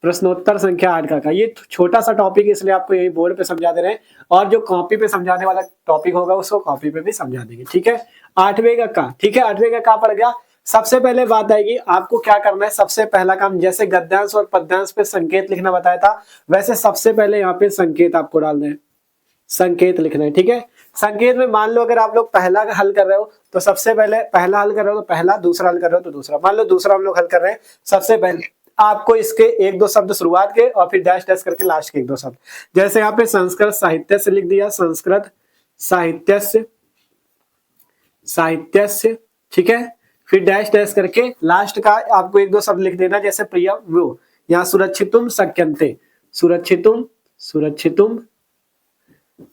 प्रश्नोत्तर संख्या 8 का। ये छोटा सा टॉपिक है इसलिए आपको यही बोर्ड पे समझा दे रहे हैं, और जो कॉपी पे समझाने वाला टॉपिक होगा उसको कॉपी पे भी समझा देंगे, ठीक है। 8वें का, ठीक है। 8वें का पड़ गया। सबसे पहले बात आएगी आपको क्या करना है। सबसे पहला काम, जैसे गद्यांश और पद्यांश पे संकेत लिखना बताया था, वैसे सबसे पहले यहाँ पे संकेत आपको डालना है, संकेत लिखना है, ठीक है। संकेत में मान लो अगर आप लोग पहला हल कर रहे हो तो सबसे पहले पहला हल कर रहे हो तो पहला, दूसरा हल कर रहे हो तो दूसरा। मान लो दूसरा हम लोग हल कर रहे हैं, सबसे पहले आपको इसके 1-2 शब्द शुरुआत के और फिर डैश डैश करके लास्ट के 1-2 शब्द। जैसे यहाँ पे संस्कृत साहित्य से लिख दिया, संस्कृत साहित्य से, ठीक है। फिर डैश डैश करके लास्ट का आपको एक दो शब्द लिख देना, जैसे प्रिय वो, यहाँ सुरक्षितुम शक्यन्ते, सुरक्षितुम सुरक्षितुम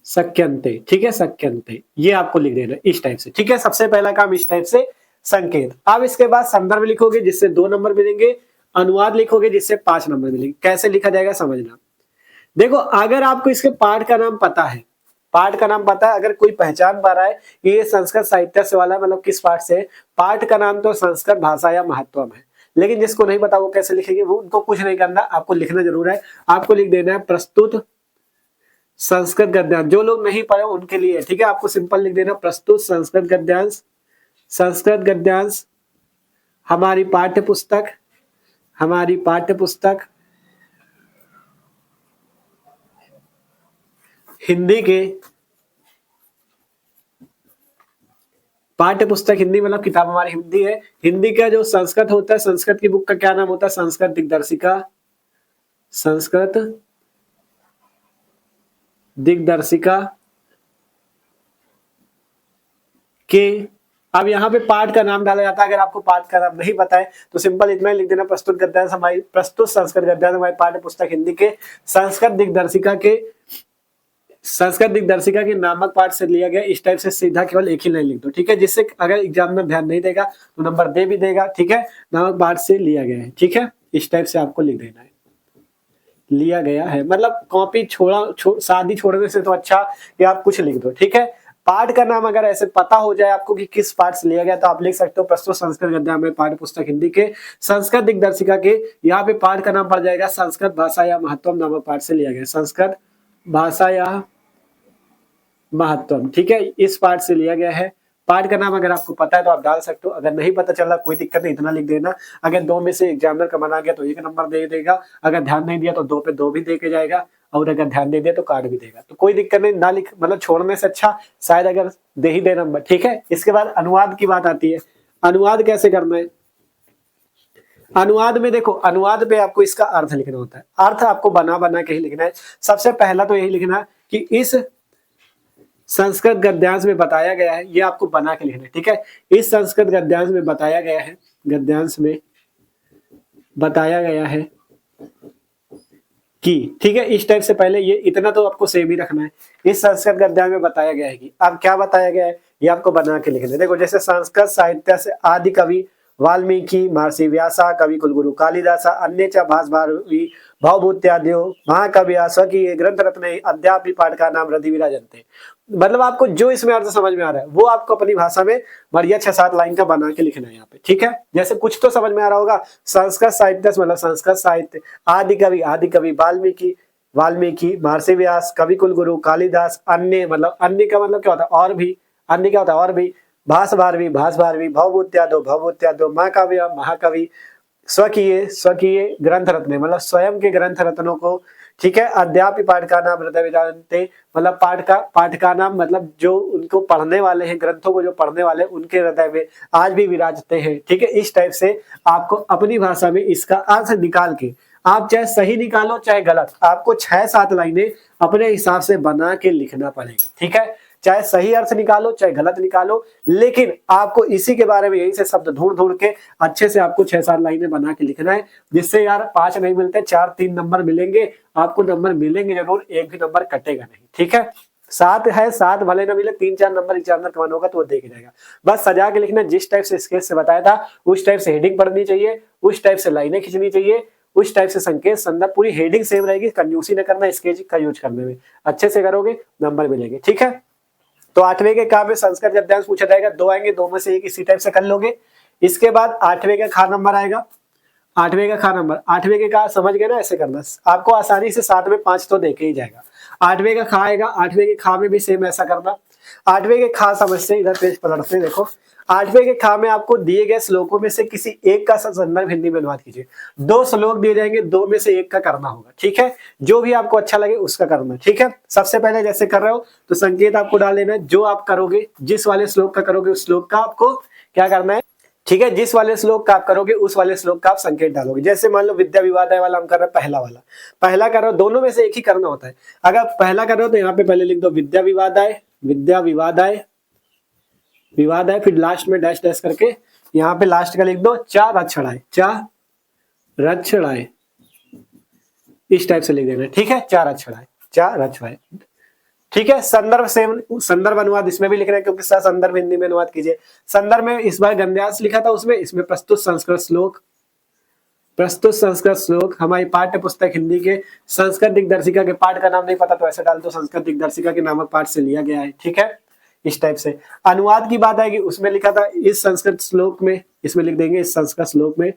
शक्यन्ते, ठीक है, शक्यन्ते, ये आपको लिख देना इस टाइप से, ठीक है। सबसे पहला काम इस टाइप से संकेत। अब इसके बाद संदर्भ लिखोगे जिससे 2 नंबर मिलेंगे, अनुवाद लिखोगे जिससे 5 नंबर मिलेंगे। कैसे लिखा जाएगा समझना। देखो अगर आपको इसके पाठ का नाम पता है, पाठ का नाम पता है, अगर कोई पहचान पा रहा है कि ये संस्कृत साहित्य से वाला मतलब किस पाठ से, पाठ का नाम तो संस्कृत भाषा या महत्वम है, लेकिन जिसको नहीं पता वो कैसे लिखेंगे, वो उनको कुछ नहीं करना, आपको लिखना जरूर है। आपको लिख देना है प्रस्तुत संस्कृत गद्यांश। जो लोग नहीं पढ़े उनके लिए, ठीक है, आपको सिंपल लिख देना प्रस्तुत संस्कृत गद्यांश, संस्कृत गद्यांश हमारी पाठ्य पुस्तक, हमारी पाठ्य पुस्तक हिंदी के, पाठ्य पुस्तक हिंदी मतलब किताब हमारी हिंदी है, हिंदी का जो संस्कृत होता है, संस्कृत की बुक का क्या नाम होता है, संस्कृत दिग्दर्शिका, संस्कृत दिग्दर्शिका के। अब यहाँ पे पाठ का नाम डाला जाता है। अगर आपको पाठ का नाम नहीं पता है तो सिंपल इतना ही लिख देना प्रस्तुत गद्यांश हमारी, प्रस्तुत संस्कृत गद्यांश हमारी पाठ्य पुस्तक हिंदी के संस्कृत दिग्दर्शिका के, संस्कृत दिग्दर्शिका के नामक पाठ से लिया गया। इस टाइप से सीधा केवल एक ही लाइन लिख दो, ठीक है, जिससे अगर एग्जाम में ध्यान नहीं देगा तो नंबर दे भी देगा, ठीक है। नामक पाठ से लिया गया है, ठीक है, इस टाइप से आपको लिख देना है, लिया गया है। मतलब कॉपी शादी छोड़ने से तो अच्छा कि आप कुछ लिख दो, ठीक है। पाठ का नाम अगर ऐसे पता हो जाए आपको कि किस पाठ से लिया गया तो आप लिख सकते हो प्रस्तुत संस्कृत गद्यांश में पाठ्य पुस्तक हिंदी के संस्कृत दिग्दर्शिका के। यहाँ पे पाठ का नाम पड़ जाएगा संस्कृत भाषा या महत्वम नामक पाठ से लिया गया, संस्कृत भाषा या महत्वम, ठीक है, इस पाठ से लिया गया है। पाठ का नाम अगर आपको पता है तो आप डाल सकते हो, अगर नहीं पता चला कोई दिक्कत नहीं, इतना लिख देना। अगर 2 में से एग्जामिनर का मना गया तो 1 नंबर दे देगा, अगर ध्यान नहीं दिया तो 2 पे 2 भी दे के जाएगा, और अगर ध्यान दे दिया तो काट भी देगा। तो कोई दिक्कत नहीं, ना लिख मतलब छोड़ने से अच्छा शायद अगर दे ही दे नंबर, ठीक है। इसके बाद अनुवाद की बात आती है। अनुवाद कैसे करना है? अनुवाद में देखो, अनुवाद पे आपको इसका अर्थ लिखना होता है। अर्थ आपको बना बना के ही लिखना है। सबसे पहला तो यही लिखना कि इस संस्कृत गद्यांश में बताया गया है, ये आपको बना के लिखना है, ठीक है। इस संस्कृत गद्यांश में बताया गया है, गद्यांश में बताया गया है कि, ठीक है, इस टाइप से पहले ये इतना तो आपको सेम ही रखना है। इस संस्कृत गद्यांश में बताया गया है कि, अब क्या बताया गया है ये आपको बना के लिखना है। देखो जैसे संस्कृत साहित्य से आदि कवि वाल्मीकि, महर्षि व्यासा, कवि कुलगुरु कालिदासा, अन्य च भास भारवी भवभूत्याद्यो महाकविया स्वकीय ग्रंथ रत्ने अद्यापि पाठका नाम हृदय विराजन्ते। मतलब आपको जो इसमें अर्थ समझ में आ रहा है वो आपको अपनी भाषा में बढ़िया 6-7 लाइन का बना के लिखना है यहाँ पे, ठीक है। जैसे कुछ तो समझ में आ रहा होगा, संस्कृत साहित्य मतलब संस्कृत साहित्य, आदि कवि वाल्मीकि, वाल्मीकि, महर्षि व्यास, कवि कुलगुरु कालिदास, अन्य मतलब अन्य का मतलब क्या होता है, और भी, अन्य क्या होता है, और भी, भास भारवी भवभूत्यादो महाकाव्य महाकवि, स्वकीय ग्रंथ रत्ने मतलब स्वयं के ग्रंथ रत्नों को, ठीक है। अद्यापि पाठका नाम हृदय विराजन्ते मतलब पाठ का नाम मतलब जो उनको पढ़ने वाले हैं, ग्रंथों को जो पढ़ने वाले हैं उनके हृदय में आज भी विराजते हैं, ठीक है। इस टाइप से आपको अपनी भाषा में इसका अर्थ निकाल के, आप चाहे सही निकालो चाहे गलत, आपको 6-7 लाइनें अपने हिसाब से बना के लिखना पड़ेगा, ठीक है। चाहे सही अर्थ निकालो चाहे गलत निकालो, लेकिन आपको इसी के बारे में यही से शब्द ढूंढ के अच्छे से आपको 6-7 लाइनें बना के लिखना है, जिससे यार 5 नहीं मिलते 4-3 नंबर मिलेंगे आपको, नंबर मिलेंगे जरूर, एक भी नंबर कटेगा नहीं, ठीक है। 7 है, 7 भले ना मिले, 3-4 नंबर एग्जामिनर कमान होगा तो वो देख जाएगा। बस सजा के लिखना, जिस टाइप से स्केच से बताया था उस टाइप से हेडिंग पढ़नी चाहिए, उस टाइप से लाइनें खींचनी चाहिए, उस टाइप से संकेत संदर्भ, पूरी हेडिंग सेम रहेगी, कंजूसी न करना स्केच का यूज करने में, अच्छे से करोगे नंबर मिलेंगे, ठीक है। तो 8वें के का में संस्कृत गद्यांश पूछा जाएगा, 2 आएंगे, 2 में से एक इसी टाइप से कर लोगे। इसके बाद 8वें का खा नंबर आएगा, 8वें का खा नंबर, 8वें के का समझ गए ना, ऐसे करना आपको आसानी से 7 में 5 तो देके ही जाएगा। 8वें का खा आएगा, 8वें के खा में भी सेम ऐसा करना। 8वें के खा समझते, इधर पेज पलटते, देखो 8वें के खा में आपको दिए गए श्लोकों में से किसी एक का संदर्भ हिंदी में अनुवाद कीजिए। 2 श्लोक दिए जाएंगे, 2 में से एक का करना होगा, ठीक है। जो भी आपको अच्छा लगे उसका करना, ठीक है। सबसे पहले जैसे कर रहे हो तो संकेत आपको डाल देना है, जो आप करोगे, जिस वाले श्लोक का करोगे उस श्लोक का आपको क्या करना है, ठीक है। जिस वाले श्लोक का आप करोगे उस वाले श्लोक का आप संकेत डालोगे। जैसे मान लो विद्या विवादाय वाला हम कर रहे हैं, पहला वाला, पहला कर रहे हो, दोनों में से एक ही करना होता है। अगर पहला कर रहे हो तो यहाँ पे पहले लिख दो विद्या विवादाय, विद्या विवादाय, विवादाय, फिर लास्ट में डैश डैश करके यहाँ पे लास्ट का लिख दो चा रछड़ाए, चा रछड़ाए, इस टाइप से लिख देना, ठीक है, चा रछड़ाए, चा रछड़ाए, ठीक है। संदर्भ से संदर्भ अनुवाद इसमें भी लिख रहे हैं क्योंकि संदर्भ हिंदी में अनुवाद कीजिए। संदर्भ में इस बार गद्यांश लिखा था उसमें, इसमें प्रस्तुत संस्कृत श्लोक, प्रस्तुत संस्कृत श्लोक हमारी पाठ्य पुस्तक हिंदी के संस्कृत दिग्दर्शिका के पाठ का नाम नहीं पता तो ऐसे डाल दो संस्कृत दिग्दर्शिका के नामक पाठ से लिया गया है, ठीक है, इस टाइप से। अनुवाद की बात आएगी उसमें लिखा था इस संस्कृत श्लोक में, इसमें लिख देंगे इस संस्कृत श्लोक में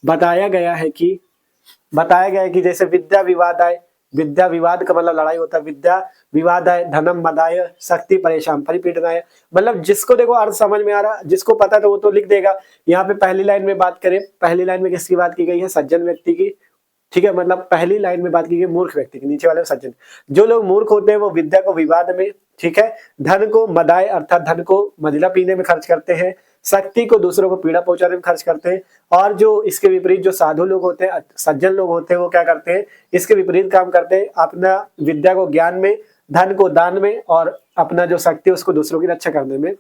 बताया गया है कि जैसे विद्या विवादाय, विद्या विवाद का मतलब लड़ाई होता है, विद्या विवादाय धनम मदाय शक्ति परेशान परिपीडनाय, मतलब जिसको देखो अर्थ समझ में आ रहा, जिसको पता तो वो तो लिख देगा। यहाँ पे पहली लाइन में बात करें, पहली लाइन में किसकी बात की गई है, सज्जन व्यक्ति की, ठीक है, मतलब पहली लाइन में बात की गई मूर्ख व्यक्ति की, नीचे वाले सज्जन। जो लोग मूर्ख होते हैं वो विद्या को विवाद में, ठीक है, धन को मदाय अर्थात धन को मदिरा पीने में खर्च करते हैं, शक्ति को दूसरों को पीड़ा पहुंचाने में खर्च करते हैं, और जो इसके विपरीत जो साधु लोग होते हैं, सज्जन लोग होते हैं, वो क्या करते हैं, इसके विपरीत काम करते हैं, अपना विद्या को ज्ञान में, धन को दान में, और अपना जो शक्ति है उसको दूसरों की रक्षा करने में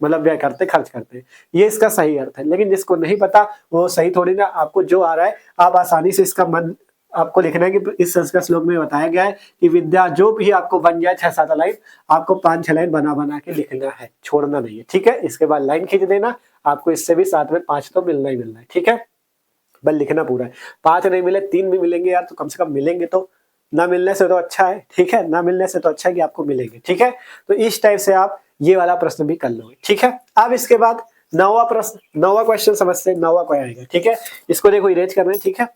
मतलब व्यय करते, खर्च करते हैं। ये इसका सही अर्थ है, लेकिन जिसको नहीं पता वो सही थोड़ी ना, आपको जो आ रहा है आप आसानी से इसका मन आपको लिखना है कि इस संस्कृत श्लोक में बताया गया है कि विद्या जो भी आपको बन जाए 6-7 लाइन, आपको 5-6 लाइन बना बना के लिखना है, छोड़ना नहीं है, ठीक है। इसके बाद लाइन खींच देना, आपको इससे भी साथ में 5 तो मिलना ही मिलना है, ठीक है, बस लिखना पूरा है। 5 नहीं मिले 3 भी मिलेंगे यार, तो कम से कम मिलेंगे तो, ना मिलने से तो अच्छा है, ठीक है, ना मिलने से तो अच्छा है कि आपको मिलेंगे, ठीक है। तो इस टाइप से आप ये वाला प्रश्न भी कर लोगे, ठीक है। अब इसके बाद 9वां प्रश्न, 9वां क्वेश्चन समझते हैं, 9वां क्या आएगा, ठीक है, इसको देखो इरेज करना है, ठीक है।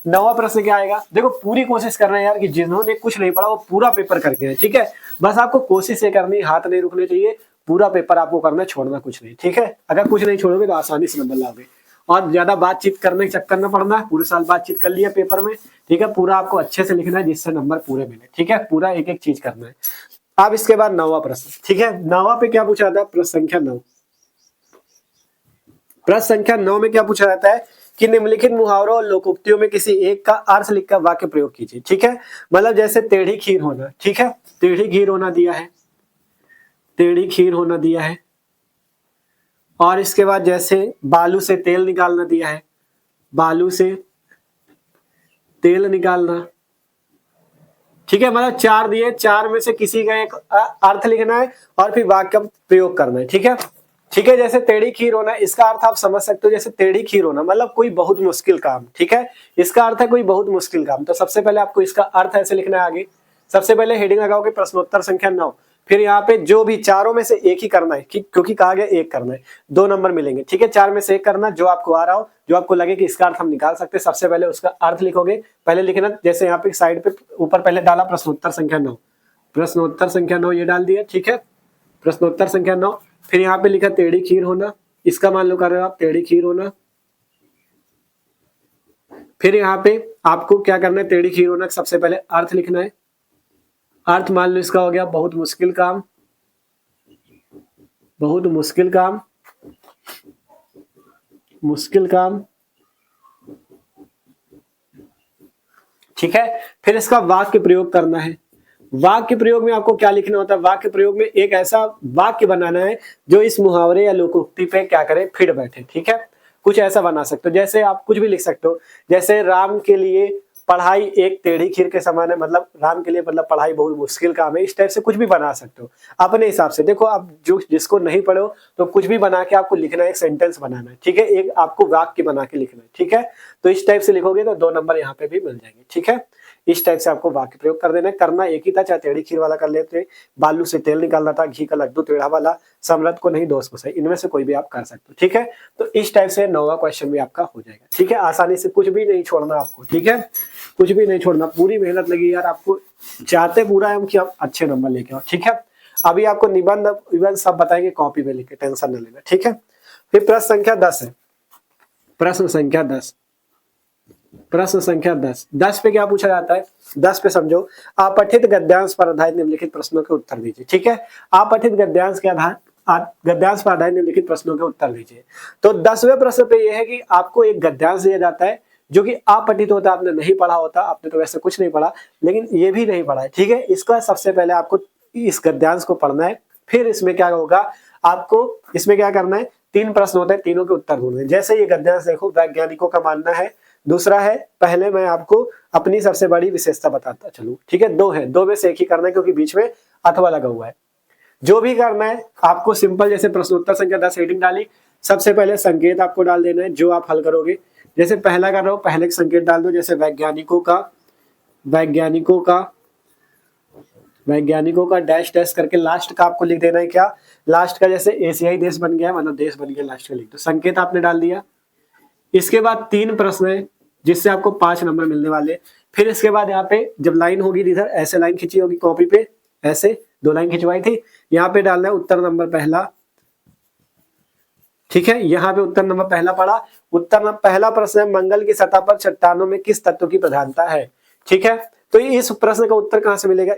9वां प्रश्न क्या आएगा, देखो पूरी कोशिश करना है यार कि जिन्होंने कुछ नहीं पढ़ा वो पूरा पेपर करके है, ठीक है, बस आपको कोशिश ये करनी, हाथ नहीं रुकने चाहिए, पूरा पेपर आपको करना है, छोड़ना कुछ नहीं, ठीक है। अगर कुछ नहीं छोड़ोगे तो आसानी से नंबर लाओगे, और ज्यादा बातचीत करने के चक्कर न पड़ना है, पूरे साल बातचीत कर लिया पेपर में, ठीक है, पूरा आपको अच्छे से लिखना है जिससे नंबर पूरे मिले, ठीक है, पूरा एक एक चीज करना है। अब इसके बाद 9वां प्रश्न, ठीक है, 9वां पे क्या पूछा जाता है, प्रश्न संख्या 9, प्रश्न संख्या 9 में क्या पूछा जाता है कि निम्नलिखित मुहावरों और लोकोक्तियों में किसी एक का अर्थ लिखकर वाक्य प्रयोग कीजिए, ठीक है। मतलब जैसे टेढ़ी खीर होना, ठीक है, टेढ़ी खीर होना दिया है, टेढ़ी खीर होना दिया है, और इसके बाद जैसे बालू से तेल निकालना दिया है, बालू से तेल निकालना, ठीक है, मतलब 4 दिए, 4 में से किसी का एक अर्थ लिखना है और फिर वाक्य प्रयोग करना है, ठीक है, ठीक है। जैसे टेढ़ी खीर होना, इसका अर्थ आप समझ सकते हो, जैसे टेढ़ी खीर होना मतलब कोई बहुत मुश्किल काम, ठीक है, इसका अर्थ है कोई बहुत मुश्किल काम। तो सबसे पहले आपको इसका अर्थ ऐसे लिखना है आगे, सबसे पहले हेडिंग लगाओगे प्रश्नोत्तर संख्या 9, फिर यहाँ पे जो भी चारों में से एक ही करना है, क्योंकि कहा गया एक करना है, 2 नंबर मिलेंगे, ठीक है, 4 में से एक करना, जो आपको आ रहा हो, जो आपको लगे कि इसका अर्थ हम निकाल सकते हैं, सबसे पहले उसका अर्थ लिखोगे, पहले लिखना, जैसे यहाँ पे साइड पे ऊपर पहले डाला प्रश्नोत्तर संख्या 9, प्रश्नोत्तर संख्या 9 ये डाल दिया, ठीक है, प्रश्नोत्तर संख्या 9, फिर यहाँ पे लिखा टेढ़ी खीर होना, इसका मान लो कर रहे हो आप टेढ़ी खीर होना, फिर यहाँ पे आपको क्या करना है, टेढ़ी खीर होना सबसे पहले अर्थ लिखना है, अर्थ मान लो इसका हो गया बहुत मुश्किल काम, बहुत मुश्किल काम, मुश्किल काम, ठीक है। फिर इसका वाक्य प्रयोग करना है, वाक्य प्रयोग में आपको क्या लिखना होता है, वाक्य प्रयोग में एक ऐसा वाक्य बनाना है जो इस मुहावरे या लोकोक्ति पे क्या करे, फिट बैठे, ठीक है, कुछ ऐसा बना सकते हो, जैसे आप कुछ भी लिख सकते हो, जैसे राम के लिए पढ़ाई एक टेढ़ी खीर के समान है, मतलब राम के लिए मतलब पढ़ाई बहुत मुश्किल काम है, इस टाइप से कुछ भी बना सकते हो अपने हिसाब से। देखो आप जो जिसको नहीं पढ़े हो तो कुछ भी बना के आपको लिखना है, एक सेंटेंस बनाना है, ठीक है, एक आपको वाक्य बना के लिखना है, ठीक है, तो इस टाइप से लिखोगे तो 2 नंबर यहाँ पे भी मिल जाएंगे, ठीक है। इस टाइप से आपको वाक्य प्रयोग कर देना है, करना एक ही था, चाहे टेढ़ी खीर वाला कर लेते, बालू से तेल निकालना था, घी का लड्डू टेढ़ा वाला, समृद्ध को नहीं दोस्त को सही, इनमें से कोई भी आप कर सकते हो, ठीक है। तो इस टाइप से 9वां क्वेश्चन भी आपका हो जाएगा, ठीक है, आसानी से, कुछ भी नहीं छोड़ना आपको, ठीक है, कुछ भी नहीं छोड़ना, पूरी मेहनत लगी यार, आपको चाहते पूरा है हम कि आप अच्छे नंबर लेके आओ, ठीक है। अभी आपको निबंध सब बताएंगे कॉपी में लिखे, टेंशन न लेना, ठीक है। फिर प्रश्न संख्या 10 है, प्रश्न संख्या 10, प्रश्न संख्या 10 पे क्या पूछा जाता है, 10 पे समझो, अपठित गद्यांश पर आधारित निम्नलिखित प्रश्नों के उत्तर दीजिए, ठीक है, अपठित गद्यांश के आधार गद्यांश पर आधारित निम्नलिखित प्रश्नों के उत्तर दीजिए। तो 10वें प्रश्न पे यह है कि आपको एक गद्यांश दिया जाता है जो कि अपठित होता है, आपने नहीं पढ़ा होता, आपने तो वैसे कुछ नहीं पढ़ा, लेकिन ये भी नहीं पढ़ा है, ठीक है, इसका सबसे पहले आपको इस गद्यांश को पढ़ना है, फिर इसमें क्या होगा, आपको इसमें क्या करना है, 3 प्रश्न होते हैं, तीनों के उत्तर ढूंढने। जैसे ये गद्यांश देखो, वैज्ञानिकों का मानना है। दूसरा है, पहले मैं आपको अपनी सबसे बड़ी विशेषता बताता चलूं, ठीक है। 2 है, 2 में से एक ही करना है क्योंकि बीच में अथवा लगा हुआ है। जो भी करना है आपको सिंपल, जैसे प्रश्नोत्तर संख्या 10 हेडिंग डाली, सबसे पहले संकेत आपको डाल देना है जो आप हल करोगे। जैसे पहला कर रहा हूं, पहले संकेत डाल दो, जैसे वैज्ञानिकों का डैश डैश करके लास्ट का आपको लिख देना है। क्या लास्ट का, जैसे एशियाई देश बन गया, मतलब देश बन गया, लास्ट का लिख दो। संकेत आपने डाल दिया। इसके बाद 3 प्रश्न है जिससे आपको 5 नंबर मिलने वाले। फिर इसके बाद यहाँ पे जब लाइन होगी, इधर ऐसे लाइन खींची होगी कॉपी पे, ऐसे 2 लाइन खिंचवाई थी, यहाँ पे डालना है उत्तर नंबर पहला, ठीक है। यहाँ पे उत्तर नंबर पहला पड़ा। पहला प्रश्न है, मंगल की सतह पर चट्टानों में किस तत्व की प्रधानता है, ठीक है। तो इस प्रश्न का उत्तर कहां से मिलेगा,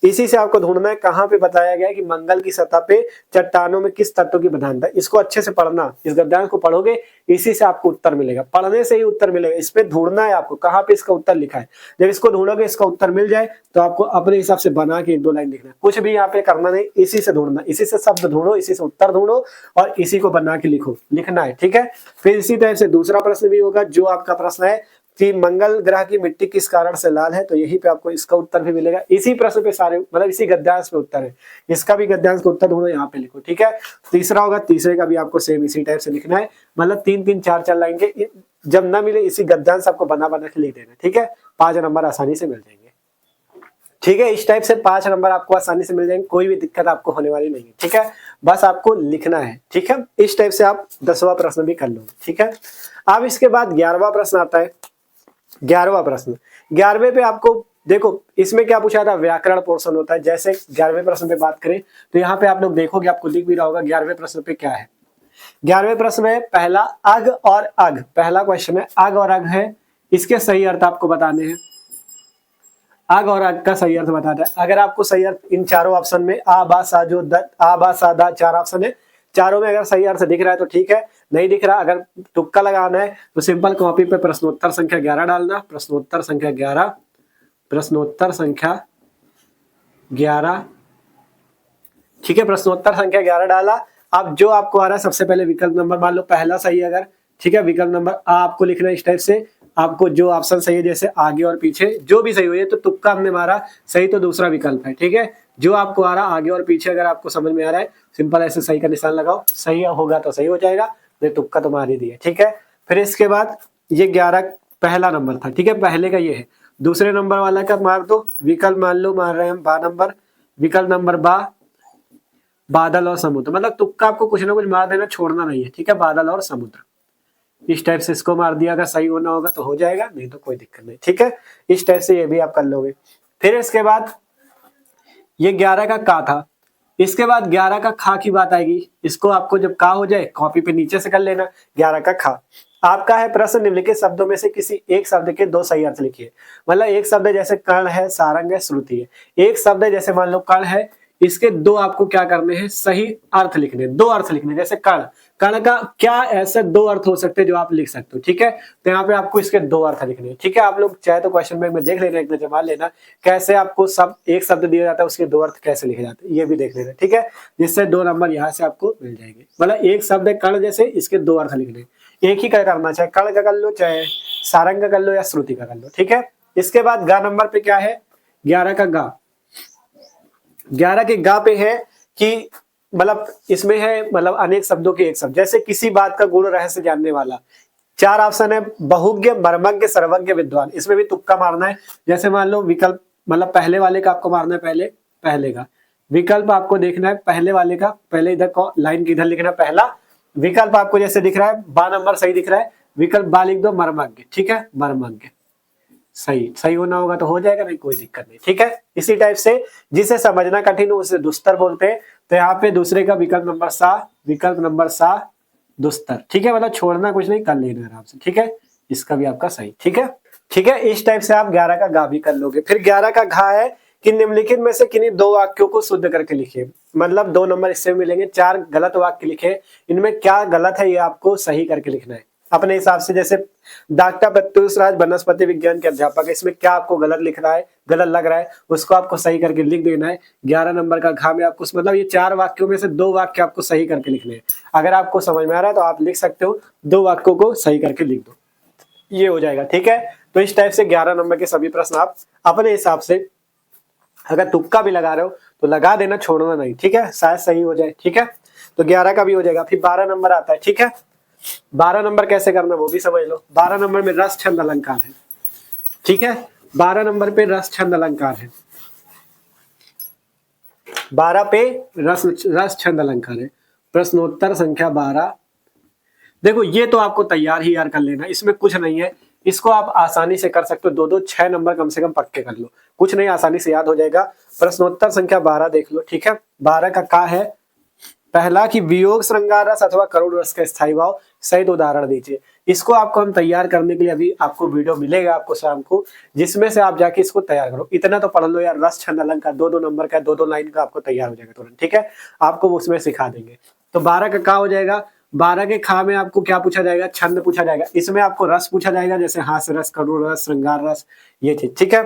इसी से आपको ढूंढना है। कहां पे बताया गया है कि मंगल की सतह पे चट्टानों में किस तत्व की प्रधानता है। इसको अच्छे से पढ़ना, इस गद्यांश को पढ़ोगे, इसी से आपको उत्तर मिलेगा, पढ़ने से ही उत्तर मिलेगा। इसमें ढूंढना है आपको कहां पे इसका उत्तर लिखा है। जब इसको ढूंढोगे, इसका उत्तर मिल जाए तो आपको अपने हिसाब से बना के 1-2 लाइन लिखना है। कुछ भी यहाँ पे करना नहीं, इसी से ढूंढना, इसी से शब्द ढूंढो, इसी से उत्तर ढूंढो और इसी को बना के लिखना है, ठीक है। फिर इसी तरह से दूसरा प्रश्न भी होगा, जो आपका प्रश्न है कि मंगल ग्रह की मिट्टी किस कारण से लाल है, तो यही पे आपको इसका उत्तर भी मिलेगा। इसी प्रश्न पे सारे, मतलब इसी गद्यांश पे उत्तर है। इसका भी गद्यांश का उत्तर ढूंढो, यहाँ पे लिखो, ठीक है। तीसरा होगा, तीसरे का भी आपको सेम इसी टाइप से लिखना है, मतलब 3-3, 4-4 लाइन के। जब ना मिले इसी गद्यांश आपको बना के लिख देना, ठीक है। 5 नंबर आसानी से मिल जाएंगे, ठीक है। इस टाइप से 5 नंबर आपको आसानी से मिल जाएंगे, कोई भी दिक्कत आपको होने वाली नहीं है, ठीक है। बस आपको लिखना है, ठीक है। इस टाइप से आप 10वां प्रश्न भी कर लो, ठीक है। अब इसके बाद 11वां प्रश्न आता है। 11वां प्रश्न, 11वें पे आपको देखो, इसमें क्या पूछा था, व्याकरण पोर्शन होता है। जैसे 11वें प्रश्न पे बात करें तो यहाँ पे आप लोग देखोगे, आपको दिख भी रहा होगा 11वें प्रश्न पे क्या है। 11वें प्रश्न में पहला अग और अग, पहला क्वेश्चन है अग और अग है, इसके सही अर्थ आपको बताने हैं। अग और अग का सही अर्थ बताता है। अगर आपको सही अर्थ इन चारों ऑप्शन में आ बा सा जो आ बा सा दा 4 ऑप्शन है, चारों में अगर सही अर्थ दिख रहा है तो ठीक है, नहीं दिख रहा, अगर तुक्का लगाना है तो सिंपल कॉपी पे प्रश्नोत्तर संख्या 11 डालना, प्रश्नोत्तर संख्या 11, ठीक है। प्रश्नोत्तर संख्या 11 डाला। अब जो आपको आ रहा है, सबसे पहले विकल्प नंबर, मान लो पहला सही अगर, ठीक है, विकल्प नंबर आ आपको लिखना है इस टाइप से। आपको जो ऑप्शन सही है, जैसे आगे और पीछे जो भी सही हुई है, तो तुक्का हमने मारा, सही तो दूसरा विकल्प है, ठीक है। जो आपको आ रहा आगे और पीछे, अगर आपको समझ में आ रहा है, सिंपल ऐसे सही का निशान लगाओ, सही होगा तो सही हो जाएगा, नहीं तुक्का तो मार ही दिया, ठीक है। फिर इसके बाद ये 11 पहला नंबर था, ठीक है, पहले का ये है। दूसरे नंबर वाला का मार दो, विकल्प मान लो मार रहे हैं हम बा नंबर, विकल्प नंबर बा, बादल और समुद्र, मतलब तुक्का आपको कुछ ना कुछ मार देना, छोड़ना नहीं है, ठीक है। बादल और समुद्र, इस टाइप से इसको मार दिया, अगर सही होना होगा तो हो जाएगा, नहीं तो कोई दिक्कत नहीं, ठीक है। इस टाइप से ये भी आप कर लोगे। फिर इसके बाद ये 11 का का था, इसके बाद 11 का खा की बात आएगी। इसको आपको जब का हो जाए कॉपी पे नीचे से कर लेना, 11 का खा। आपका है प्रश्न, निम्नलिखित शब्दों में से किसी एक शब्द के 2 सही अर्थ लिखिए। मतलब एक शब्द है जैसे कर्ण है, सारंग है, श्रुति है। एक शब्द है जैसे मान लो कर्ण है, इसके 2 आपको क्या करने हैं, सही अर्थ लिखने, 2 अर्थ लिखने। जैसे कर्ण, कर्ण का क्या ऐसे 2 अर्थ हो सकते हैं जो आप लिख सकते हो, ठीक है। तो यहाँ पे आपको इसके 2 अर्थ लिखने, ठीक है। आप लोग चाहे तो क्वेश्चन बैंक में देख लेना, एक नजर मार लेना, कैसे आपको सब एक शब्द दिया जाता है, उसके 2 अर्थ कैसे लिखे जाते हैं, ये भी देख लेना, ठीक है। जिससे 2 नंबर यहाँ से आपको मिल जाएंगे। मतलब एक शब्द है कर्ण जैसे, इसके 2 अर्थ लिखने, एक ही का करना, चाहे कर्ण का कर लो, चाहे सारंग का कर लो, या श्रुति का कर लो, ठीक है। इसके बाद गा नंबर पे क्या है, 11 का गा, 11 के गा पे है कि मतलब इसमें है, मतलब अनेक शब्दों के एक शब्द, जैसे किसी बात का गुण रहस्य जानने वाला। 4 ऑप्शन है, बहुज्ञ, मर्मज्ञ, सर्वज्ञ, विद्वान। इसमें भी तुक्का मारना है। जैसे मान लो विकल्प, मतलब पहले वाले का आपको मारना है, पहले का विकल्प आपको देखना है, पहले वाले का, पहले इधर लाइन की इधर लिखना पहला विकल्प, आपको जैसे दिख रहा है बा नंबर सही दिख रहा है, विकल्प बा लिख दो, मर्मज्ञ, ठीक है, मर्मज्ञ सही होना होगा तो हो जाएगा, नहीं कोई दिक्कत नहीं, ठीक है। इसी टाइप से जिसे समझना कठिन हो उसे दुस्तर बोलते हैं। तो यहाँ पे दूसरे का विकल्प नंबर सा दुस्तर, ठीक है। मतलब छोड़ना कुछ नहीं, कर लेना आराम से, ठीक है। इसका भी आपका सही, ठीक है, ठीक है। इस टाइप से आप 11 का गा भी कर लोगे। फिर 11 का घा है कि निम्नलिखित में से किन्हीं 2 वाक्यों को शुद्ध करके लिखिए। मतलब 2 नंबर इससे मिलेंगे। 4 गलत वाक्य लिखे, इनमें क्या गलत है ये आपको सही करके लिखना है। अपने हिसाब से। जैसे डॉक्टर प्रत्युष राज वनस्पति विज्ञान के अध्यापक है, इसमें क्या आपको गलत लिख रहा है, गलत लग रहा है, उसको आपको सही करके लिख देना है। 11 नंबर का घा में आपको मतलब ये 4 वाक्यों में से 2 वाक्य आपको सही करके लिखने हैं। अगर आपको समझ में आ रहा है तो आप लिख सकते हो, 2 वाक्यों को सही करके लिख दो, ये हो जाएगा। ठीक है, तो इस टाइप से 11 नंबर के सभी प्रश्न आप अपने हिसाब से, अगर तुक्का भी लगा रहे हो तो लगा देना, छोड़ना नहीं। ठीक है, शायद सही हो जाए। ठीक है, तो 11 का भी हो जाएगा। फिर 12 नंबर आता है। ठीक है, 12 नंबर कैसे करना वो भी समझ लो। 12 नंबर में रस छंद अलंकार है। ठीक है, 12 नंबर पे रस छंद अलंकार है। 12 पे रस छंद अलंकार है। प्रश्नोत्तर संख्या 12। देखो ये तो आपको तैयार ही यार कर लेना, इसमें कुछ नहीं है। इसको आप आसानी से कर सकते हो, 2-2 6 नंबर कम से कम पक्के कर लो, कुछ नहीं, आसानी से याद हो जाएगा। प्रश्नोत्तर संख्या 12 देख लो। ठीक है, 12 का है पहला कि वियोग श्रृंगार रस अथवा करुण रस का स्थायी भाव सहित उदाहरण दीजिए। इसको आपको हम तैयार करने के लिए अभी आपको वीडियो मिलेगा आपको शाम को, जिसमें से आप जाके इसको तैयार करो। इतना तो पढ़ लो यार, रस छंद अलंकार 2-2 नंबर का, 2-2 लाइन का आपको तैयार हो जाएगा तुरंत। ठीक है, आपको उसमें सिखा देंगे। तो 12 का हो जाएगा। 12 के खा में आपको क्या पूछा जाएगा, छंद पूछा जाएगा। इसमें आपको रस पूछा जाएगा, जैसे हास रस, करुण रस, श्रृंगार रस, ये चीज। ठीक है,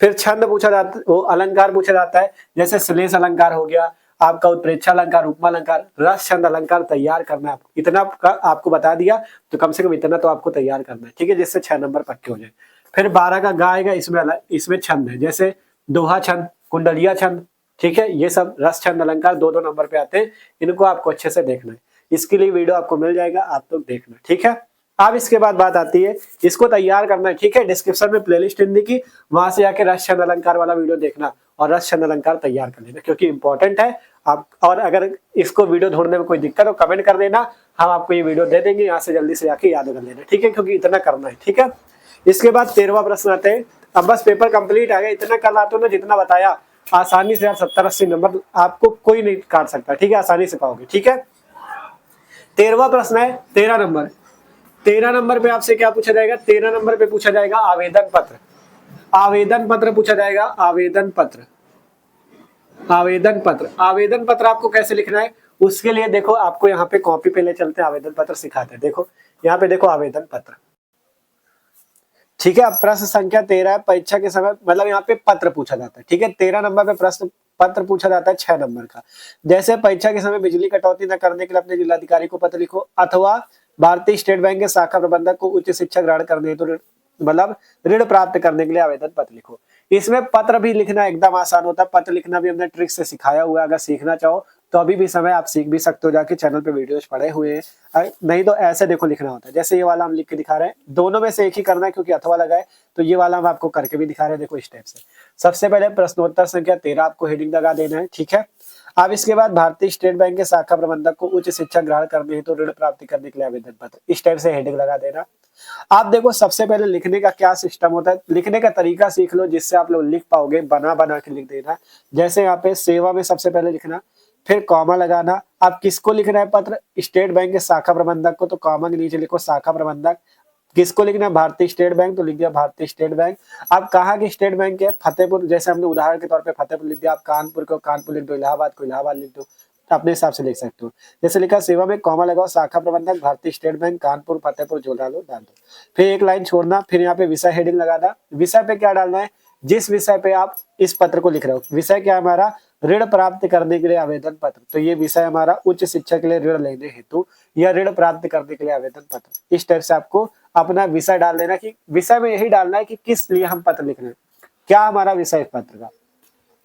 फिर छंद पूछा जाता है, वो अलंकार पूछा जाता है, जैसे श्लेष अलंकार हो गया आपका, उत्प्रेक्षा अलंकार, उपमा अलंकार, रस छंद अलंकार तैयार करना है आपको। इतना आपको बता दिया, तो कम से कम इतना तो आपको तैयार करना है। ठीक है, जिससे 6 नंबर पक्के हो जाए। फिर 12 का गा आएगा, इसमें छंद है, जैसे दोहा छंद, कुंडलिया छंद। ठीक है, ये सब रस छंद अलंकार 2-2 नंबर पे आते हैं, इनको आपको अच्छे से देखना है। इसके लिए वीडियो आपको मिल जाएगा, आप लोग देखना। ठीक है, अब इसके बाद बात आती है, इसको तैयार करना है। ठीक है, डिस्क्रिप्शन में प्लेलिस्ट हिंदी की, वहां से आके रस छंद अलंकार वाला वीडियो देखना और रस छंद अलंकार तैयार कर लेना, क्योंकि इंपॉर्टेंट है आप। और अगर इसको वीडियो ढूंढने में कोई दिक्कत हो कमेंट कर देना, हम आपको ये वीडियो दे देंगे, यहाँ से जल्दी से जाके याद कर लेना। ठीक है, क्योंकि इतना करना है। ठीक है, इसके बाद 13वां प्रश्न आते हैं। अब बस पेपर कंप्लीट आ गया, इतना कर लाते हो ना, जितना बताया आसानी से यार 70-80 नंबर आपको कोई नहीं काट सकता। ठीक है, आसानी से पाओगे। ठीक है, 13वां प्रश्न है 13 नंबर। 13 नंबर पे आपसे क्या पूछा जाएगा, 13 नंबर पे पूछा जाएगा आवेदन पत्र। आवेदन पत्र पूछा जाएगा, आवेदन पत्र। आवेदन पत्र, आवेदन पत्र आपको कैसे लिखना है, उसके लिए देखो आपको यहाँ पे कॉपी पे ले चलते हैं, आवेदन पत्र सिखाते हैं। देखो यहाँ पे देखो आवेदन पत्र। ठीक है, अब प्रश्न संख्या 13 है, परीक्षा के समय मतलब यहाँ पे पत्र पूछा जाता है। ठीक है, 13 नंबर पे प्रश्न पत्र पूछा जाता है 6 नंबर का। जैसे परीक्षा के समय बिजली कटौती न करने के लिए अपने जिलाधिकारी को पत्र लिखो, अथवा भारतीय स्टेट बैंक के शाखा प्रबंधक को उच्च शिक्षा ग्रहण करने हेतु मतलब ऋण प्राप्त करने के लिए आवेदन पत्र लिखो। इसमें पत्र भी लिखना एकदम आसान होता है, पत्र लिखना भी हमने ट्रिक से सिखाया हुआ है। अगर सीखना चाहो तो अभी भी समय आप सीख भी सकते हो, जाके चैनल पे वीडियोस पड़े हुए हैं। नहीं तो ऐसे देखो लिखना होता है, जैसे ये वाला हम लिख के दिखा रहे हैं, दोनों में से एक ही करना है क्योंकि अथवा लगा है, तो ये वाला हम आपको करके भी दिखा रहे हैं। देखो इस टाइप से सबसे पहले प्रश्नोत्तर संख्या 13 आपको हेडिंग लगा देना है। ठीक है, अब इसके बाद भारतीय स्टेट बैंक के शाखा प्रबंधक को उच्च शिक्षा ग्रहण करने हेतु ऋण प्राप्ति करने के लिए आवेदन पत्र, इस टाइप से हेडिंग लगा देना। आप देखो सबसे पहले लिखने का क्या सिस्टम होता है, लिखने का तरीका सीख लो जिससे आप लोग लिख पाओगे, बना बना के लिख देना। जैसे यहाँ पे सेवा में सबसे पहले लिखना, फिर कॉमा लगाना। आप किसको लिख रहे हैं पत्र, स्टेट बैंक के शाखा प्रबंधक को, तो कॉमा के नीचे लिखो शाखा प्रबंधक। किसको लिखना है, भारतीय स्टेट बैंक, तो लिख दिया भारतीय स्टेट बैंक। आप कहाँ के स्टेट बैंक के, फतेहपुर, जैसे हमने उदाहरण के तौर पे फतेहपुर लिख दिया, आप कानपुर को कानपुर लिख दो, इलाहाबाद को इलाहाबाद लिख दो, तो अपने हिसाब से लिख सकते हो। जैसे लिखा सेवा में कॉमा लगाओ, शाखा प्रबंधक भारतीय स्टेट बैंक कानपुर फतेहपुर जो डालो डाल दो, फिर एक लाइन छोड़ना, फिर यहाँ पे विषय हेडिंग लगाना। विषय पे क्या डालना है, जिस विषय पे आप इस पत्र को लिख रहे हो, विषय क्या हमारा ऋण प्राप्त करने के लिए आवेदन पत्र, तो ये विषय हमारा उच्च शिक्षा के लिए ऋण लेने हेतु या ऋण प्राप्त करने के लिए आवेदन पत्र। इस टाइप से आपको अपना विषय डाल देना, कि विषय में यही डालना है कि किस लिए हम पत्र लिख रहे हैं, क्या हमारा विषय पत्र का,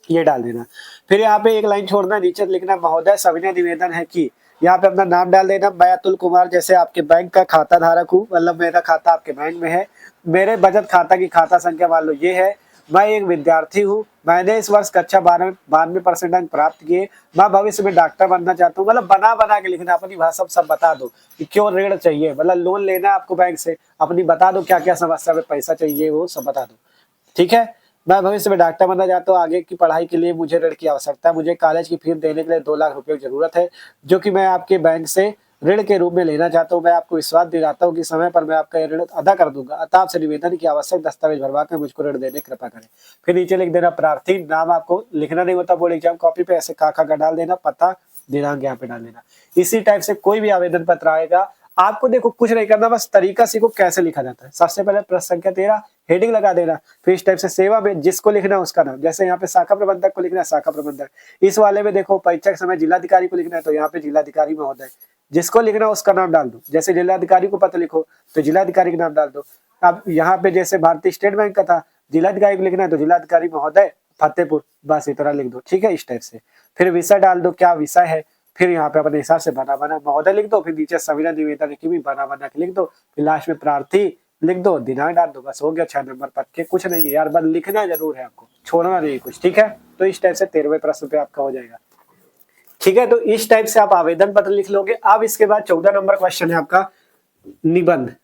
ये डाल देना। फिर यहाँ पे एक लाइन छोड़ना, नीचे लिखना महोदय सविनय निवेदन है कि, यहाँ पे अपना नाम डाल देना। मैं अतुल कुमार, जैसे आपके बैंक का खाता धारक हूँ, मतलब मेरा खाता आपके बैंक में है, मेरे बचत खाता की खाता संख्या मान लो ये है, मैं एक विद्यार्थी हूँ, मैंने इस वर्ष कक्षा 12 में 92% अंक प्राप्त किए, मैं भविष्य में डॉक्टर बनना चाहता हूँ। मतलब बना बना के लिखना, अपनी भाषा सब बता दो कि क्यों ऋण चाहिए, मतलब लोन लेना है आपको बैंक से, अपनी बता दो क्या क्या समस्या में पैसा चाहिए, वो सब बता दो। ठीक है, मैं भविष्य में डॉक्टर बनना चाहता हूँ, आगे की पढ़ाई के लिए मुझे ऋण की आवश्यकता है, मुझे कॉलेज की फीस देने के लिए 2 लाख रुपए की जरूरत है, जो कि मैं आपके बैंक से ऋण के रूप में लेना चाहता हूँ। मैं आपको विश्वास दिलाता हूँ कि समय पर मैं आपका ऋण अदा कर दूंगा, अतः आपसे निवेदन की आवश्यक दस्तावेज भरवा कर मुझको ऋण देने की कृपा करें। फिर नीचे लिख देना प्रार्थी, नाम आपको लिखना नहीं होता बोर्ड एग्जाम कॉपी पे, ऐसे काका का डाल देना, पता दिनांक यहाँ पे डाल देना। इसी टाइप से कोई भी आवेदन पत्र आएगा आपको देखो कुछ नहीं करना, बस तरीका सीखो कैसे लिखा जाता है। सबसे पहले प्रश्न संख्या 13 हेडिंग लगा देना, फिर इस टाइप से सेवा में जिसको लिखना है उसका नाम, जैसे यहाँ पे शाखा प्रबंधक को लिखना है शाखा प्रबंधक, इस वाले में देखो परीक्षा के समय जिलाधिकारी को लिखना है तो यहाँ पे जिलाधिकारी महोदय, जिसको लिखना है उसका नाम डाल दो, जैसे जिलाधिकारी को पत्र लिखो तो जिलाधिकारी का नाम डाल दो। अब यहाँ पे जैसे भारतीय स्टेट बैंक का था, जिलाधिकारी को लिखना है तो जिलाधिकारी महोदय फतेहपुर, बस इतना लिख दो, ठीक है, इस टाइप से। फिर विषय डाल दो, क्या विषय है, फिर यहाँ पे अपने हिसाब से बना बना महोदय लिख दो, फिर नीचे संविदा निवेदन की भी बना बना के लिख दो, फिर लास्ट में प्रार्थी लिख दो, दिनांक डाल दो, बस हो गया 6 नंबर पद के। कुछ नहीं है यार, बस लिखना जरूर है आपको, छोड़ना नहीं कुछ, ठीक है। तो इस टाइप से 13वें प्रश्न पे आपका हो जाएगा, ठीक है। तो इस टाइप से आप आवेदन पत्र लिख लोगे। अब इसके बाद 14 नंबर क्वेश्चन है आपका निबंध।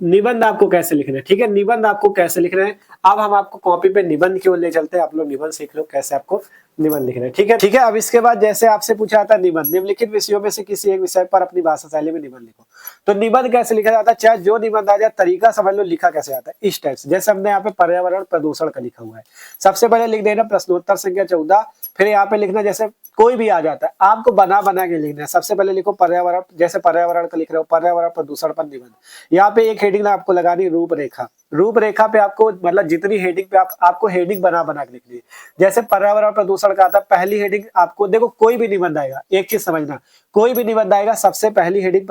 निबंध आपको कैसे लिखना है, ठीक है, निबंध आपको कैसे लिखना है। अब हम आपको कॉपी पे निबंध की ओर ले चलते हैं, आप लोग निबंध सीख लो कैसे आपको निबंध लिखना है, ठीक है, ठीक है। अब इसके बाद जैसे आपसे पूछा जाता है निबंध, निम्नलिखित विषयों में से किसी एक विषय पर अपनी भाषा शैली में निबंध लिखो। तो निबंध कैसे लिखा जाता है, चाहे जो निबंध आ जाए, तरीका समझ लो लिखा कैसे जाता है, इस टाइप से। जैसे हमने यहाँ पे पर्यावरण प्रदूषण का लिखा हुआ है, सबसे पहले लिख देना प्रश्नोत्तर संख्या 14, फिर यहाँ पे लिखना जैसे कोई भी आ जाता है, आपको बना बना के लिखना है। सबसे पहले लिखो पर्यावरण, जैसे पर्यावरण का लिख रहे हो, पर्यावरण प्रदूषण पर निबंध। यहाँ पे एक हेडिंग आपको लगानी रूपरेखा, रूपरेखा पे आपको मतलब जितनी हेडिंग पे आपको हेडिंग बना बना के लिखनी है। जैसे पर्यावरण प्रदूषण का आता है, पहली हेडिंग आपको देखो, कोई भी निबंध आएगा, एक चीज समझना, कोई भी निबंध आएगा सबसे पहली हेडिंग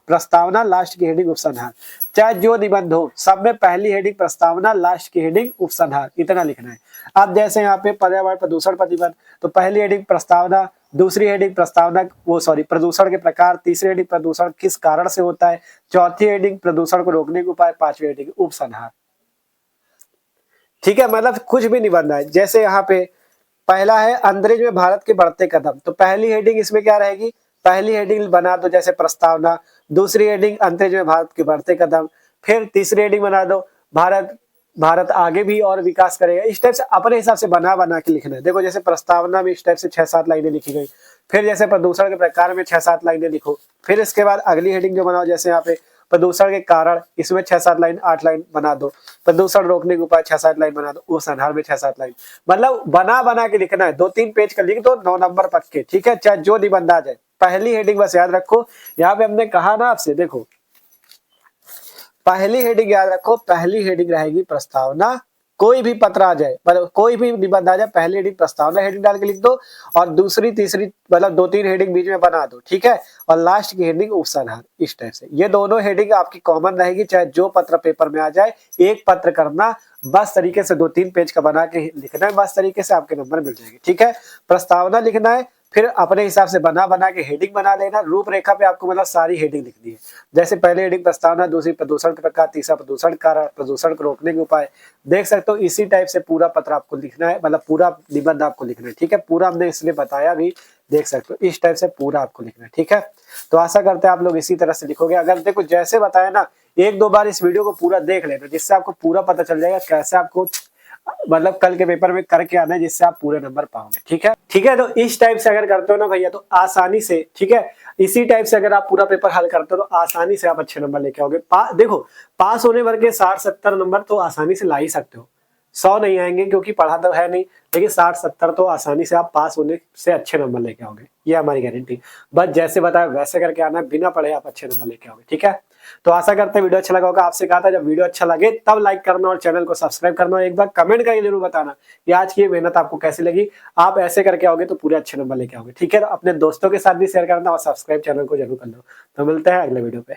प्रस्तावना, लास्ट की हेडिंग उपसंहार। चाहे जो निबंध हो, सब में पहली हेडिंग प्रस्तावना, लास्ट की हेडिंग उपसंहार, इतना लिखना है। अब जैसे यहाँ पे पर्यावरण प्रदूषण पर निबंध, तो पहली हेडिंग प्रस्तावना, दूसरी हेडिंग प्रस्तावना प्रदूषण के प्रकार, तीसरी हेडिंग प्रदूषण किस कारण से होता है, चौथी हेडिंग प्रदूषण को रोकने के उपाय, पांचवी हेडिंग उपसंहार, ठीक है। मतलब कुछ भी निबंध है, जैसे यहाँ पे पहला है अंतरिक्ष में भारत के बढ़ते कदम, तो पहली हेडिंग इसमें क्या रहेगी, पहली हेडिंग बना दो जैसे प्रस्तावना, दूसरी हेडिंग अंतरिक्ष में भारत के बढ़ते कदम, फिर तीसरी हेडिंग बना दो भारत आगे भी और विकास करेगा। इस टाइप से अपने हिसाब से बना बना के लिखना है। देखो जैसे प्रस्तावना में इस टाइप से 6-7 लाइनें लिखी गई, फिर जैसे प्रदूषण के प्रकार में 6-7 लाइनें लिखो, फिर इसके बाद अगली हेडिंग जो बनाओ, जैसे यहाँ पे प्रदूषण के कारण, इसमें 6-7 लाइन 8 लाइन बना दो, प्रदूषण रोकने के उपाय 6-7 लाइन बना दो, उपसंहार में 6-7 लाइन, मतलब बना बना के लिखना है। 2-3 पेज का लिख दो, 9 नंबर पक्के के, ठीक है, चाहे जो निबंध आ जाए। पहली हेडिंग बस याद रखो, यहाँ पे हमने कहा ना आपसे, देखो पहली हेडिंग याद रखो, पहली हेडिंग रहेगी प्रस्तावना, कोई भी पत्र आ जाए, मतलब कोई भी निबंध आ जाए, पहली हेडिंग प्रस्तावना हेडिंग डाल के लिख दो, और दूसरी तीसरी मतलब 2-3 हेडिंग बीच में बना दो, ठीक है, और लास्ट की हेडिंग उपसंहार, इस टाइप से। ये दोनों हेडिंग आपकी कॉमन रहेगी, चाहे जो पत्र पेपर में आ जाए, एक पत्र करना, बस तरीके से 2-3 पेज का बना के लिखना है, बस तरीके से आपके नंबर मिल जाएंगे, ठीक है। प्रस्तावना लिखना है, फिर अपने हिसाब से बना बना के हेडिंग बना लेना। रूपरेखा पे आपको मतलब सारी हेडिंग लिखनी है, जैसे पहले हेडिंग प्रस्तावना, दूसरी प्रदूषण के प्रकार, तीसरा प्रदूषण कारण, प्रदूषण को रोकने के उपाय। देख सकते हो इसी टाइप से पूरा पत्र आपको लिखना है, मतलब पूरा निबंध आपको लिखना है, ठीक है। पूरा हमने इसलिए बताया भी, देख सकते हो इस टाइप से पूरा आपको लिखना है, ठीक है। तो आशा करते हैं आप लोग इसी तरह से लिखोगे। अगर देखो जैसे बताया ना, 1-2 बार इस वीडियो को पूरा देख लेना, जिससे आपको पूरा पता चल जाएगा कैसे आपको मतलब कल के पेपर में करके आना है, जिससे आप पूरे नंबर पाओगे, ठीक है, ठीक है। तो इस टाइप से अगर करते हो ना भैया, तो आसानी से, ठीक है, इसी टाइप से अगर आप पूरा पेपर हल करते हो तो आसानी से आप अच्छे नंबर लेके आओगे। देखो पास होने भर के 60-70 नंबर तो आसानी से ला ही सकते हो, 100 नहीं आएंगे क्योंकि पढ़ा तो है नहीं, लेकिन 60-70 तो आसानी से आप पास होने से अच्छे नंबर लेके आओगे, ये हमारी गारंटी। बस जैसे बताया वैसे करके आना, बिना पढ़े आप अच्छे नंबर लेके आओगे, ठीक है। तो आशा करते हैं वीडियो अच्छा लगा होगा। आपसे कहा था जब वीडियो अच्छा लगे तब लाइक करना और चैनल को सब्सक्राइब करना, और एक बार कमेंट करके जरूर बताना कि आज की ये मेहनत आपको कैसी लगी। आप ऐसे करके आओगे तो पूरे अच्छे नंबर लेके आओगे, ठीक है। तो अपने दोस्तों के साथ भी शेयर करना और सब्सक्राइब चैनल को जरूर कर लो। तो मिलते हैं अगले वीडियो पे।